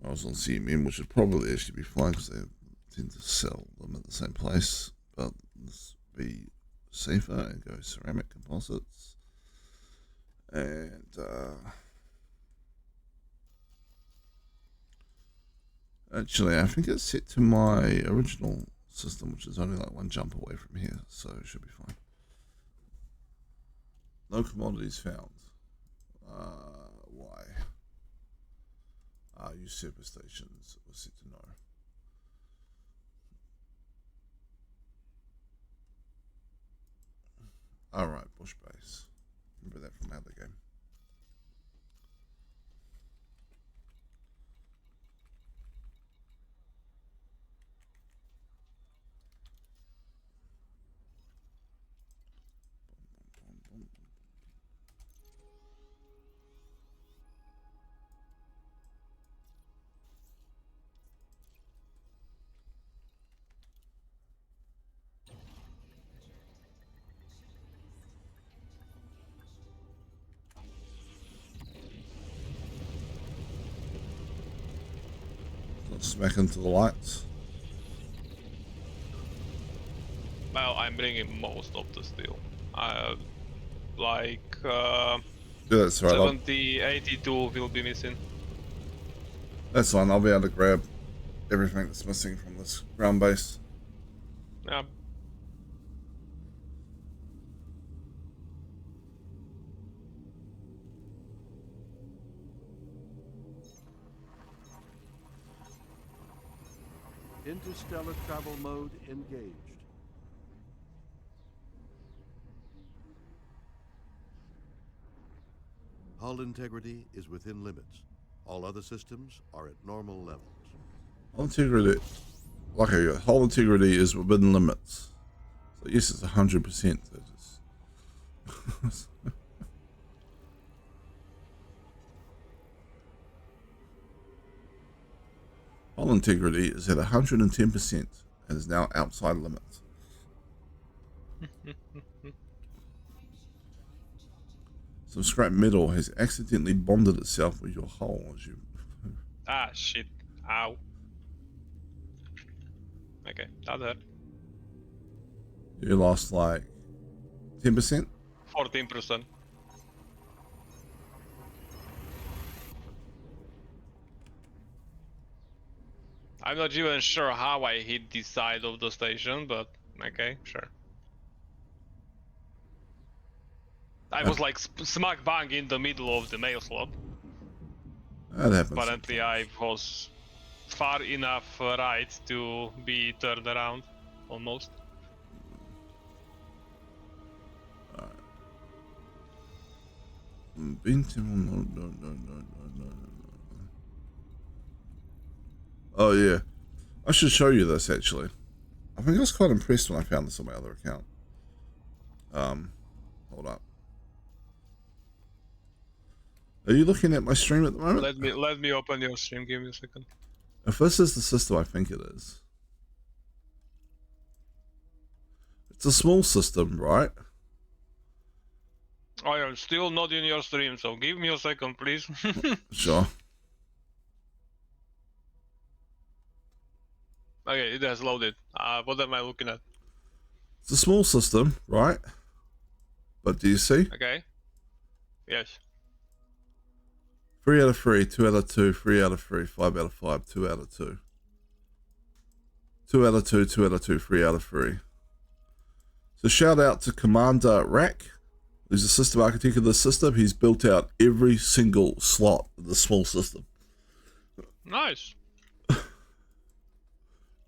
I was on CMM, which would probably actually be fine because they tend to sell them at the same place. But let's be safer and go ceramic composites. And actually, I think it's set to my original system, which is only like one jump away from here, so it should be fine. No commodities found. Why? Usurper stations was set to no. Alright, Bush Base. Remember that from the other game. Smack into the lights. Well, I'm bringing most of the steel. Like Yeah, that's right. 70, 82 will be missing. That's fine. I'll be able to grab everything that's missing from this ground base. Yeah. Interstellar travel mode engaged. Hull integrity is within limits. All other systems are at normal levels. Hull integrity, like I got, hull integrity is within limits. So yes, it's 100%. Hull integrity is at 110% and is now outside limits. Some scrap metal has accidentally bonded itself with your hull as you Ah, shit. Ow. Okay, that hurt. You lost like 10%. 14%. I'm not even sure how I hit this side of the station, but okay, sure. I was like smack bang in the middle of the mail slot. That happens. Apparently, I was far enough right to be turned around, almost. Oh yeah, I should show you this actually. I think I was quite impressed when I found this on my other account. Hold up. Are you looking at my stream at the moment? Let me open your stream. Give me a second. If this is the system I think it is, it's a small system, right? I am still not in your stream, so give me a second, please. Sure. Okay, it has loaded. What am I looking at? It's a small system, right? But do you see? Okay. Yes. 3 out of 3, 2 out of 2, 3 out of 3, 5 out of 5, 2 out of 2. 2 out of 2, 2 out of 2, 3 out of 3. So shout out to Commander Rack, who's the system architect of this system. He's built out every single slot of the small system. Nice.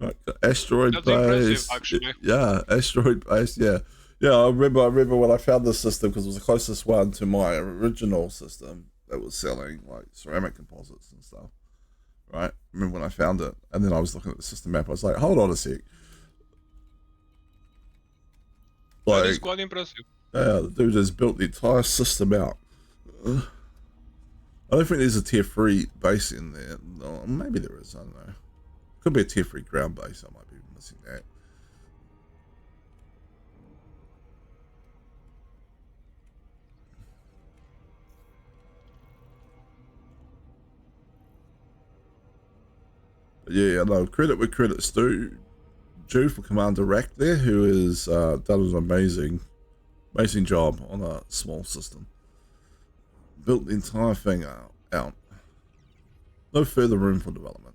Right, asteroid That's base. impressive, actually. Yeah, asteroid base. Yeah, yeah. I remember when I found this system because it was the closest one to my original system that was selling like ceramic composites and stuff. Right. I remember when I found it, and then I was looking at the system map. I was like, hold on a sec. That is Like, quite impressive. yeah, the dude has built the entire system out. I don't think there's a tier 3 base in there. No, maybe there is. I don't know. Could be a tier 3 ground base. I might be missing that. But yeah, no, credit where credit's due for Commander Rack there, who has done an amazing job on a small system. Built the entire thing out. No further room for development.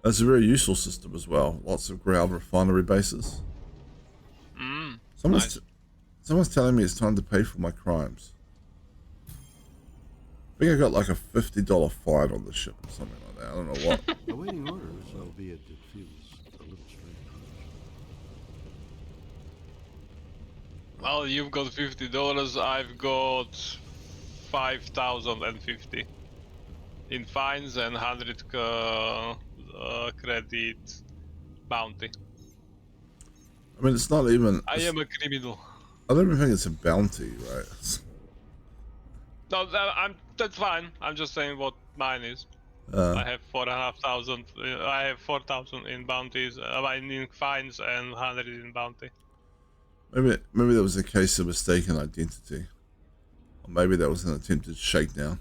It's a very useful system as well. Lots of ground refinery bases. Someone's telling me it's time to pay for my crimes. I think I got like a $50 fine on the ship or something like that. I don't know what. Awaiting orders, albeit it feels a little strange. Well, you've got $50. I've got 5,050 in fines and 100 credit bounty. I mean, it's not even. I am a criminal. I don't even think it's a bounty, right? No, that's fine. I'm just saying what mine is. I have 4,500. I have 4,000 in bounties. In fines and 100 in bounty. Maybe that was a case of mistaken identity, or maybe that was an attempted shakedown.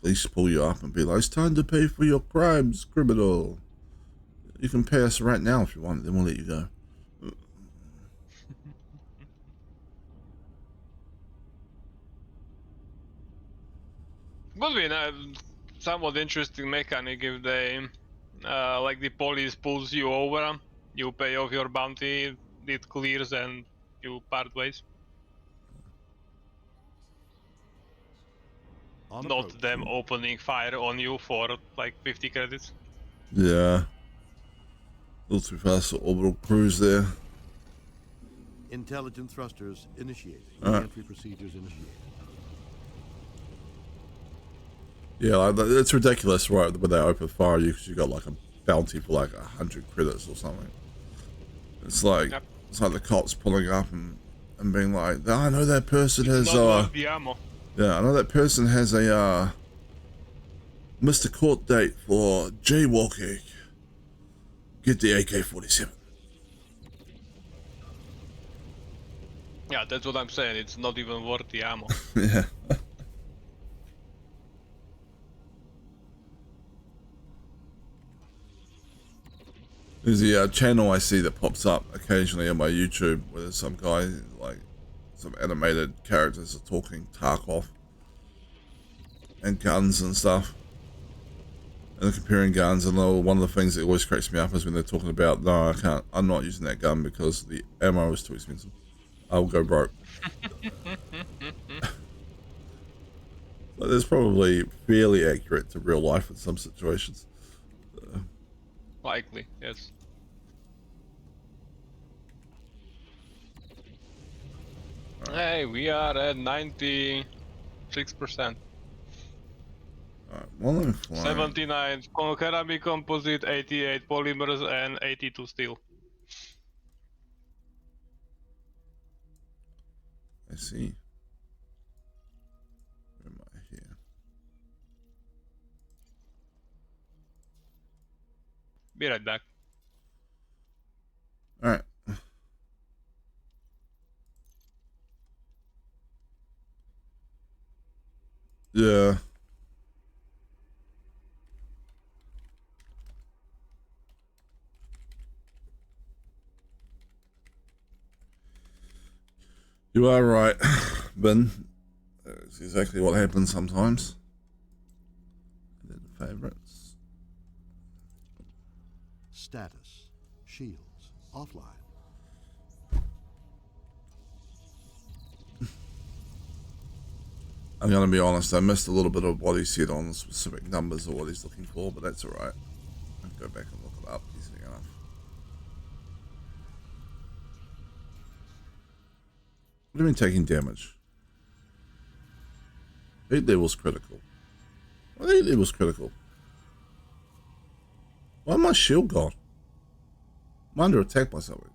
Police pull you up and be like, "It's time to pay for your crimes, criminal. You can pay us right now if you want, then we'll let you go." Would be a somewhat interesting mechanic if they, like the police pulls you over, you pay off your bounty, it clears, and you part ways. Not them opening fire on you for like 50 credits. Yeah. A little too fast for orbital cruise there. Intelligent thrusters initiated. Entry procedures initiated. Yeah, like, it's ridiculous, right? When they open fire, you got like a bounty for like 100 credits or something. It's like it's like the cops pulling up and being like, "Oh, I know that person has the ammo. Yeah, I know that person has a Mr. Court date for jaywalking. Get the AK-47." Yeah, that's what I'm saying. It's not even worth the ammo. Yeah. There's a channel I see that pops up occasionally on my YouTube where there's some guy, like, some animated characters are talking Tarkov and guns and stuff. And they're comparing guns, and one of the things that always cracks me up is when they're talking about, no, I can't, I'm not using that gun because the ammo is too expensive. I'll go broke. So that's probably fairly accurate to real life in some situations. Likely, yes. Hey, we are at 96%. Alright, well, I'm flying. 79 ceramic composite, 88 polymers, and 82 steel. I see. Where am I here? Be right back. Alright. Yeah. You are right, Ben. That's exactly what happens sometimes. They're the favorites. Status. Shields. Offline. I'm going to be honest, I missed a little bit of what he said on the specific numbers or what he's looking for, but that's alright. I'll go back and look it up easily enough. What do you mean taking damage? Heat level's critical. What heat level's critical? Why am my shield gone? I'm under attack by something.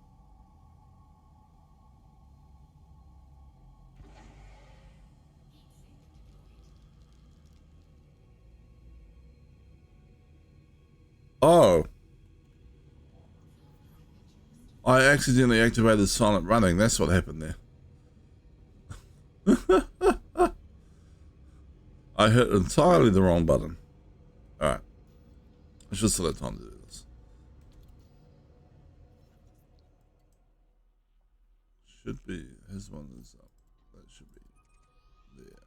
Oh. I accidentally activated silent running. That's what happened there. I hit entirely the wrong button. Alright. I should still have time to do this. Should be. His one is up. That should be there.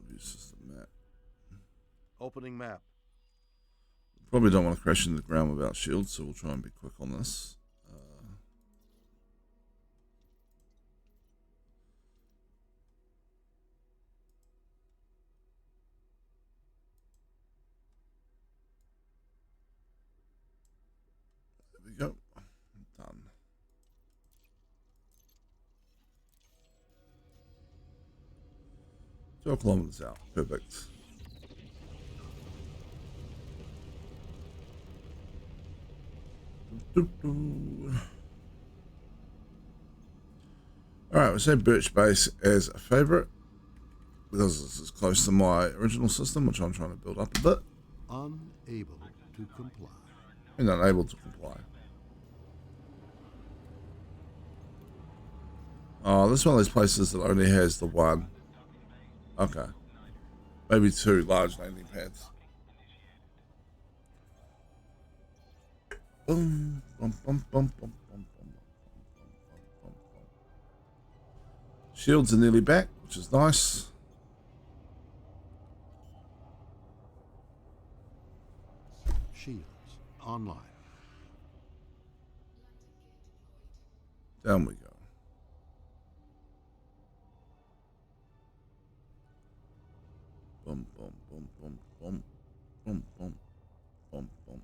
Review system map. Opening map. Probably don't want to crash into the ground without shields, so we'll try and be quick on this. There we go. Done. Twelve kilometers out. Perfect. Alright, we say Birch Base as a favorite because this is close to my original system, which I'm trying to build up a bit. Unable to comply. And unable to comply. Oh, this is one of those places that only has the one. Okay. Maybe two large landing pads. Boom, bum, bum, bum, bum, bum, bum, bum. Shields are nearly back, which is nice. Shields. Online. Down we go. Bum, bum, bum, bum, bum, bum, bum, bum, bum.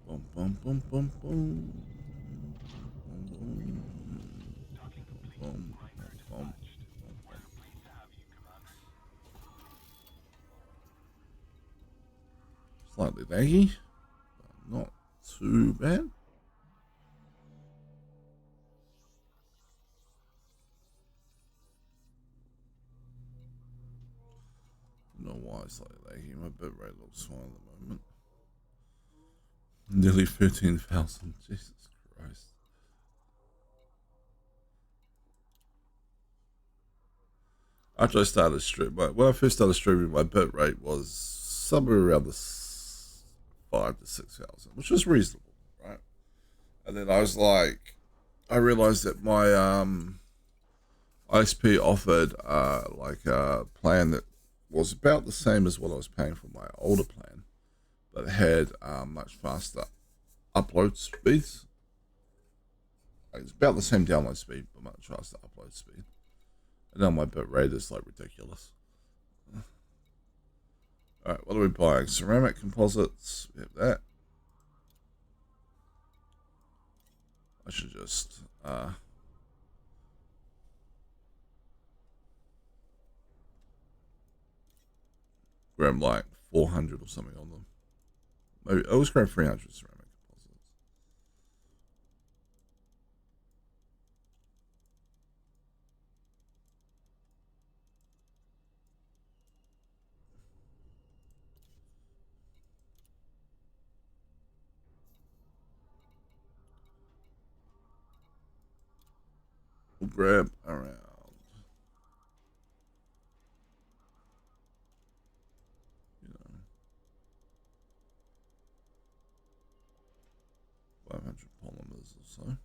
Bum, bum, bum, bum, bum. Bum, bum. Bum, bum, bum. Slightly laggy, but not too bad. don't know why it's like laggy. My bitrate looks fine at the moment. Nearly 13,000. Jesus Christ. After I started streaming, when I first started streaming, my bitrate was somewhere around the 5 to 6,000, which was reasonable, right? And then I was like, I realized that my ISP offered like a plan that was about the same as what I was paying for my older plan, but had much faster upload speeds. It's about the same download speed, but much faster upload speed. And now my bitrate is like ridiculous. Alright, what are we buying? Ceramic composites. We have that. I should just grab like 400 or something on them. Maybe I was grab 300 ceramic composites. We'll grab around 500 polymers or so.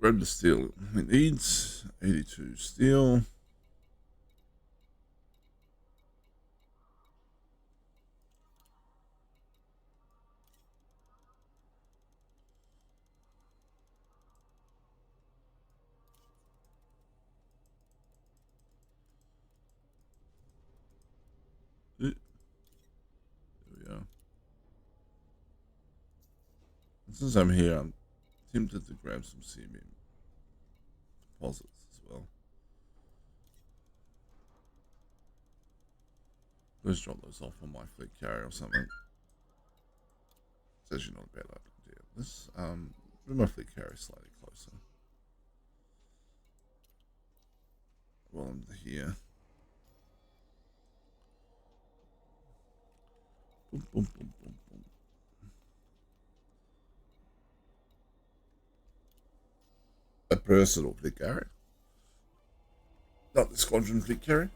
Grab the steel it needs. 82 steel. There we go. Since I'm here, I'm tempted to grab some CBM composites as well. Let's drop those off on my fleet carrier or something. It's actually not a bad idea. Let's move my fleet carrier slightly closer. While I'm here. Boom, boom, boom, boom, boom. A personal fleet carrier. Not the squadron fleet carrier.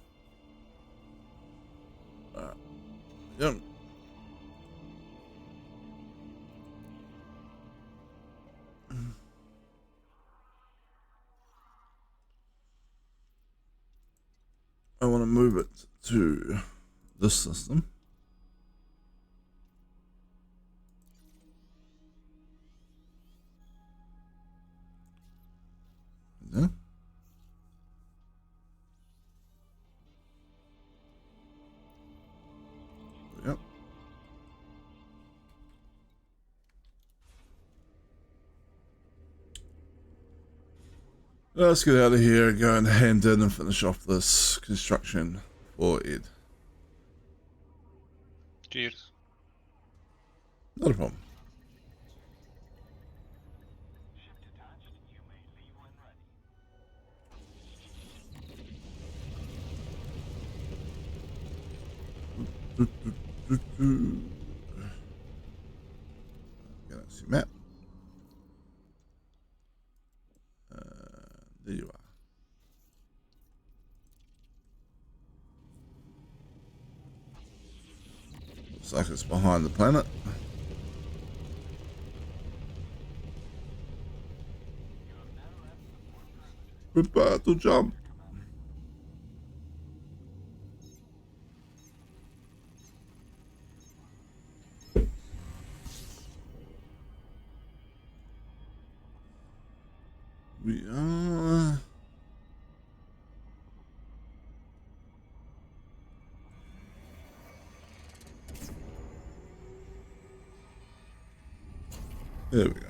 Yeah. I want to move it to this system. Yeah. Yep. Let's get out of here, go and hand in and finish off this construction for Ed. Cheers. Not a problem. Galaxy map. There you are. Looks like it's behind the planet. Prepare to jump. We are. There we go.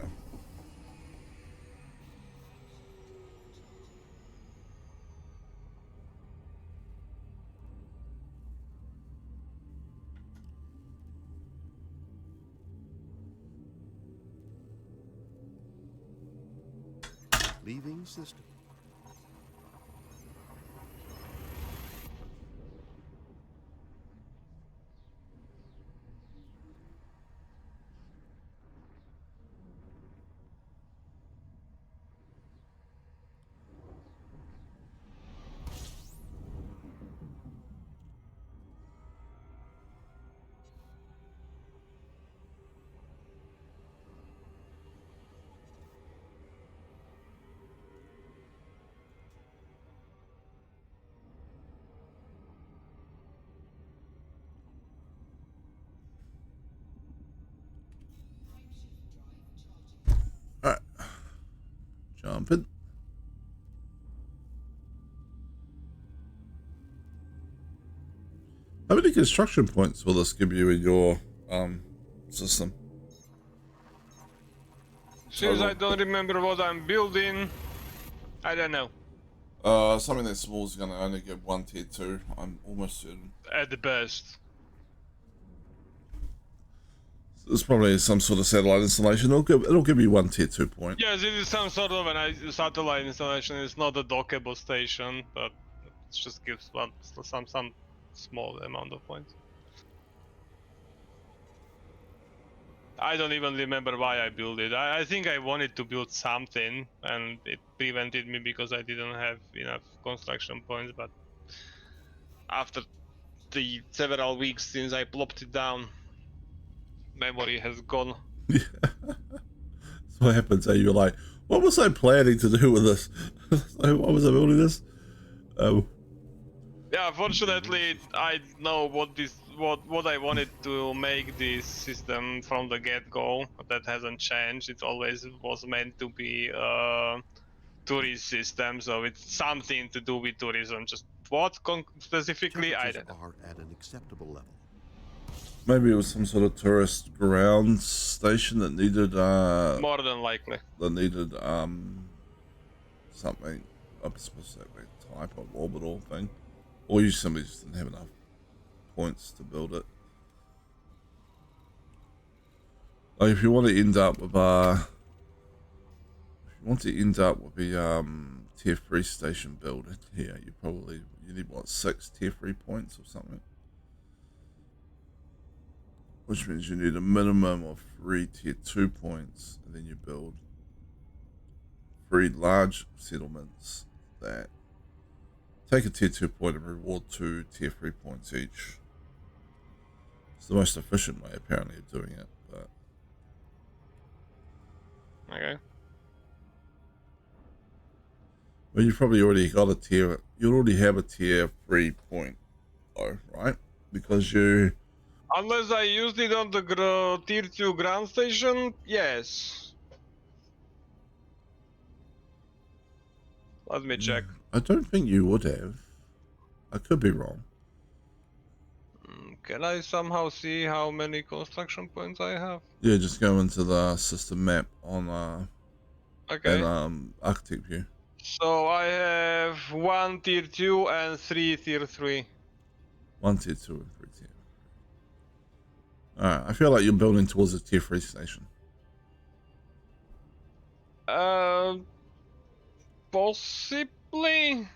Leaving system. Alright. Jumping. How many construction points will this give you in your system? Since I don't remember what I'm building, I don't know. Something that small is going to only give 1 tier 2. I'm almost certain. At the best. It's probably some sort of satellite installation. It'll give you 1 tier 2 point. Yes, it is some sort of a satellite installation. It's not a dockable station, but it just gives some small amount of points. I don't even remember why I built it. I think I wanted to build something, and it prevented me because I didn't have enough construction points. But after the several weeks since I plopped it down, memory has gone. Yeah. That's what happens. You're like, what was I planning to do with this? Like, why was I building this? Yeah, fortunately, I know what I wanted to make this system from the get-go. That hasn't changed. It always was meant to be a tourist system, so it's something to do with tourism. Just what specifically, I don't know. Are at an acceptable level. Maybe it was some sort of tourist ground station that needed More than likely. Something, a specific type of orbital thing, or you simply just didn't have enough points to build it. Like if you want to end up with a tier 3 station built in here, you need what, 6 tier 3 points or something, which means you need a minimum of 3 tier 2 points, and then you build 3 large settlements that take a tier 2 point and reward 2 tier 3 points each. It's the most efficient way apparently of doing it, but Okay. well, you've probably already got a tier. You already have a tier 3 point, though, right? Because you. Unless I used it on the tier 2 ground station, yes. Let me check. I don't think you would have. I could be wrong. Can I somehow see how many construction points I have? Yeah, just go into the system map on Okay. architect view. So I have 1 tier 2 and 3 tier 3. 1 tier 2 and 3 tier. Alright, I feel like you're building towards a tier 3 station. Possibly.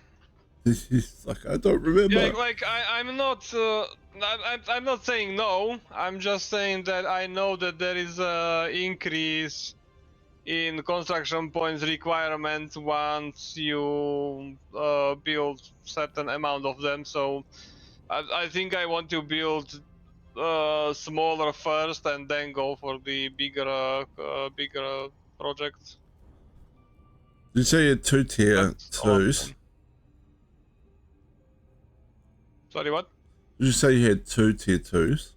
It's like, I don't remember. Yeah, like I'm not. I'm not saying no. I'm just saying that I know that there is a increase in construction points requirements once you build certain amount of them. So I think I want to build smaller first and then go for the bigger projects. Did you say you had 2 tier That's 2s? awesome. Sorry, what? Did you say you had 2 tier 2s?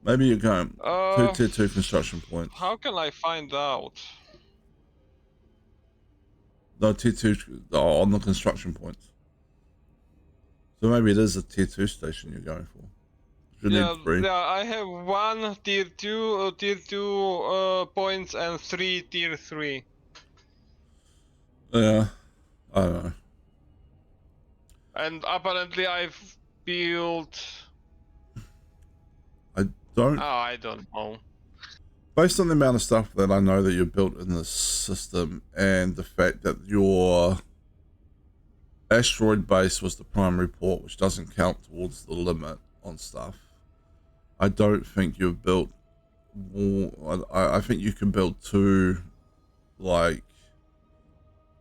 Maybe you're going 2 tier 2 construction points. How can I find out? No, tier 2 on the construction points. So maybe it is a tier 2 station you're going for. You need 3. Yeah, I have 1 tier 2 points and 3 tier 3. Yeah, I don't know. And apparently I've built... I don't. Oh, I don't know. based on the amount of stuff that I know that you've built in this system and the fact that your asteroid base was the primary port, which doesn't count towards the limit on stuff, I don't think you've built more. I think you can build 2 like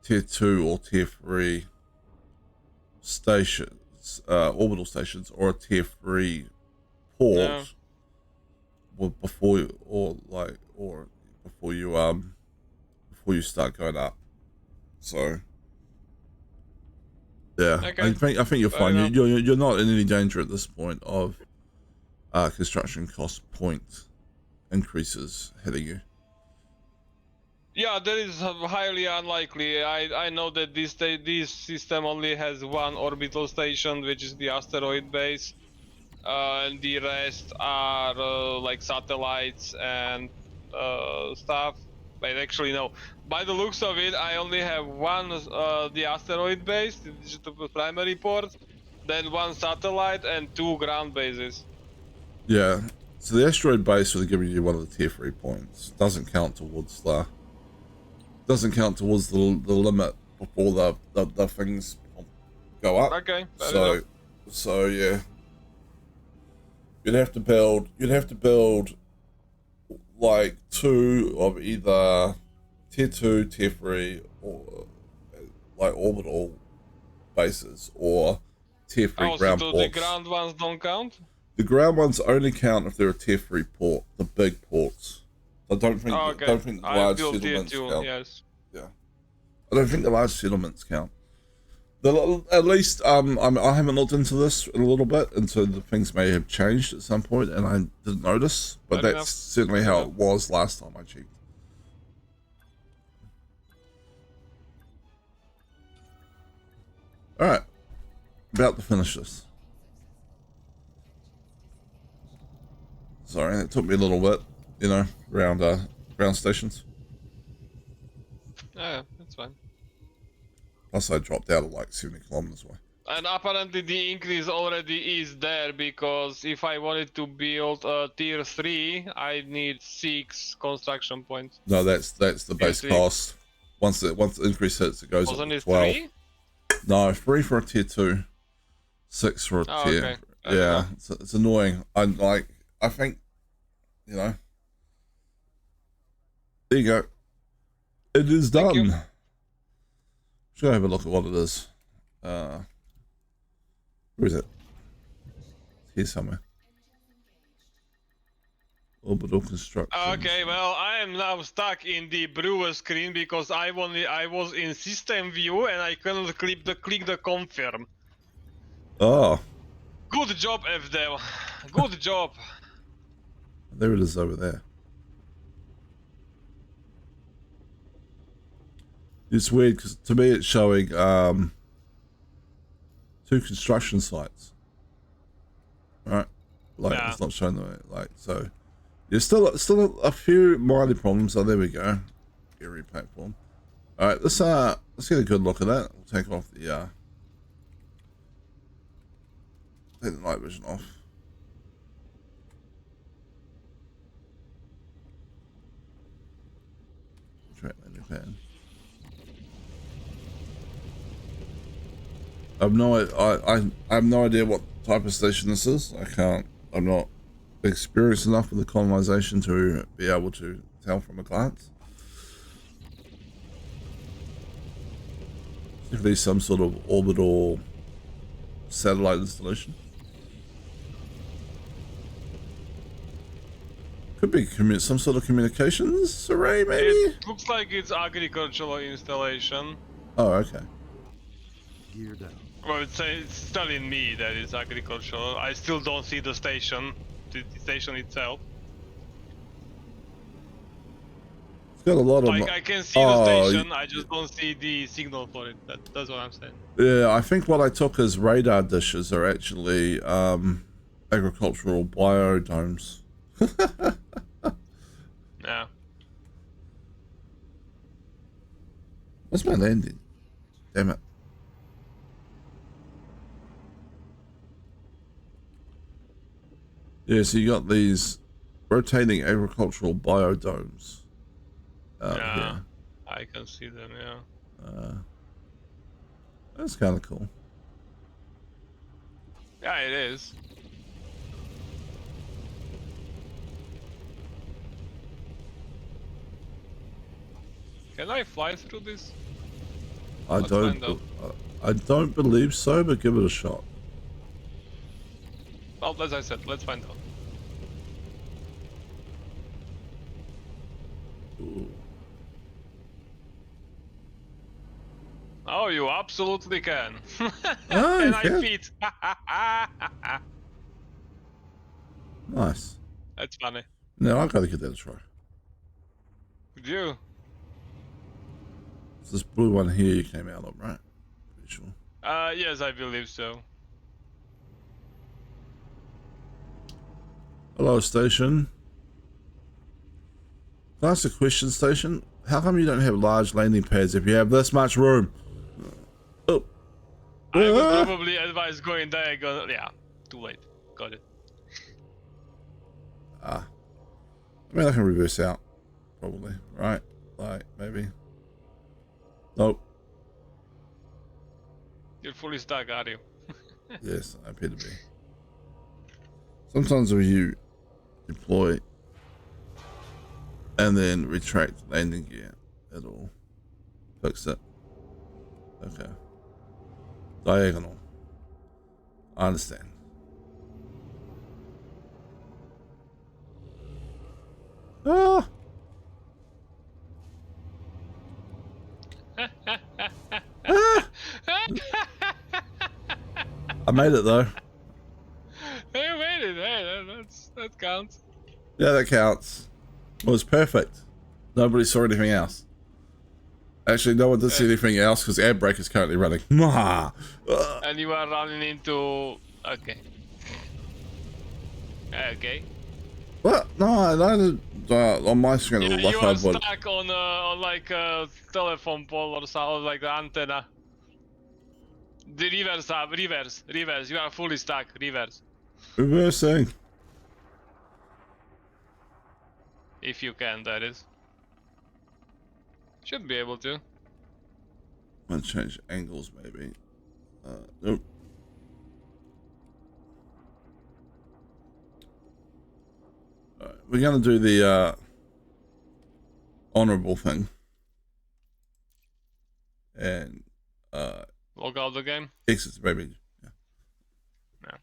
tier 2 or tier 3 stations, orbital stations, or a tier 3 port. Yeah. Before you start going up. So yeah, Okay. I think you're Fair fine. enough. You're not in any danger at this point of construction cost point increases hitting you. Yeah, that is highly unlikely. I know that this system only has 1 orbital station, which is the asteroid base. And the rest are like satellites and stuff. But actually, no. By the looks of it, I only have 1 the asteroid base, the digital primary port, then 1 satellite and 2 ground bases. Yeah. So the asteroid base was giving you one of the tier 3 points. Doesn't count towards the limit before the things go up. Okay. Fair enough. So yeah. You'd have to build like 2 of either tier 2, tier 3, or like orbital bases, or tier 3 Oh, ground so ports. the ground ones don't count? The ground ones only count if they're a tier 3 port, the big ports. I don't think Oh, okay. don't think the I large built tier settlements 2, count. yes. Yeah, I don't think the large settlements count. At least I haven't looked into this in a little bit, and so the things may have changed at some point, and I didn't notice. But Fair that's enough. certainly how it was last time I checked. All right, about to finish this. Sorry, it took me a little bit, around ground stations. Yeah, that's fine. Plus, I dropped out at like 70 kilometers away. And apparently the increase already is there, because if I wanted to build a tier 3, I need 6 construction points. No, that's the base three. cost. Once the increase hits, it goes up Wasn't to it 12. 3? No, 3 for a tier 2, 6 for a Oh, tier. okay. Fair Yeah, enough. it's annoying. I think, there you go. It is Thank you. done. Should have a look at what it is. Where is it? It's here somewhere. Orbital construction. Okay, well, I am now stuck in the brewer screen because I was in system view and I couldn't click the confirm. Oh, Good job, FDev. Good job. there it is over there. It's weird because to me it's showing 2 construction sites. Right? Like Yeah. it's not showing the like so. There's still a few minor problems. Oh, there we go. Eerie platform. All right, let's get a good look at that. We'll take off the take the night vision off. Track landing pattern. I have no idea what type of station this is. I'm not experienced enough with the colonization to be able to tell from a glance. If there's some sort of orbital satellite installation. Could be some sort of communications array, maybe? It looks like it's agricultural installation. Oh, okay. Gear down. Well, it's telling me that it's agricultural. I still don't see the station, the station itself. It's got a lot of... Like, I can see the station, I just don't see the signal for it. That's what I'm saying. Yeah, I think what I took as radar dishes are actually agricultural biodomes. Yeah. What's my landing? Damn it. Yeah, so you got these rotating agricultural biodomes out Yeah, here. I can see them. Yeah. That's kind of cool. Yeah, it is. Can I fly through this? Let's find out. I don't believe so, but give it a shot. Well, as I said, let's find out. Ooh. Oh, you absolutely can. Oh, you And I can? fit. Nice. That's funny. Now I gotta give that a try. Would you? It's this blue one here you came out of, right? Pretty sure. Yes, I believe so. Hello, station. Can I ask a question, station? How come you don't have large landing pads if you have this much room? Oh. I would Ah. probably advise going diagonal. Yeah, too late. Got it. I mean, I can reverse out. Probably. Right? Like, maybe. Nope. You're fully stuck, are you? Yes, I appear to be. Sometimes if you deploy and then retract landing gear, it'll fix it. Okay. Diagonal. I understand. Ah! Ah! I made it though. Hey, made it. Hey, that counts. Yeah, that counts. It was perfect. Nobody saw anything else. Actually, no one did see anything else because air brake is currently running. And you are running into. Okay. Okay. What? No, I landed on my screen. Yeah, It looked you like are I would. stuck on like a telephone pole or something, like the antenna. The reverse up, reverse. You are fully stuck. Reverse. Reversing. If you can, that is. Should be able to. I'm gonna change angles, maybe. Nope. Alright, we're gonna do the honorable thing. And Log out the game. exits, maybe. Yeah. Yeah.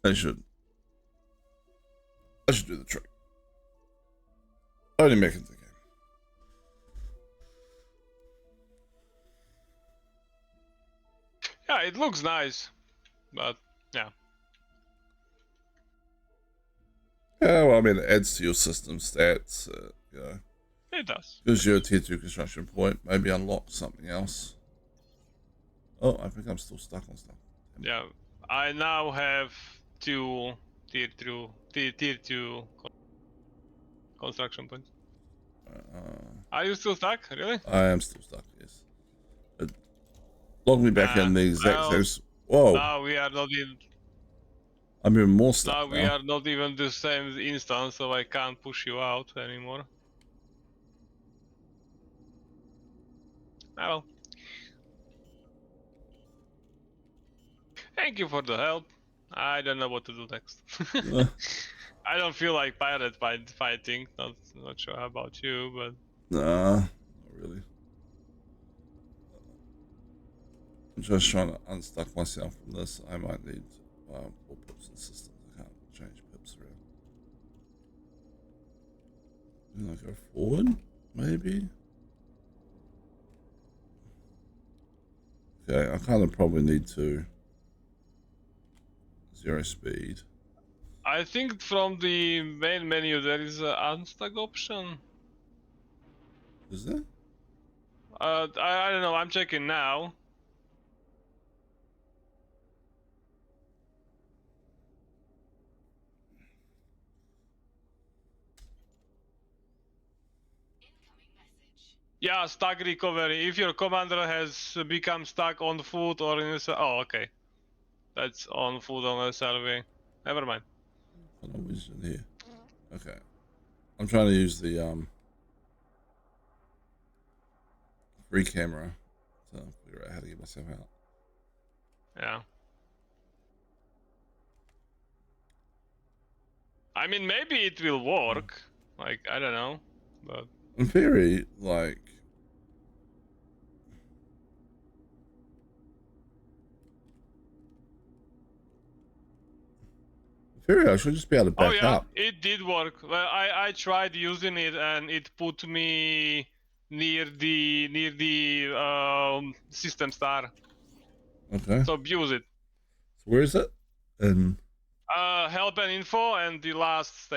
I should do the trick. Only making the game. Yeah, it looks nice, but yeah. Yeah, well, I mean, it adds to your system stats. You know, It does. gives you a tier 2 construction point. Maybe unlock something else. Oh, I think I'm still stuck on stuff. Yeah, I now have 2 tier 2 construction points. Are you still stuck? Really? I am still stuck, yes. It logged me back in the exact well, same... Whoa, Now we are not in. I'm even more stuck Now now. we are not even the same instance, so I can't push you out anymore. Oh well. Thank you for the help. I don't know what to do next. I don't feel like pirate fighting. Not sure how about you, but Nah, not really. I'm just trying to unstuck myself from this. I might need more pips and systems. I can't change pips around. Can I go forward? Maybe? Okay, I kind of probably need to 0 speed. I think from the main menu there is an unstuck option. Is there? I don't know. I'm checking now. Yeah, stuck recovery. If your commander has become stuck on foot or in a... Oh, okay. That's on foot on a survey. Never mind. Hold on, where's it here? Okay. I'm trying to use the free camera to figure out how to get myself out. Yeah. I mean, maybe it will work. Like, I don't know. But In theory, like, I should just be able to oh back yeah, up. it did work. Well, I tried using it and it put me near the system star. Okay. So use it. So where is it? And Help and info and the last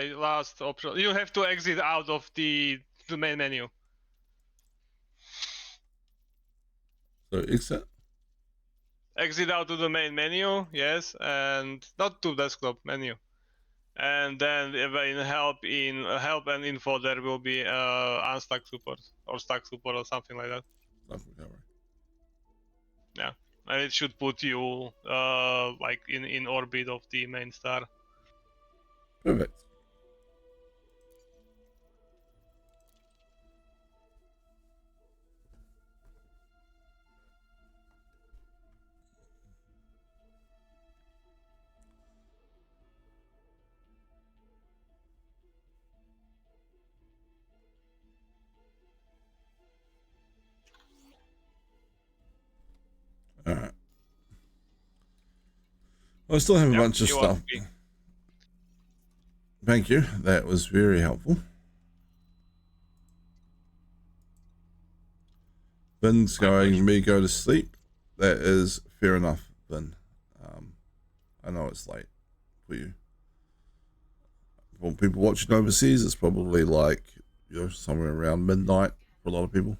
option. You have to exit out of the main menu. so exit. Exit out to the main menu, yes, and not to desktop menu. And then in help and info there will be unstuck support or stuck support or something like that. Stuck recovery. Yeah, and it should put you like in orbit of the main star. Perfect. All right. Well, I still have a Yeah, bunch of you stuff. want to be- Thank you. That was very helpful. Ben's My going pleasure. me go to sleep. That is fair enough, Ben. I know it's late for you. For people watching overseas, it's probably like, you know, somewhere around midnight for a lot of people.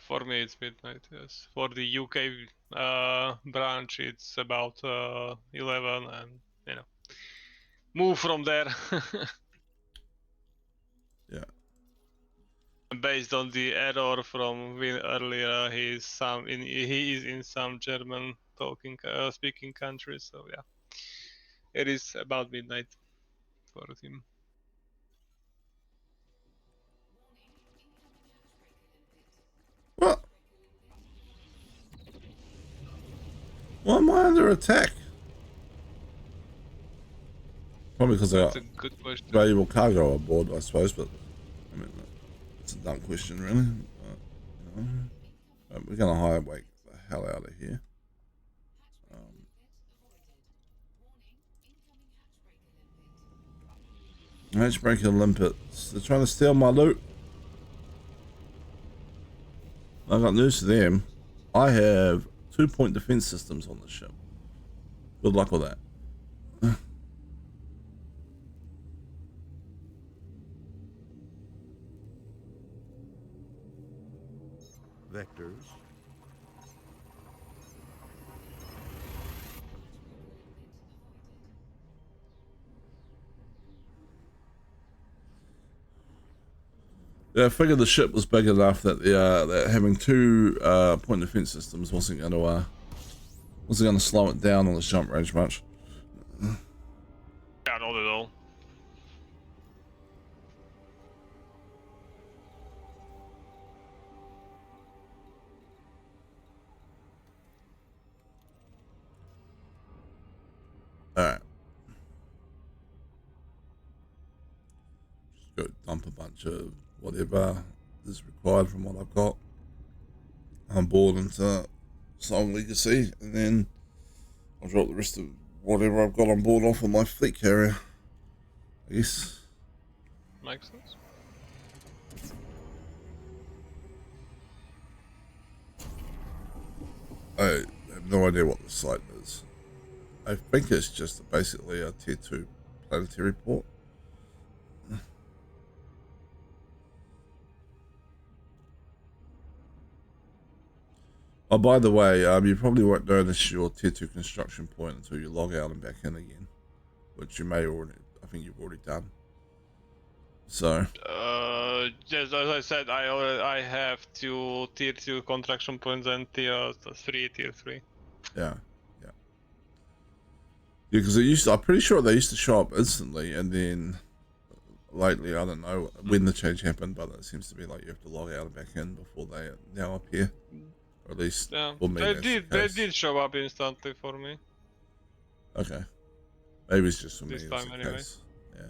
For me, it's midnight. Yes. For the UK branch, it's about 11, and you know, move from there. Yeah. Based on the error from earlier, he is in some German speaking countries. So yeah, it is about midnight for him. What? Why am I under attack? Probably because I That's got a good question. valuable cargo on board, I suppose, but I mean, it's a dumb question, really. You know. We're going to highway the hell out of here. Hatchbreaker limpets. They're trying to steal my loot. I got news to them. I have 2-point defense systems on the ship. Good luck with that. Vectors. Yeah, I figured the ship was big enough that that having 2-point defense systems wasn't going to slow it down on the jump range much. Yeah, not at all. All right. Just go dump a bunch of whatever is required from what I've got on board into Soul Legacy, and then I'll drop the rest of whatever I've got on board off on my fleet carrier. I guess. Makes sense. I have no idea what the site is. I think it's just basically a tier 2 planetary port. Oh, by the way, you probably won't notice your tier 2 construction point until you log out and back in again, which you may already, I think you've already done. So Just as I said, I have 2 tier 2 contraction points and tier 3, tier 3. yeah. Yeah, because I'm pretty sure they used to show up instantly, and then lately, I don't know when the change happened, but it seems to be like you have to log out and back in before they now appear. Or at least Yeah, for me, they that's the they case. did show up instantly for me. Okay. Maybe it's just for me This that's time the anyway. case. Yeah.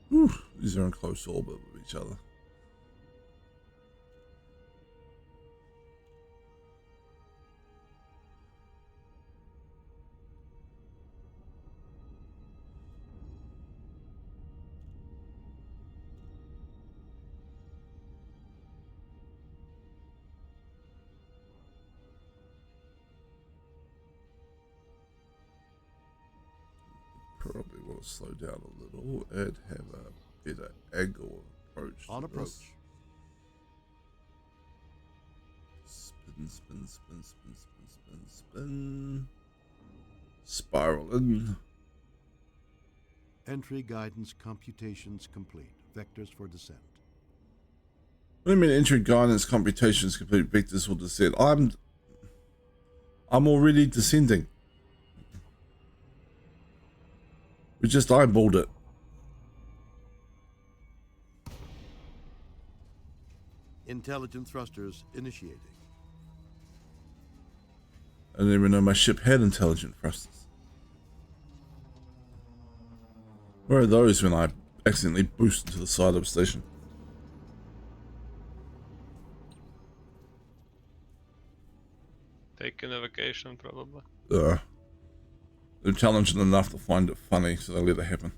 Whew, these are in close orbit with each other. Probably want to slow down a little and have a better angle approach. On to approach. this. Spin, spin, spin, spin, spin, spin, spin. Spiraling. Entry guidance computations complete. Vectors for descent. What do you mean entry guidance computations complete, vectors will descend? I'm already descending. We just eyeballed it. Intelligent thrusters initiating. I didn't even know my ship had intelligent thrusters. Where are those when I accidentally boost into the side of a station? Taking a vacation probably. They're challenging enough to find it funny, so they let it happen.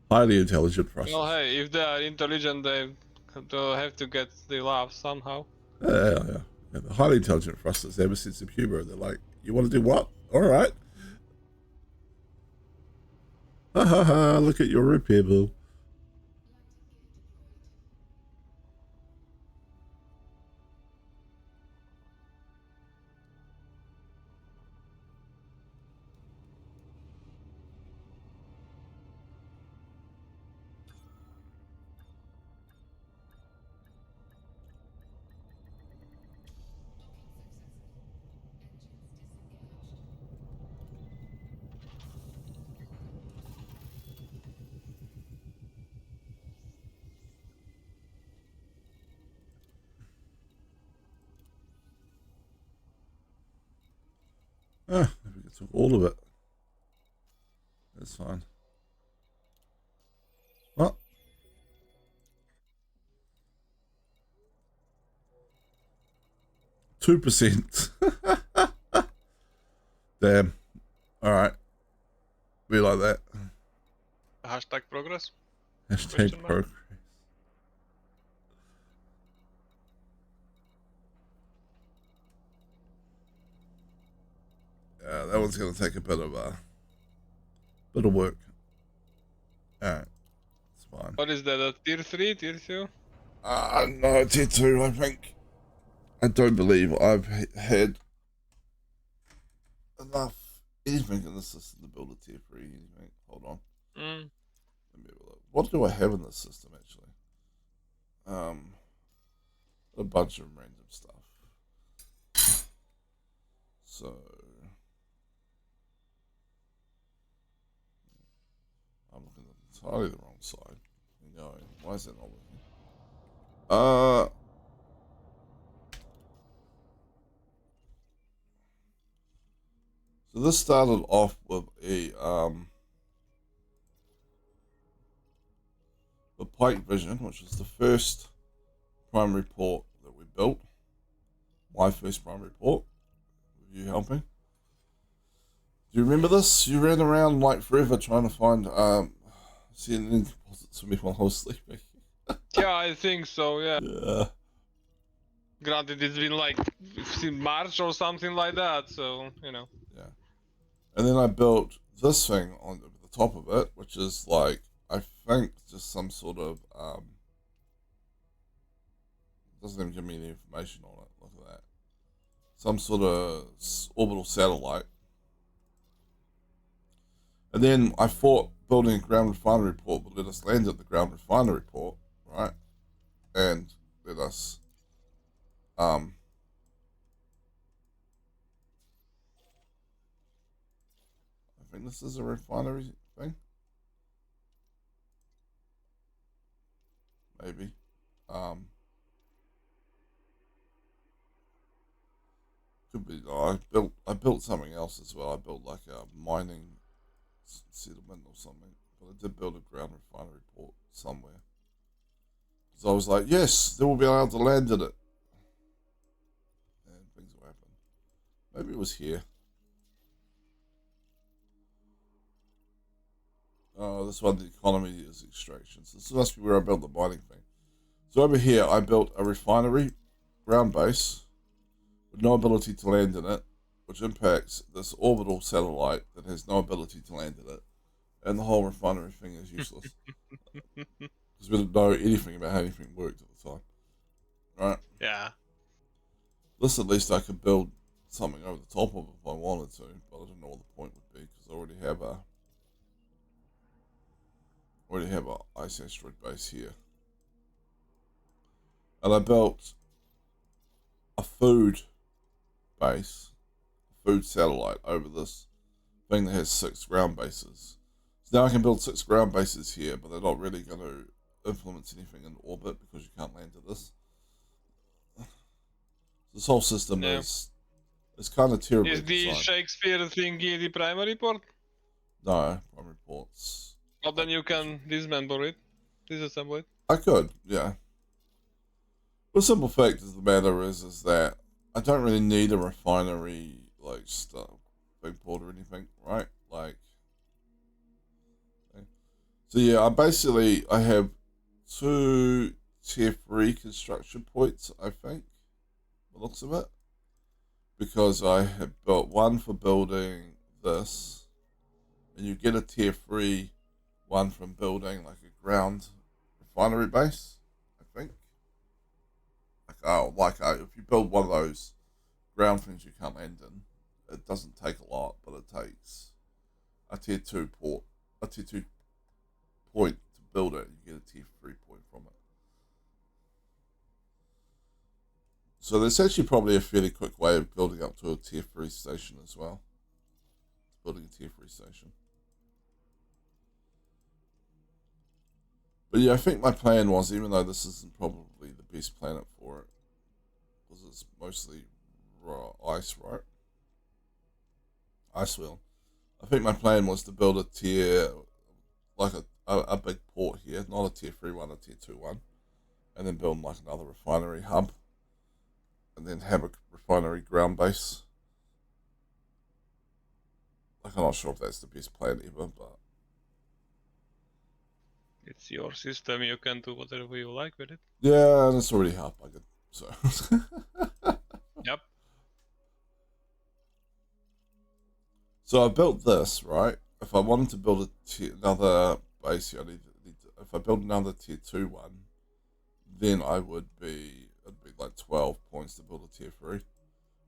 Highly intelligent thrusters. Well, hey, if they are intelligent, they have to get the laugh somehow. Yeah. The highly intelligent thrusters, they have a sense of humor. They're like, you want to do what? All right. Ha ha ha, look at your repair bill. Maybe we took all of it. That's fine. What? %. Damn. Alright. We like that. Hashtag progress. Hashtag Question mark? progress. Yeah, that one's gonna take a bit of work. Alright. It's fine. What is that? A tier 3, tier 2? No, tier 2, I think. I don't believe I've had enough anything in the system to build a tier 3 anything. Hold on. Let me have a look. What do I have in this system actually? A bunch of random stuff. So I'm looking at entirely the wrong side and going, why is that not working? So this started off with a Pike Vision, which was the first primary port that we built. My first primary port, with you helping. Do you remember this? You ran around like forever trying to find CNN deposits for me while I was sleeping. Yeah, I think so, yeah. Yeah. Granted, it's been like in March or something like that, so, you know. Yeah. And then I built this thing on the top of it, which is like, I think just some sort of, doesn't even give me any information on it. Look at that. Some sort of orbital satellite. And then I thought building a ground refinery port would let us land at the ground refinery port, right? And let us, I think this is a refinery thing. Maybe. Could be. No, I built something else as well. I built like a mining settlement or something. But I did build a ground refinery port somewhere. So I was like, yes, they will be able to land in it. And things will happen. Maybe it was here. Oh, this one, the economy is extraction. So this must be where I built the mining thing. So over here, I built a refinery ground base with no ability to land in it, which impacts this orbital satellite that has no ability to land in it. And the whole refinery thing is useless. Because we didn't know anything about how anything worked at the time. Right? Yeah. This at least I could build something over the top of it if I wanted to, but I didn't know what the point would be because I already have a ice asteroid base here. And I built a food base, a food satellite over this thing that has 6 ground bases. So now I can build 6 ground bases here, but they're not really going to influence anything in orbit because you can't land at this. This whole system is kind of terrible. Is the Shakespeare thingy the primary port? No, primary ports. Well, then you can dismember it, disassemble it. I could, yeah. The simple fact of the matter is that I don't really need a refinery like stuff, big port or anything, right? Like, okay. So yeah, I have 2 tier 3 construction points, I think, the looks of it, because I have built one for building this, and you get a tier 3 one from building like a ground refinery base, I think. If you build one of those ground things you can't land in, it doesn't take a lot, but it takes a tier 2 point to build it. You get a tier 3 point from it. So there's actually probably a fairly quick way of building up to a tier 3 station as well. Building a tier 3 station. But yeah, I think my plan was, even though this isn't probably the best planet for it, because it's mostly ice, right? Ice wheel. I think my plan was to build a tier, like a big port here, not a tier 3 one, a tier 2 one, and then build like another refinery hub, and then have a refinery ground base. Like, I'm not sure if that's the best plan ever, but It's your system, you can do whatever you like with it. yeah, and it's already half bugged, so. Yep. So I built this, right? If I wanted to build another base here, if I build another tier 2 one, then it'd be like 12 points to build a tier 3.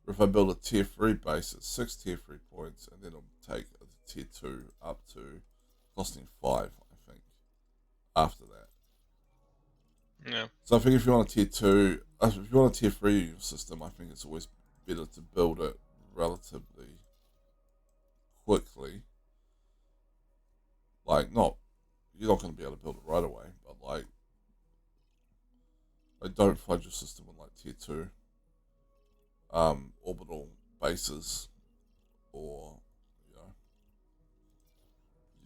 Or if I build a tier 3 base, it's 6 tier 3 points, and then it'll take a tier 2 up to costing 5, I think, after that. Yeah. So I think if you want a tier 2, if you want a tier 3 system, I think it's always better to build it relatively quickly. Like, you're not going to be able to build it right away, but like don't fudge your system with like tier 2 orbital bases, or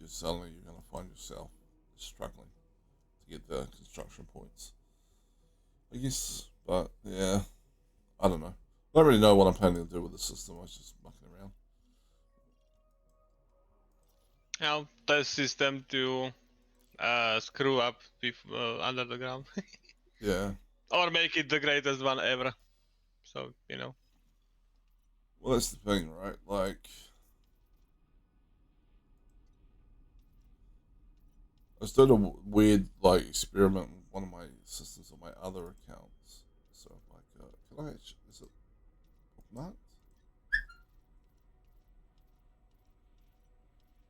suddenly you're going to find yourself struggling to get the construction points, I guess. But yeah, I don't know. I don't really know what I'm planning to do with the system. I was just mucking around. I'll test system to screw up under the ground. Yeah. Or make it the greatest one ever. So, Well, that's the thing, right? Like, I was doing a weird like experiment with one of my systems on my other accounts. So like, can I? Is it bookmarked?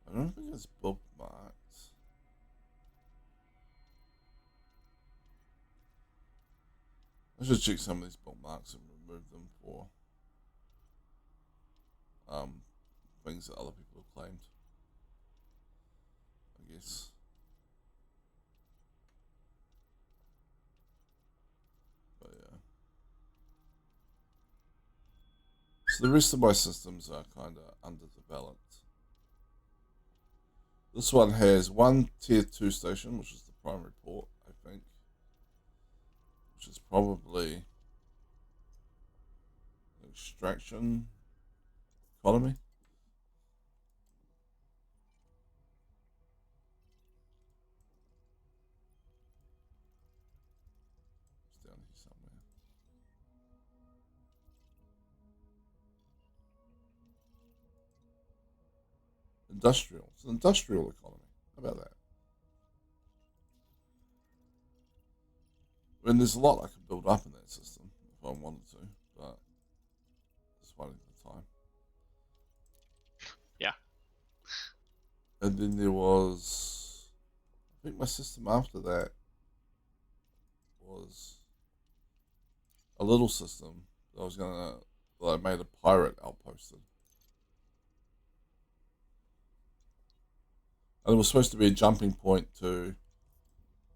I don't think it's bookmarked. I should check some of these bookmarks and remove them for things that other people have claimed. I guess. But yeah. So the rest of my systems are kind of underdeveloped. This one has one tier 2 station, which is the primary port, I think. Which is probably extraction economy. It's down here somewhere. Industrial. It's an industrial economy. How about that? I mean, there's a lot I could build up in that system if I wanted to, but just waiting for the time. Yeah. And then there was, I think my system after that was a little system that I made a pirate outpost in. And it was supposed to be a jumping point to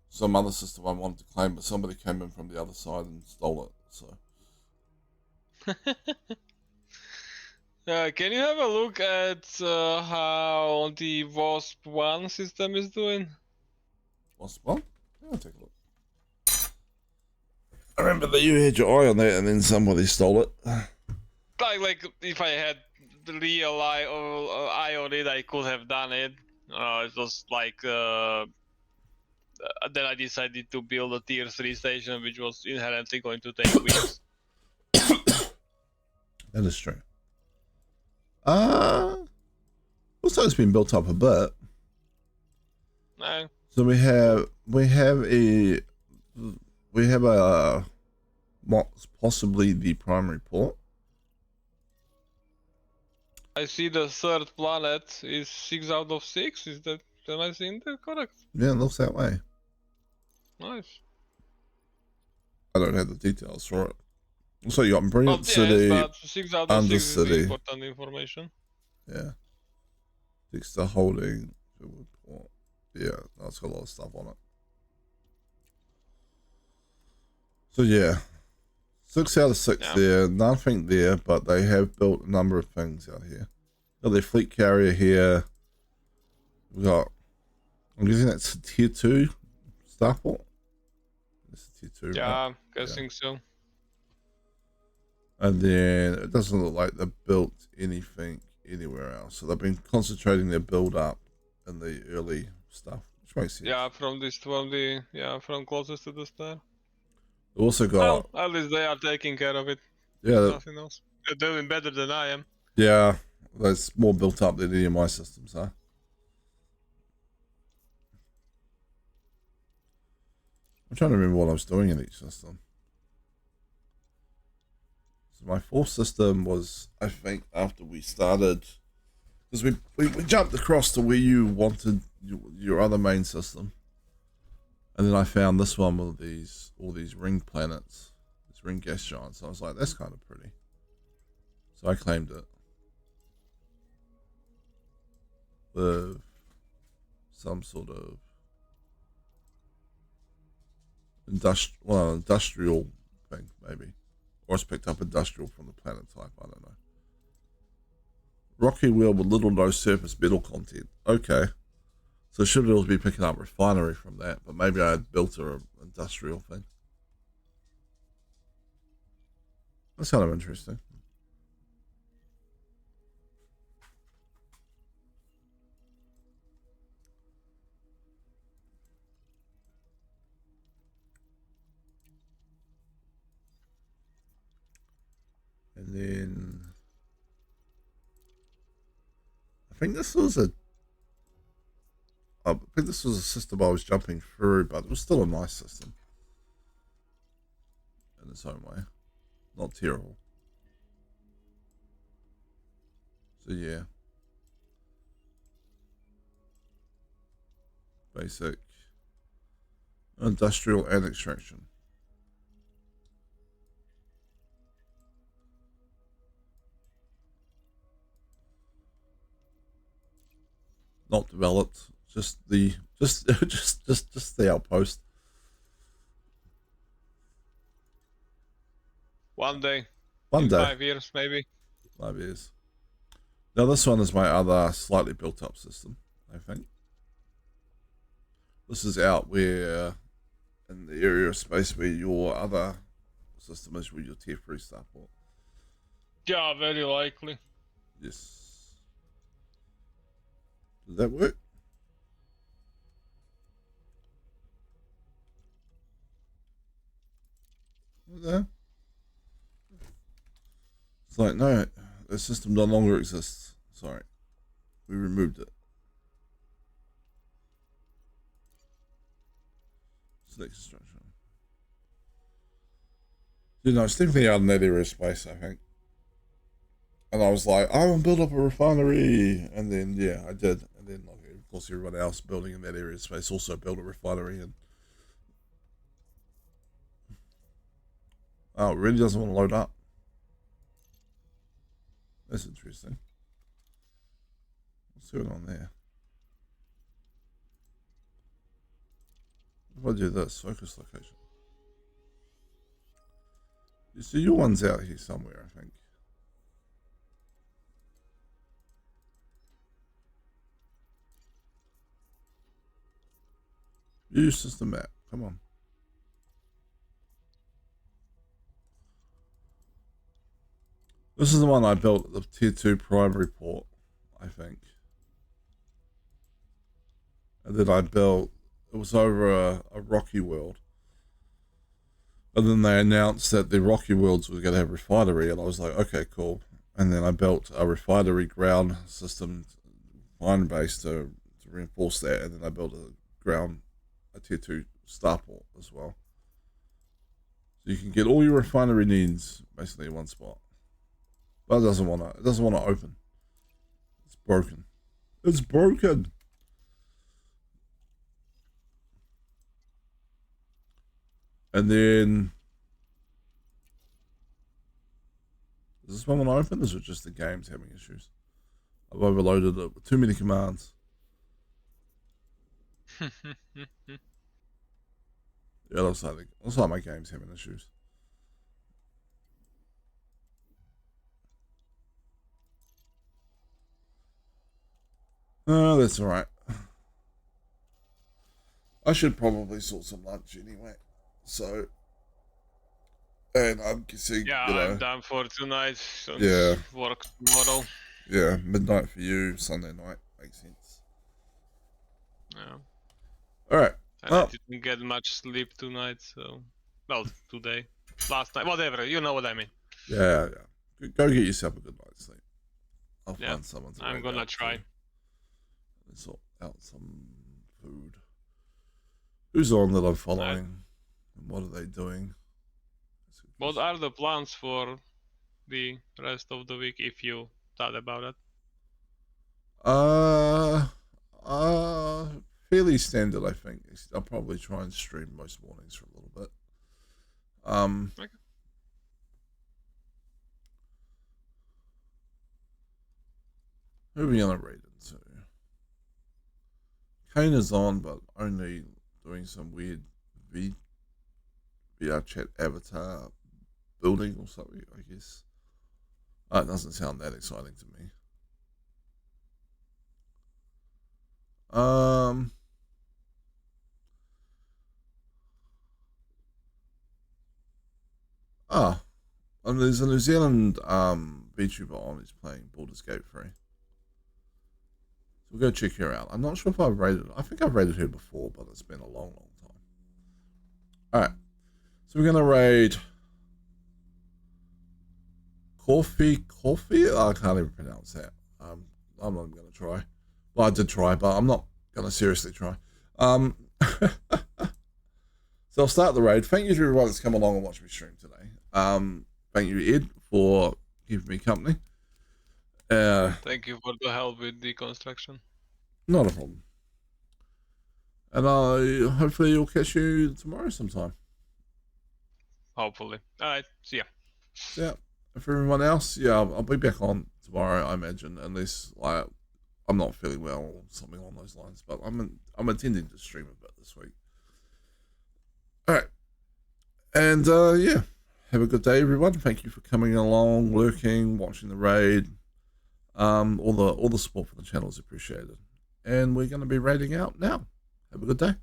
some other system I wanted to claim, but somebody came in from the other side and stole it. So Can you have a look at how the Wasp 1 system is doing? what's one? Yeah, I'll take a look. I remember that you had your eye on that, and then somebody stole it. Like if I had the real eye on it, I could have done it. It was like then I decided to build a tier 3 station, which was inherently going to take weeks. That is true. Looks like it's been built up a bit. No. So we have a possibly the primary port. I see the third planet is 6 out of 6. Is that, am I seeing that correct? Yeah, it looks that way. Nice. I don't have the details for it. So you got Brilliant City, but 6 out of 6 is the Undercity. important information. Yeah. Dexter Holding. Yeah, that's got a lot of stuff on it. So yeah. 6 out of 6 there. Nothing there, but they have built a number of things out here. Got their fleet carrier here. We got, I'm guessing that's a tier 2 starport. It's a tier 2, Yeah, right? guessing so. And then it doesn't look like they've built anything anywhere else. So they've been concentrating their build up in the early stuff, which makes sense. Yeah, from closest to the star. They also got, Well, at least they are taking care of it. yeah, Nothing else. They're doing better than I am. yeah, that's more built up than any of my systems are. I'm trying to remember what I was doing in each system. So my fourth system was, I think, after we started, because we jumped across to where you wanted your other main system, and then I found this one with all these ring planets, these ring gas giants. I was like, that's kind of pretty, so I claimed it with some sort of industrial thing, maybe. Or it's picked up industrial from the planet type, I don't know. Rocky wheel with little no surface metal content. Okay. So should it be picking up refinery from that, but maybe I had built an industrial thing. That's kind of interesting. And then I think this was I think this was a system I was jumping through, but it was still a nice system in its own way. Not terrible. So yeah. Basic. Industrial and extraction. Not developed. Just the just the outpost. One day. One in day. 5 years, maybe. 5 years. Now this one is my other slightly built up system, I think. This is out where in the area of space where your other system is with your tier 3 starport. Yeah, very likely. Yes. Does that work? What the hell? It's like, no, the system no longer exists. Sorry. We removed it. Select structure. You know, it's definitely out in that area of space, I think. And I was like, I want to build up a refinery. And then, yeah, I did. And then, like, of course, everyone else building in that area of space also built a refinery. And oh, it really doesn't want to load up. That's interesting. What's going on there? If I do this, focus location. You see, your one's out here somewhere, I think. Use system map. Come on. This is the one I built at the tier 2 primary port, I think. And then I built, it was over a rocky world. And then they announced that the rocky worlds were going to have a refinery, and I was like, okay, cool. And then I built a refinery ground system, mine base to reinforce that, and then I built a tier 2 starport as well. So you can get all your refinery needs basically in one spot. But it doesn't want to open. It's broken. It's broken. And then does this one want to open? Or is it just the game's having issues? I've overloaded it with too many commands. Yeah, looks like my game's having issues. Oh, that's alright. I should probably sort some lunch anyway. So, and I'm guessing, Yeah, you know, I'm done for tonight. So yeah, work tomorrow. Yeah, midnight for you, Sunday night makes sense. Yeah. All right. I didn't get much sleep tonight, so well, today, last night, whatever. You know what I mean. Yeah. Go get yourself a good night's sleep. I'll find someone to. I'm gonna try. And sort out some food. Who's on that I'm following? And what are they doing? What are the plans for the rest of the week, if you thought about it? Fairly standard, I think. I'll probably try and stream most mornings for a little bit. Okay. Who are we gonna raid into? Kane is on, but only doing some weird VR chat avatar building or something, I guess. It doesn't sound that exciting to me. And there's a New Zealand VTuber on who's playing Baldur's Gate 3. So we'll go check her out. I'm not sure if I've rated her. I think I've rated her before, but it's been a long time. Alright. So we're gonna raid Coffee. I can't even pronounce that. I'm not even gonna try. Well, I did try, but I'm not Gonna seriously try. So I'll start the raid. Thank you to everyone that's come along and watched me stream today. Thank you, Ed, for giving me company. Thank you for the help with deconstruction. Not a problem. And I hopefully will catch you tomorrow sometime. Hopefully. Alright, see ya. Yeah. And for everyone else, yeah, I'll be back on tomorrow, I imagine, unless like I'm not feeling well or something along those lines. But I'm intending to stream a bit this week. All right, and yeah, have a good day, everyone. Thank you for coming along, lurking, watching the raid. All the support for the channel is appreciated, and we're going to be raiding out now. Have a good day.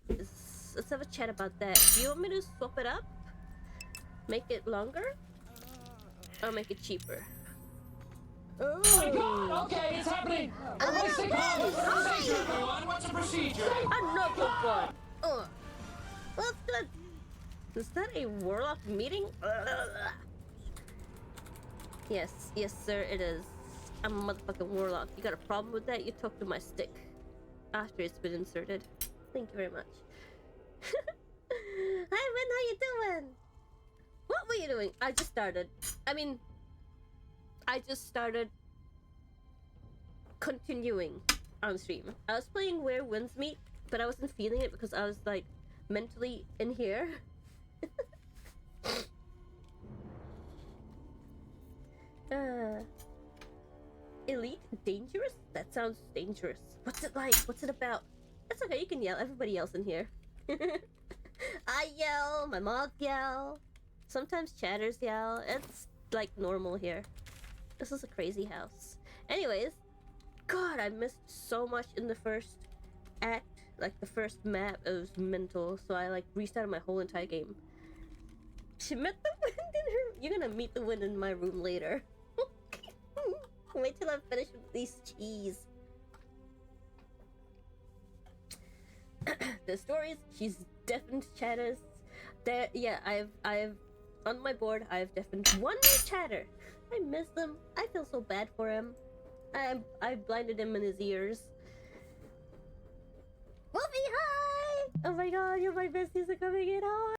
Let's have a chat about that. Do you want me to swap it up? Make it longer? Or make it cheaper? Oh my god! Okay, it's happening! What's the procedure? Another one! What's that? Is that a warlock meeting? Yes, sir, it is. I'm a motherfucking warlock. You got a problem with that? You talk to my stick after it's been inserted. Thank you very much. Hi, Win, how you doing? What were you doing? I just started continuing on stream. I was playing Where Winds Meet, but I wasn't feeling it because I was like mentally in here. Elite? Dangerous? That sounds dangerous. What's it like? What's it about? That's okay, you can yell. Everybody yells in here. I yell, my mods yell. Sometimes chatters yell. It's like normal here. This is a crazy house. Anyways, God, I missed so much in the first act. Like the first map, it was mental. So I like restarted my whole entire game. She met the wind in her. You're gonna meet the wind in my room later. Wait till I'm finished with these cheese. The stories, she's deafened chatters. There, yeah, I've on my board. I've deafened one chatter. I miss him. I feel so bad for him. I blinded him in his ears. Wolfie, hi! Oh my God, you're my besties are coming in. Hi.